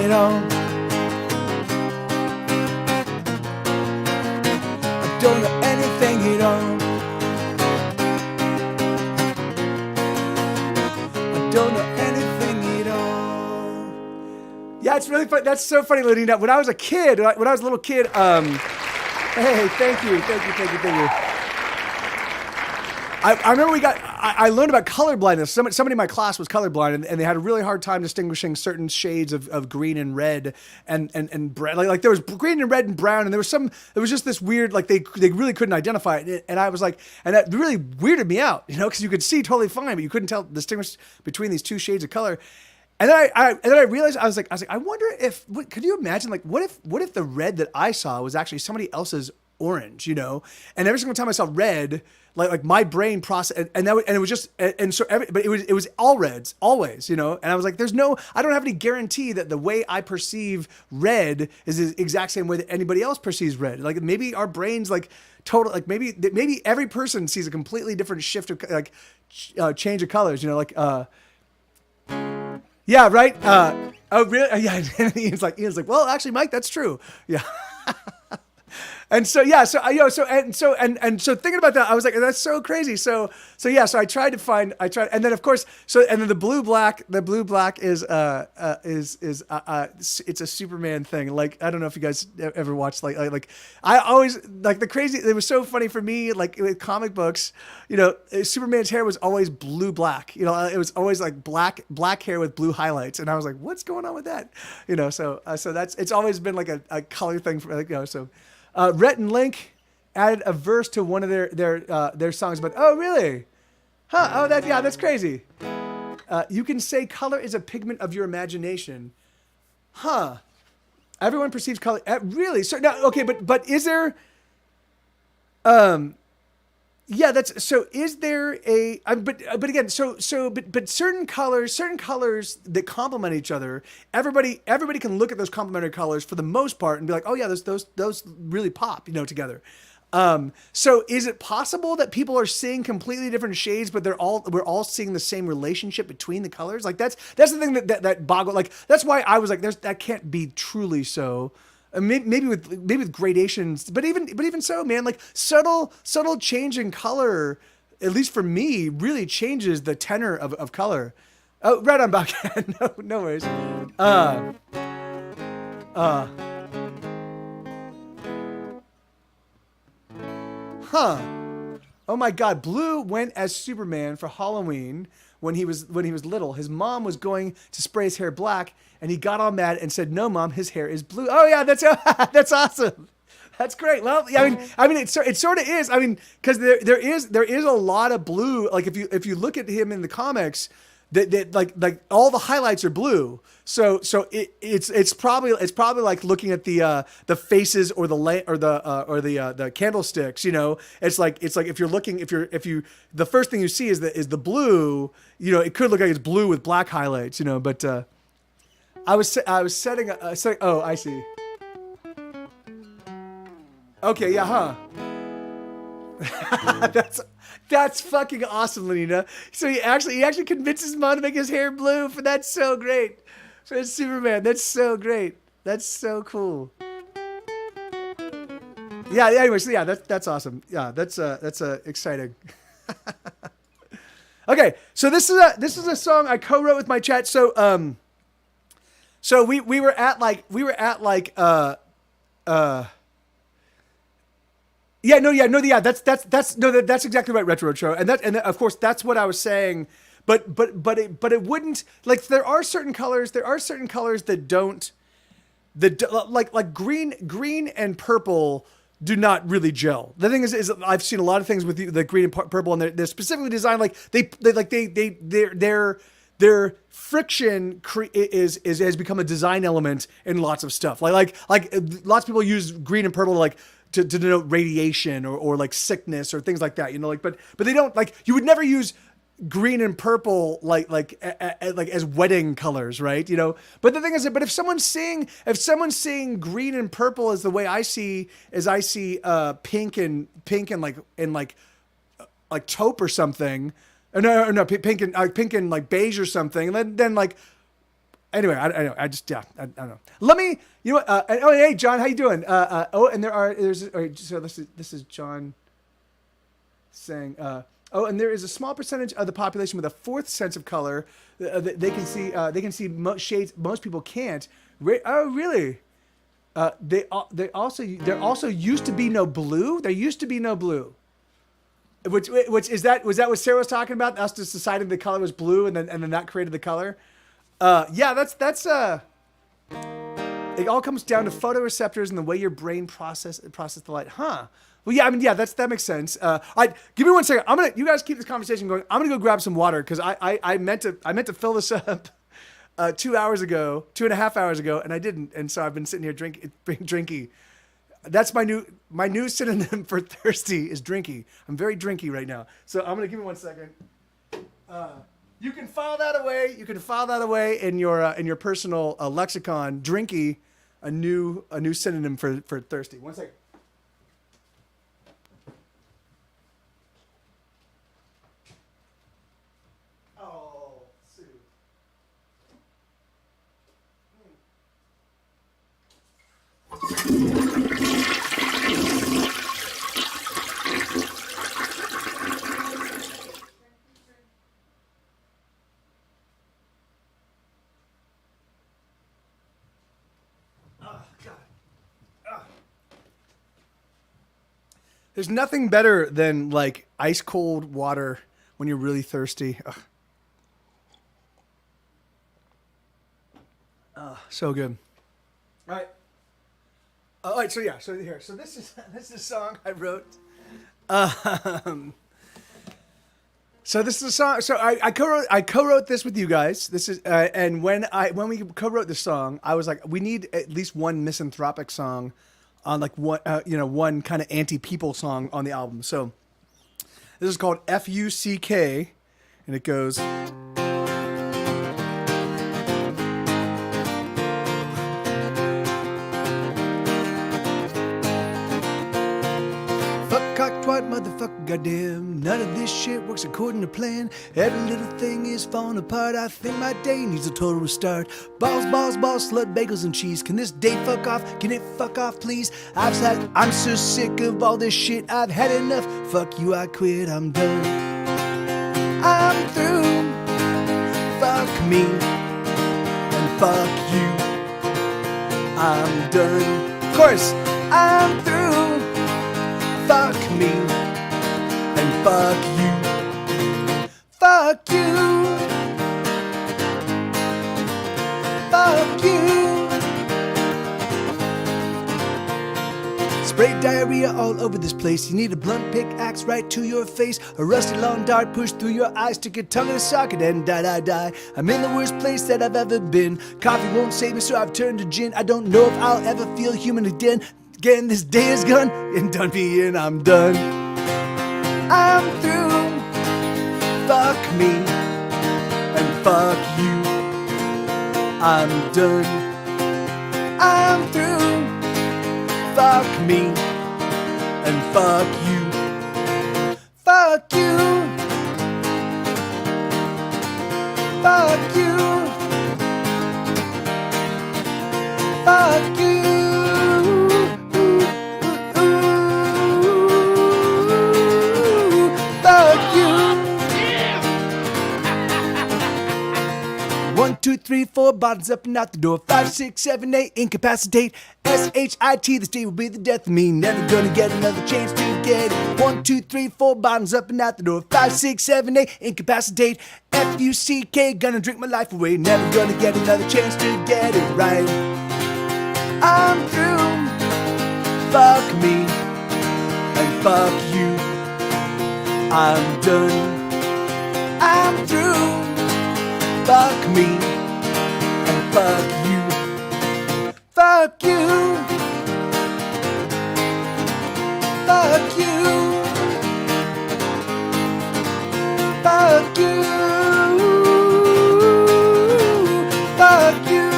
At all. I don't know anything at all. I don't know anything at all. Yeah, it's really fun. That's so funny, Lenina. When I was a kid, when I was a little kid, hey, thank you. I remember I learned about color blindness. Somebody in my class was colorblind, and they had a really hard time distinguishing certain shades of green and red and brown. Like there was green and red and brown, and there was just this weird, like they really couldn't identify it. And I was like, and that really weirded me out, because you could see totally fine, but you couldn't distinguish between these two shades of color. And then I realized I was like, I wonder if could you imagine, like, what if the red that I saw was actually somebody else's orange, and every single time I saw red, like my brain processed, and it was just, and so but it was all reds always, and I was like, I don't have any guarantee that the way I perceive red is the exact same way that anybody else perceives red. Like maybe our brains maybe every person sees a completely different shift of change of colors, yeah, right. Oh really? Yeah. And Ian's like, well, actually, Mike, that's true. Yeah. And so, yeah, so thinking about that, I was like, that's so crazy. So I tried, and then of course, and then the blue black is it's a Superman thing. Like, I don't know if you guys ever watched, like I always, like it was so funny for me, like with comic books, Superman's hair was always blue black, it was always like black hair with blue highlights. And I was like, what's going on with that? So it's always been like a color thing for, so. Rhett and Link added a verse to one of their songs, but oh really? Huh? Oh that's crazy. You can say color is a pigment of your imagination. Huh? Everyone perceives color. Really? So now, okay, but is there? Yeah, that's so. Is there a? But again, but certain colors that complement each other. Everybody can look at those complementary colors for the most part and be like, oh yeah, those really pop, together. So is it possible that people are seeing completely different shades, but we're all seeing the same relationship between the colors? Like that's the thing that boggled. Like that's why I was like, that can't be truly so. Maybe with gradations, but even so, man, like subtle change in color, at least for me, really changes the tenor of color. Oh, right on back. No worries. Huh. Oh my God, Blue went as Superman for Halloween when he was little. His mom was going to spray his hair black, and he got all mad and said, "No, Mom, his hair is blue." Oh yeah, that's awesome. That's great. Well, yeah, I mean, it sort of is. I mean, because there is a lot of blue. Like if you look at him in the comics, that like all the highlights are blue. So it's probably like looking at the faces or the candlesticks. It's like if you the first thing you see is the blue. It could look like it's blue with black highlights. But I was setting. Oh, I see. Okay, yeah, huh? That's fucking awesome, Lenina. So he actually convinces mom to make his hair blue. That's so great. For Superman, that's so great. That's so cool. Yeah. Anyways, yeah, that's awesome. Yeah, that's exciting. Okay, so this is a song I co-wrote with my chat. So we were at like that's exactly right, Retro Show, and of course that's what I was saying, but it wouldn't, like, there are certain colors that don't, like green and purple do not really gel. The thing is I've seen a lot of things with the green and purple, and they're specifically designed like their friction has become a design element in lots of stuff. Like lots of people use green and purple to denote radiation or like sickness or things like that, but they don't, like, you would never use green and purple like as wedding colors, right? But the thing is, but if someone's seeing green and purple as the way I see pink and like taupe or something, no, pink and like beige or something, and then like, anyway, I don't know. Let me, hey John, how you doing? So this is John saying, and there is a small percentage of the population with a fourth sense of color. They can see shades most people can't. Oh, really? There also used to be no blue. There used to be no blue. Which was that what Sarah was talking about? Us just deciding the color was blue, and then that created the color. Yeah, that's it all comes down to photoreceptors and the way your brain process the light, huh? Well, yeah, I mean, yeah, that makes sense. All right, give me 1 second. You guys keep this conversation going. I'm gonna go grab some water because I meant to fill this up 2.5 hours ago, and I didn't, and so I've been sitting here drinky. That's my new synonym for thirsty is drinky. I'm very drinky right now, so I'm gonna give me 1 second. You can file that away in your personal lexicon. Drinky, a new synonym for thirsty. 1 second. There's nothing better than like ice cold water when you're really thirsty. So good. All right. So this is a song I wrote. So this is a song. So I co-wrote this with you guys. This is and when we co-wrote this song, I was like, we need at least one misanthropic song on like one kind of anti-people song on the album. So this is called F-U-C-K, and it goes. Cock-twat motherfucker, goddamn. None of this shit works according to plan. Every little thing is falling apart. I think my day needs a total restart. Balls, slut, bagels, and cheese. Can this day fuck off? Can it fuck off, please? I'm so sick of all this shit. I've had enough. Fuck you, I quit. I'm done. I'm through. Fuck me. And fuck you. I'm done. Of course, I'm through. Fuck me, and fuck you. Fuck you. Fuck you. Spray diarrhea all over this place. You need a blunt pickaxe right to your face. A rusty long dart pushed through your eyes. Stick your tongue in a socket and die. I'm in the worst place that I've ever been. Coffee won't save me, so I've turned to gin. I don't know if I'll ever feel human again. Again, this day is gone and done being. I'm done. I'm through. Fuck me and fuck you. I'm done. I'm through. Fuck me and fuck you. Fuck you. Fuck you. Fuck you. Fuck you. 1, 2, 3, 4, bottoms up and out the door. 5, 6, 7, 8, incapacitate. S-H-I-T, this day will be the death of me. Never gonna get another chance to get it. 1, 2, 3, 4, bottoms up and out the door. 5, 6, 7, 8, incapacitate. F-U-C-K, gonna drink my life away. Never gonna get another chance to get it right. I'm through. Fuck me and fuck you. I'm done. I'm through. Fuck me and fuck you. Fuck you. Fuck you. Fuck you. Fuck you.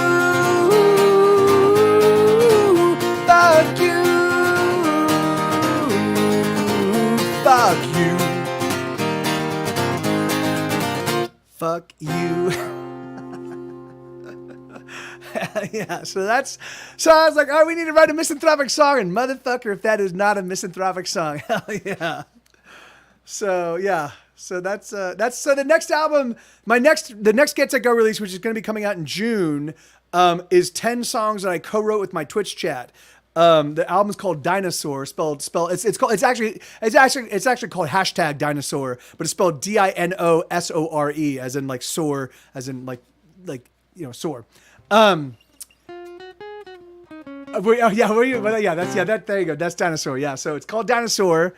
Fuck you. Fuck you. Fuck you. Yeah, so I was like, oh, we need to write a misanthropic song, and motherfucker, if that is not a misanthropic song, hell yeah. So yeah, so that's so the next album, the next Get Set Go release, which is going to be coming out in June, is 10 songs that I co-wrote with my Twitch chat. The album's called Dinosaur, it's actually called #Dinosaur, but it's spelled D-I-N-O-S-O-R-E, as in like soar, as in like soar. There you go. That's Dinosaur. Yeah. So it's called Dinosaur,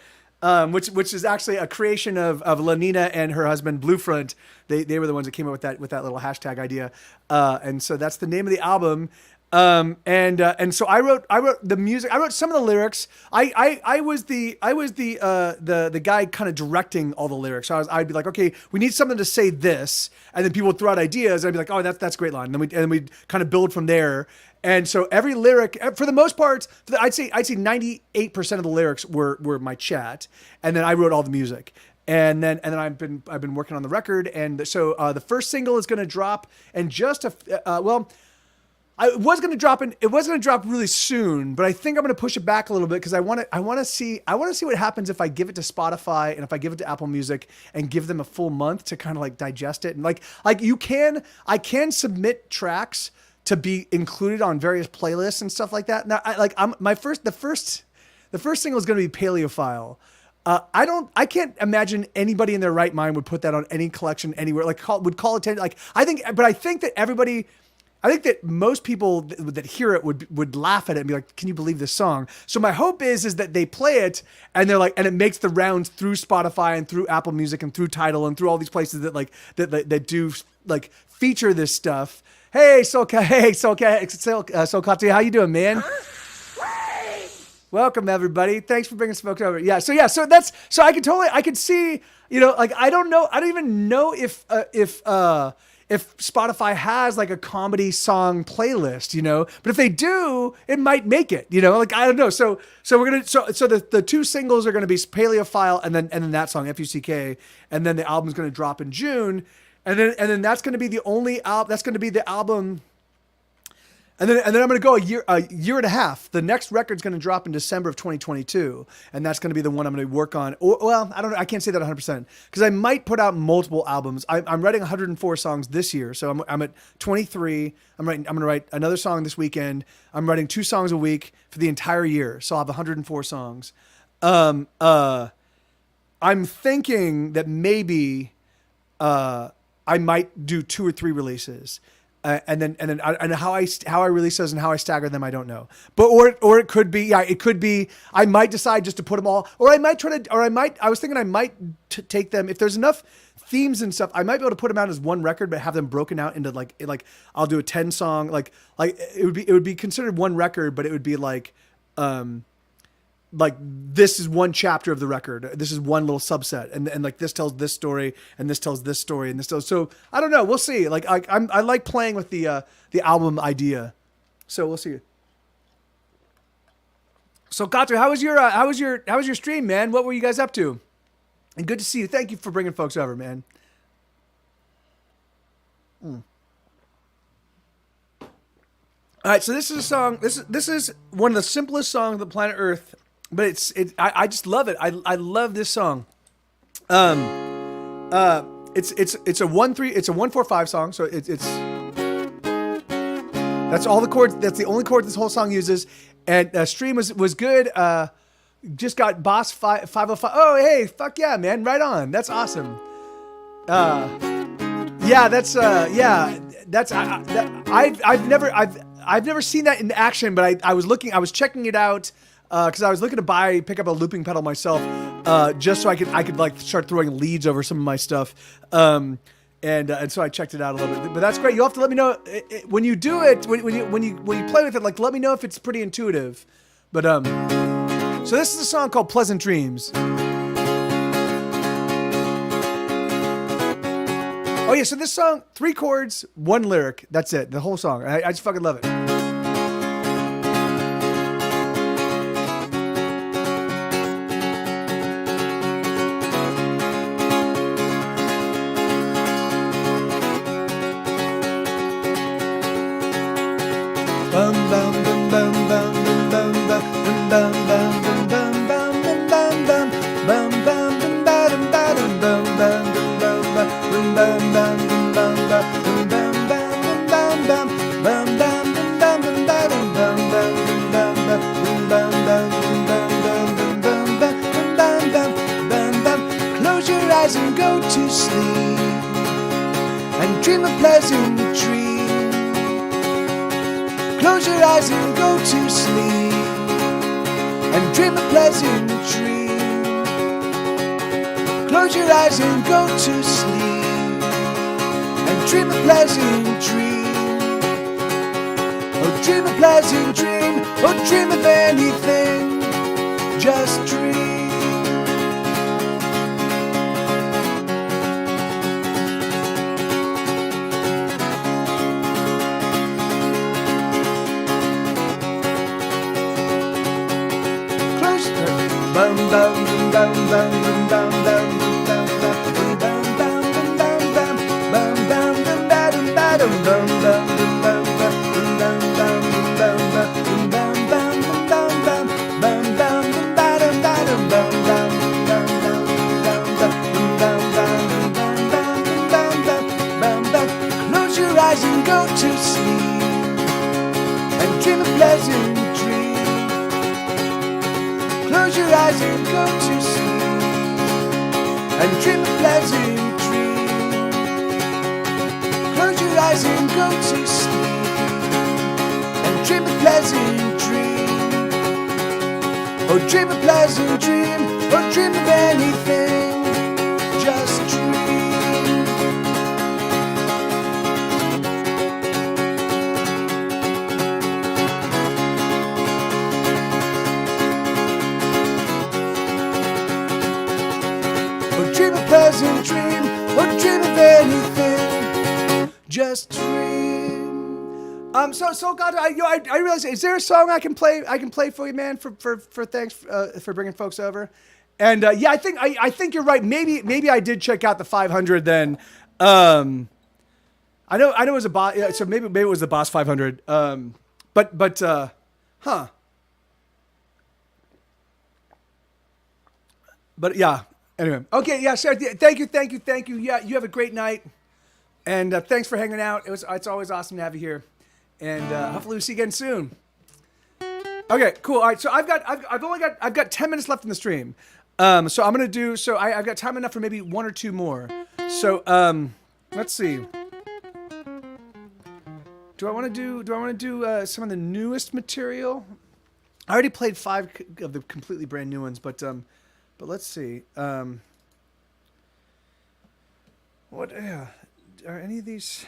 which is actually a creation of Lanina and her husband Bluefront. They were the ones that came up with that little hashtag idea. And so that's the name of the album. And so I wrote the music. I wrote some of the lyrics. I was the guy kind of directing all the lyrics. So I'd be like, okay, we need something to say this, and then people would throw out ideas. I'd be like, oh, that's a great line. And then we'd kind of build from there. And so every lyric, for the most part, I'd say 98% of the lyrics were my chat, and then I wrote all the music. And then I've been working on the record, and so the first single is going to drop in just it was going to drop really soon, but I think I'm going to push it back a little bit because I want to see what happens if I give it to Spotify and if I give it to Apple Music and give them a full month to kind of like digest it. And I can submit tracks to be included on various playlists and stuff like that. Now, the first single is going to be Paleophile. I can't imagine anybody in their right mind would put that on any collection anywhere. Would call attention. I think that most people that hear it would laugh at it and be like, "Can you believe this song?" So my hope is that they play it and they're like, and it makes the rounds through Spotify and through Apple Music and through Tidal and through all these places that do like feature this stuff. Hey, Sokati, how you doing, man? Welcome everybody. Thanks for bringing some folks over. Yeah. So I could see, I don't even know if Spotify has like a comedy song playlist, but if they do, it might make it, I don't know. So the two singles are going to be Paleophile and then that song Fuck, and then the album's going to drop in June, and then that's going to be the only album. That's going to be the album. And then I'm going to go a year and a half. The next record's going to drop in December of 2022, and that's going to be the one I'm going to work on. Well, I don't know. I can't say that 100% because I might put out multiple albums. I'm writing 104 songs this year, so I'm at 23. I'm going to write another song this weekend. I'm writing 2 songs a week for the entire year, so I'll have 104 songs. I'm thinking that maybe I might do 2 or 3 releases. And how I release those and how I stagger them, I don't know. But or it could be, I might decide just to put them all, I was thinking I might take them, if there's enough themes and stuff, I might be able to put them out as one record, but have them broken out into like I'll do a 10 song, like it would be considered one record, but it would be like this is one chapter of the record. This is one little subset, and like this tells this story, and this tells this story, and this tells. So I don't know. We'll see. Like I like playing with the album idea. So we'll see. So Katu, how was your stream, man? What were you guys up to? And good to see you. Thank you for bringing folks over, man. All right, so this is a song. This is one of the simplest songs on the planet Earth, but I just love it. I love this song. It's a 1-4-5 song. So it's that's all the chords. That's the only chord this whole song uses. And stream was good. Just got Boss 505. Oh hey, fuck yeah, man, right on. That's awesome. Yeah, that's I've never seen that in action, but I was checking it out because I was looking to pick up a looping pedal myself, just so I could like start throwing leads over some of my stuff, and so I checked it out a little bit. But that's great. You'll have to let me know when you do it, when you play with it. Like, let me know if it's pretty intuitive. But so this is a song called Pleasant Dreams. Oh yeah, so this song, 3 chords, 1 lyric. That's it, the whole song. I just fucking love it. Bum bum bum bum bum bum bum bum bum bum bum bum bum bum bum bum bum Close your eyes and go to sleep and dream a pleasant dream. Close your eyes and go to sleep and dream a pleasant dream. Close your eyes and go to sleep and dream a pleasant dream. Oh, dream a pleasant dream. Oh, dream of anything. Just dream. Close your bum bum bum bum bum bum bum Close your eyes and go to sleep and dream a pleasant dream. Close your eyes and go to sleep and dream a pleasant dream. Close your eyes and go to sleep and dream a pleasant dream. Oh, dream a pleasant dream. Oh, dream of anything. Just dream. Oh, dream a pleasant dream. Oh, dream of anything. Just dream. So God, I realize, is there a song I can play for you, man, for thanks for bringing folks over? And yeah, I think you're right. Maybe I did check out the 500 then. I know it was a boss. Yeah, so maybe it was the Boss 500. But huh. But yeah. Anyway, okay, yeah, Sarah, thank you. Yeah, you have a great night, and thanks for hanging out. It's always awesome to have you here, and hopefully we'll see you again soon. Okay, cool. All right, so I've got 10 minutes left in the stream, so I'm gonna do. So I've got time enough for maybe 1 or 2 more. So let's see. Do I want to do some of the newest material? I already played 5 of the completely brand new ones, but let's see. What are any of these?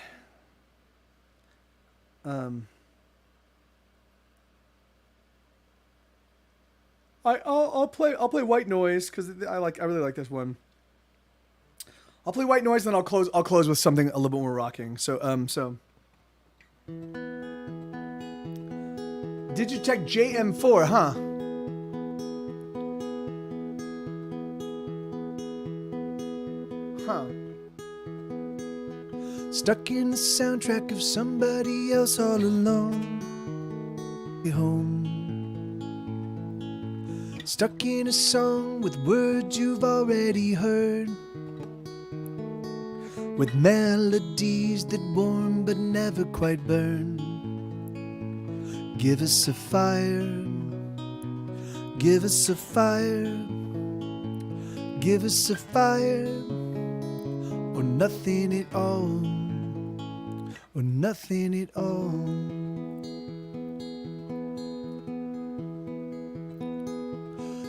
I'll play White Noise because I really like this one. I'll play White Noise, then I'll close with something a little bit more rocking. So Digitech JM4, huh? Stuck in the soundtrack of somebody else all alone. Home. Stuck in a song with words you've already heard, with melodies that warm but never quite burn. Give us a fire, give us a fire, give us a fire, or nothing at all, or nothing at all.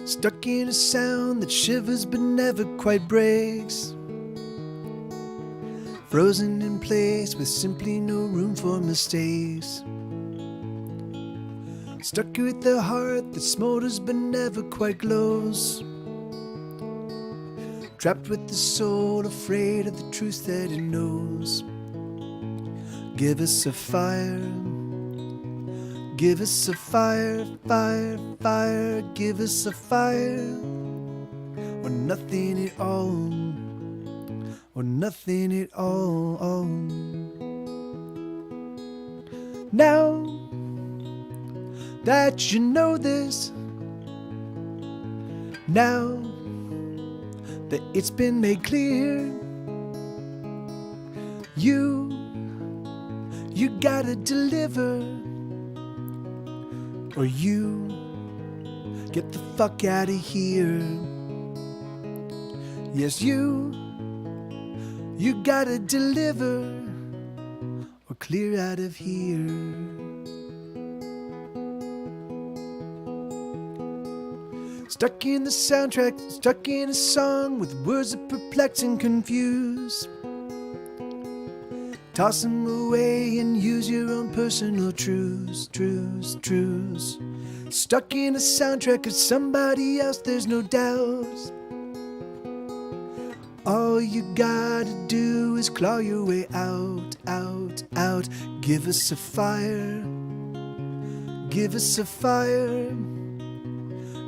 Stuck in a sound that shivers but never quite breaks, frozen in place with simply no room for mistakes. Stuck with the heart that smolders but never quite glows, trapped with the soul afraid of the truth that it knows. Give us a fire, give us a fire, fire, fire, give us a fire, or nothing at all, or nothing at all. Now that you know this, now that it's been made clear, you gotta deliver, or you get the fuck out of here. Yes, you gotta deliver, or clear out of here. Stuck in the soundtrack, stuck in a song with words that perplex and confuse. Toss them away and use your own personal truths. Stuck in a soundtrack of somebody else, there's no doubt. All you gotta do is claw your way out. Give us a fire, give us a fire,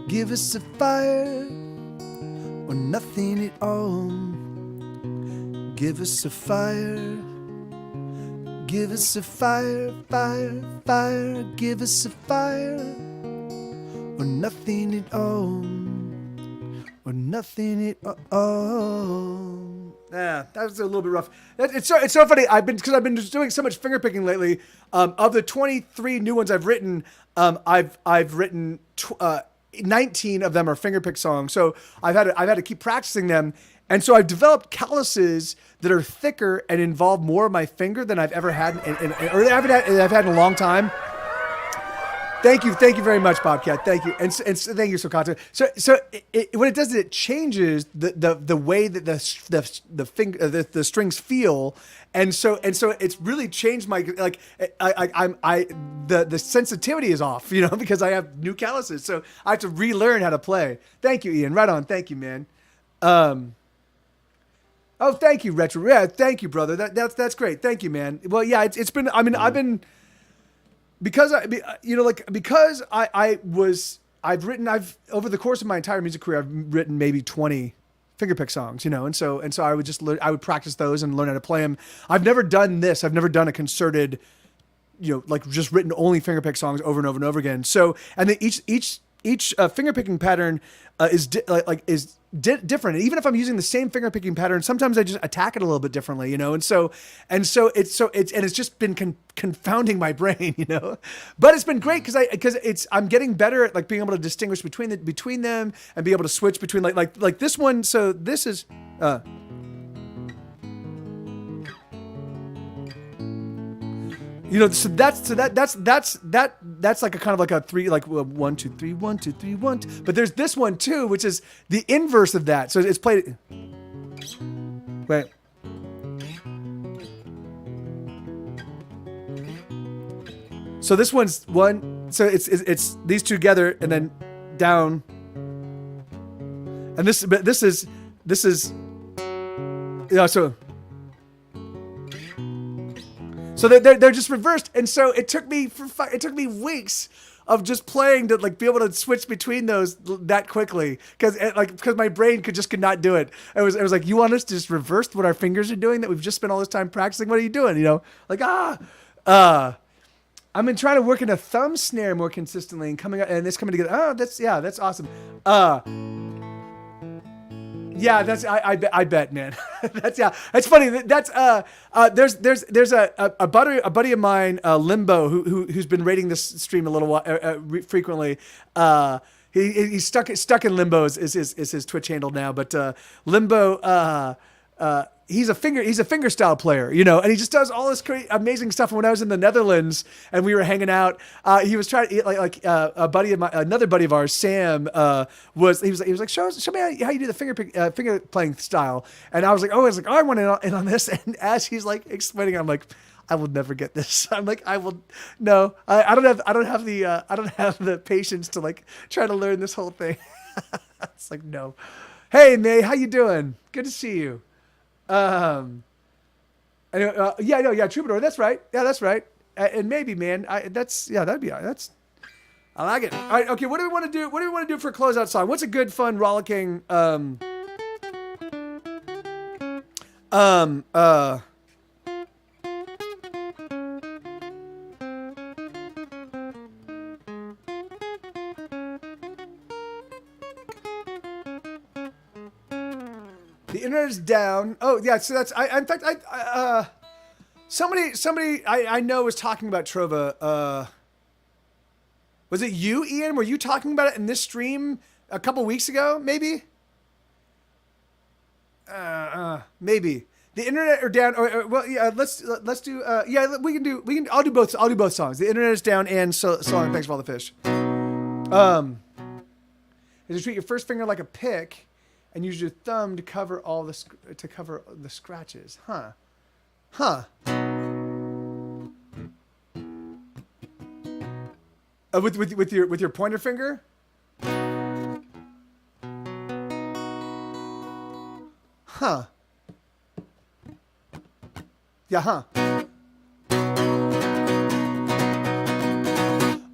give us a fire, or nothing at all. Give us a fire, give us a fire, fire, fire, give us a fire, or nothing at all, or nothing at all. Yeah, that was a little bit rough. It's so funny. Because I've been just doing so much finger picking lately. Of the 23 new ones I've written, I've written 19 of them are finger pick songs. So I've had to keep practicing them. And so I've developed calluses that are thicker and involve more of my finger than I've ever had, or I've had in a long time. Thank you very much, Bobcat. Thank you, and thank you, Sokata. So what it does is it changes the way that the strings feel, and so it's really changed my the sensitivity is off, because I have new calluses, so I have to relearn how to play. Thank you, Ian. Right on. Thank you, man. Oh, thank you, Retro. Yeah, thank you, brother. That's great. Thank you, man. Well, yeah, it's been. I mean, I've been. Because I've written over the course of my entire music career, I've written maybe 20 fingerpick songs, and so I would practice those and learn how to play them. I've never done this. I've never done a concerted, just written only fingerpick songs over and over and over again. So, and then each fingerpicking pattern is different. And even if I'm using the same finger picking pattern, sometimes I just attack it a little bit differently, and it's just been confounding my brain, but it's been great because I'm getting better at being able to distinguish between them and be able to switch between like this one. So this is, so that's like a kind of like a three, like 1, 2, 3, 1, 2, 3, 1, 2. But there's this one too, which is the inverse of that. So it's played. Wait. So this one's one. So it's these two together and then down. And this is so. So they're just reversed, and so it took me weeks of just playing to like be able to switch between those that quickly because my brain could not do it. It was like, you want us to just reverse what our fingers are doing that we've just spent all this time practicing? What are you doing? You know, like I've been trying to work in a thumb snare more consistently and coming together. Oh, that's awesome. Yeah, I bet, man. That's funny. There's a buddy of mine, Limbo, who's been rating this stream a little while frequently. He's stuck in Limbo is his Twitch handle now, but Limbo. He's a fingerstyle player, you know, and he just does all this amazing stuff. And when I was in the Netherlands and we were hanging out, he was trying to another buddy of ours, Sam, was like, show me how you do the finger playing style. And I was like, I want in on this. And as he's like explaining, I'm like, I will never get this. I'm like, I don't have the patience to like try to learn this whole thing. It's like, no. Hey, May, how you doing? Good to see you. Troubadour. That's right. Yeah, that's right. And maybe, man, I like it. All right. Okay. What do we want to do? What do we want to do for a closeout song? What's a good, fun, rollicking, the internet is down. Oh yeah, so that's somebody I know was talking about Trova. Was it you, Ian? Were you talking about it in this stream a couple weeks ago? Maybe. Maybe the internet are down. Well, yeah. Let's do. Yeah, we can. I'll do both. I'll do both songs. The internet is down and song. Thanks for all the fish. Is to treat your first finger like a pick. And use your thumb to cover the scratches, huh? With your pointer finger, huh? Yeah, huh?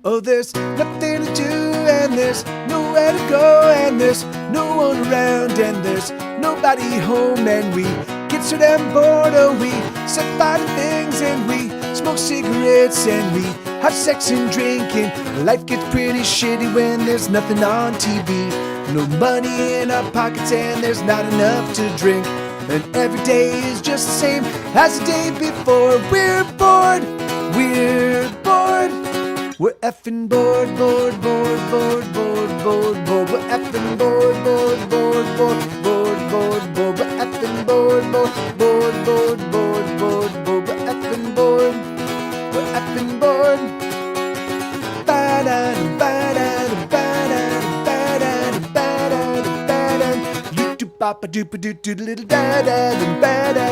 Oh, there's nothing to do, and there's nowhere to go, and there's no one around, and there's nobody home, and we get so damn bored, oh, we set fire to things, and we smoke cigarettes, and we have sex and drinking. Life gets pretty shitty when there's nothing on TV, no money in our pockets, and there's not enough to drink, and every day is just the same as the day before. We're bored. We're effing bored. We're effing bored. We're effing bored. We're effing bored. We're effing bored. YouTube papa doopa doo doo little da da da da da.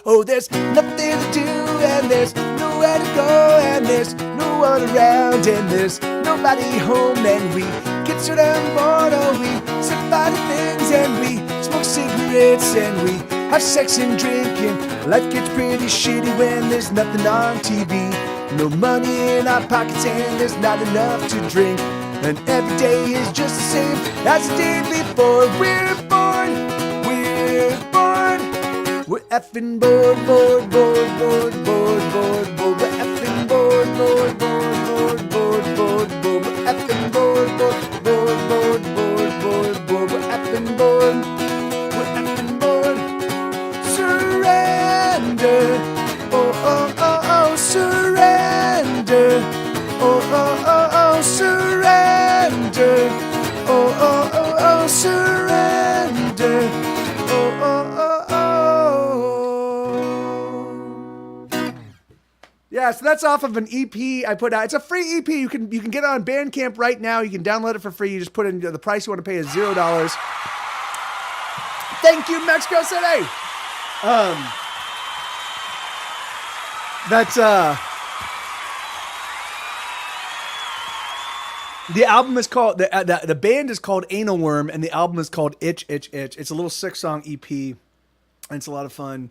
Oh, there's nothing to do, and there's nowhere to go, and there's no one around, and there's nobody home, and we get so damn bored, oh, we set fire to things, and we smoke cigarettes, and we have sex and drinking. Life gets pretty shitty when there's nothing on TV, no money in our pockets, and there's not enough to drink, and every day is just the same as the day before. We're bored. We're effing bored. We're effing bored. We're effing bored. We're effing bored. Surrender. Oh, surrender. Oh, surrender. Oh, surrender. Yeah, so that's off of an EP I put out. It's a free EP. You can get it on Bandcamp right now. You can download it for free. You just put in the price you want to pay is $0. Thank you, Mexico City. That's the album is called the band is called Anal Worm, and the album is called Itch Itch Itch. It's a little 6-song EP, and it's a lot of fun.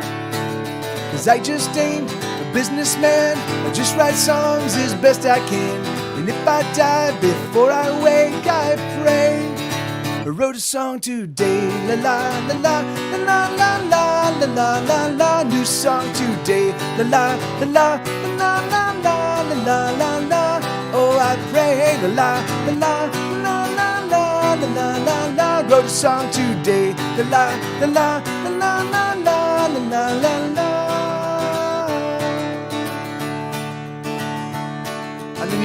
'cause I just ain't a businessman. I just write songs as best I can. And if I die before I wake, I pray. I wrote a song today, la la la la la la la la la la la. New song today, la la la la la la la la la la la. Oh, I pray, la la la la la la la la la la. Wrote a song today, la la la la la la la la la la. And then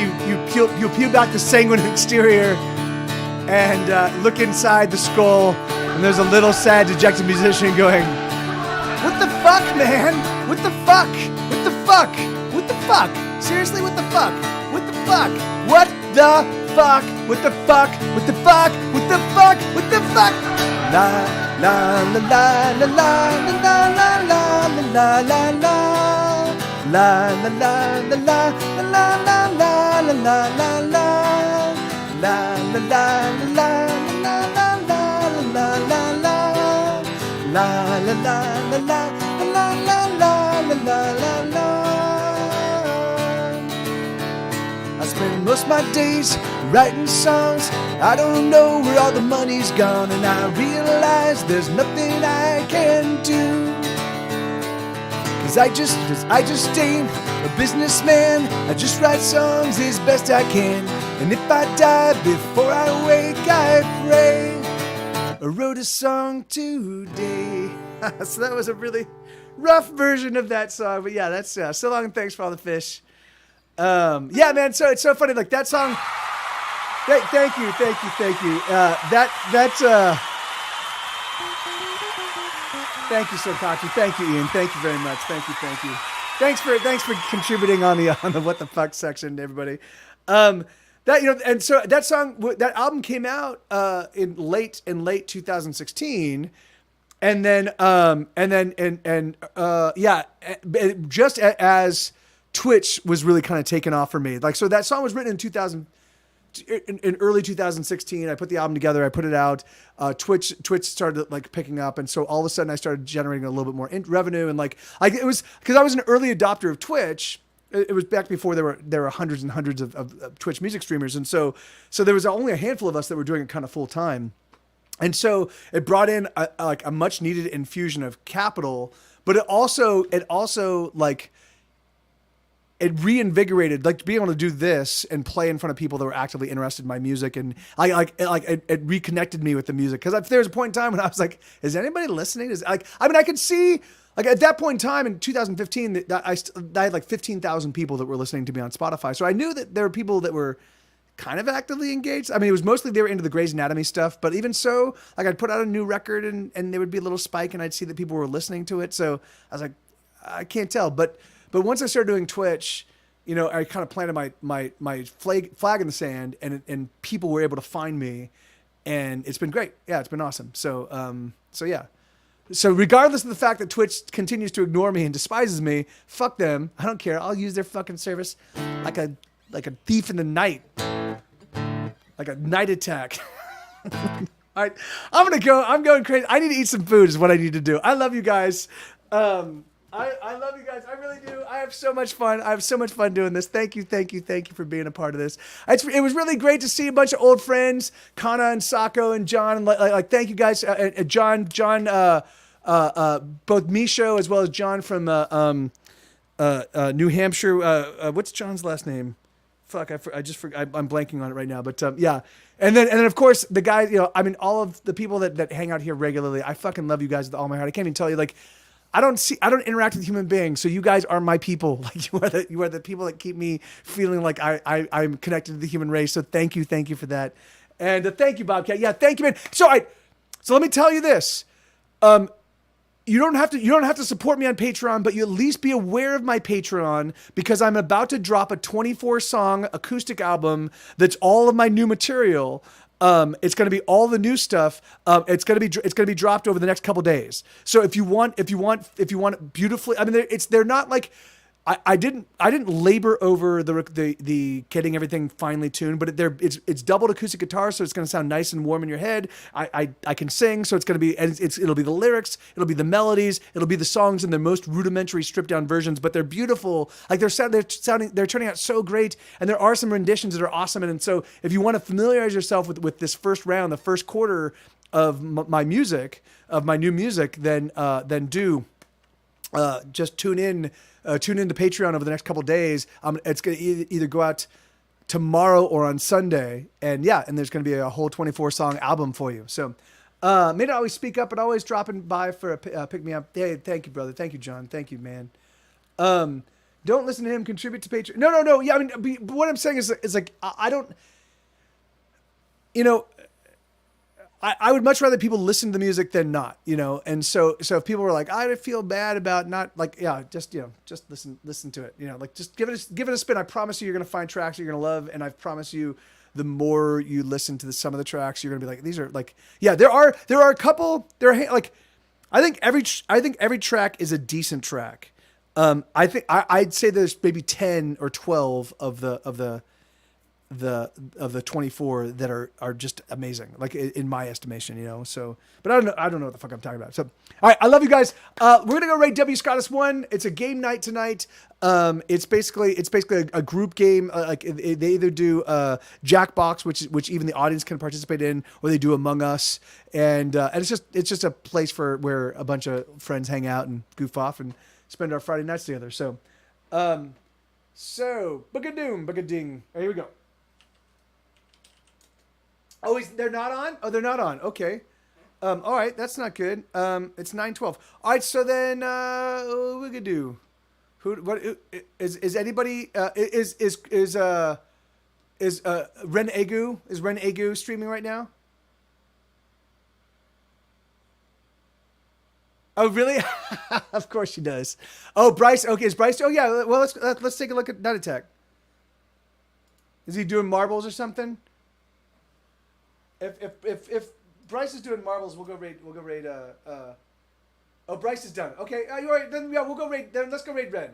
you peel back the sanguine exterior and look inside the skull, and there's a little sad, dejected musician going, "What the fuck, man? What the fuck? What the fuck? What the fuck? Seriously, what the fuck? What the fuck? What the fuck? What the fuck? What the fuck? What the fuck? What the fuck?" La la la la la la la la la la la la. La la la la la la la la la la la la. La la la la la la la la la la la. La la la la la la la la la la la. I spend most of my days writing songs. I don't know where all the money's gone, and I realize there's nothing I can do. Cause I just ain't a businessman. I just write songs as best I can. And if I die before I wake, I pray. I wrote a song today. So that was a really rough version of that song. But yeah, that's So Long and Thanks for All the Fish. Yeah, man, so it's so funny. Like that song. Thank you. Thank you, Sokachi. Thank you, Ian. Thank you very much. Thank you. Thanks for contributing on the what the fuck section, everybody. And so that song, that album came out in late 2016, and then just as Twitch was really kind of taken off for me. Like, so that song was written in early 2016. I put the album together, I put it out. Twitch started like picking up, and so all of a sudden I started generating a little bit more revenue, and like it was because I was an early adopter of Twitch. It was back before there were hundreds and hundreds of Twitch music streamers, and so there was only a handful of us that were doing it kind of full time, and so it brought in a much needed infusion of capital, but it also like. It reinvigorated, like, being able to do this and play in front of people that were actively interested in my music, and it reconnected me with the music. Because there was a point in time when I was like, "Is anybody listening?" I could see, like, at that point in time in 2015, that I had like 15,000 people that were listening to me on Spotify. So I knew that there were people that were kind of actively engaged. I mean, it was mostly they were into the Grey's Anatomy stuff, but even so, like, I'd put out a new record and there would be a little spike, and I'd see that people were listening to it. So I was like, I can't tell, but once I started doing Twitch, I kind of planted my flag in the sand, and people were able to find me, and it's been great. Yeah, it's been awesome. So yeah. So regardless of the fact that Twitch continues to ignore me and despises me, fuck them. I don't care. I'll use their fucking service like a thief in the night, like a night attack. All right, I'm going crazy. I need to eat some food is what I need to do. I love you guys. I love you guys. I really do. I have so much fun. I have so much fun doing this. Thank you for being a part of this. It was really great to see a bunch of old friends, Kana and Sako and John. And thank you guys, John, both Misho as well as John from New Hampshire. What's John's last name? Fuck, I just forgot. I'm blanking on it right now. But yeah. And then of course the guys. All of the people that hang out here regularly. I fucking love you guys with all my heart. I can't even tell you, like. I don't interact with human beings, so you guys are my people. Like, you are the people that keep me feeling like I'm connected to the human race. So thank you for that, and thank you, Bobcat. Yeah, thank you, man. So let me tell you this: you don't have to support me on Patreon, but you at least be aware of my Patreon, because I'm about to drop a 24-song acoustic album that's all of my new material. It's going to be all the new stuff. It's going to be dropped over the next couple days. So if you want it beautifully, they're not like, I didn't labor over the getting everything finely tuned, but it's doubled acoustic guitar, so it's going to sound nice and warm in your head. I can sing, so it's going to be, and it'll be the lyrics, it'll be the melodies, it'll be the songs in their most rudimentary stripped down versions, but they're beautiful. Like they're turning out so great, and there are some renditions that are awesome. And so if you want to familiarize yourself with this first round, the first quarter of my new music, then just tune in to Patreon over the next couple of days. It's going to either go out tomorrow or on Sunday, and there's going to be a whole 24 song album for you. So may not always speak up, but always dropping by for a pick me up. Hey, thank you, brother. Thank you, John. Thank you, man. Don't listen to him. Contribute to Patreon. No. Yeah, I mean, what I'm saying is like I don't. I would much rather people listen to the music than not, and so if people were like, I feel bad about not, like, just listen to it, like just give it a spin. I promise you're going to find tracks you're going to love. And I promise you, the more you listen to some of the tracks, you're going to be like, these are like, there are a couple, I think every track is a decent track. I'd say there's maybe 10 or 12 of the 24 that are just amazing, like in my estimation, so, but I don't know what the fuck I'm talking about. So, all right, I love you guys. We're going to go raid W Scottus 1. It's a game night tonight. It's basically a group game. Like they either do Jackbox, which even the audience can participate in, or they do Among Us. And it's just a place where a bunch of friends hang out and goof off and spend our Friday nights together. So, Boogadoom, Boogading. Here we go. Oh, they're not on? Oh, they're not on. Okay. All right, that's not good. It's 9:12. All right, so then we could do. What is anybody? Is Ren Agu? Is Ren Agu streaming right now? Oh, really? Of course she does. Oh, Bryce. Okay, is Bryce? Oh, yeah. Well, let's take a look at Nut Attack. Is he doing marbles or something? If Bryce is doing marbles, we'll go raid. Oh, Bryce is done. Okay, you're right. Then we'll go raid. Then let's go raid Ren.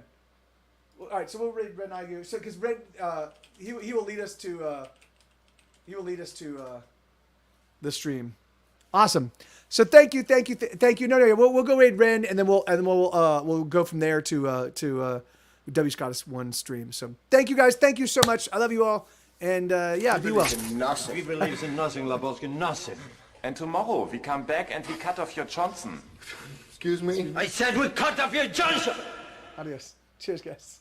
All right, so we'll raid Ren Igu. So because Ren, he will lead us to the stream. Awesome. So thank you. No, we'll go raid Ren, and then we'll go from there to W Scottus 1 stream. So thank you guys. Thank you so much. I love you all. And be well. We believe in nothing, Lebowski, nothing. And tomorrow we come back and we cut off your Johnson. Excuse me? I said we cut off your Johnson! Adios. Cheers, guys.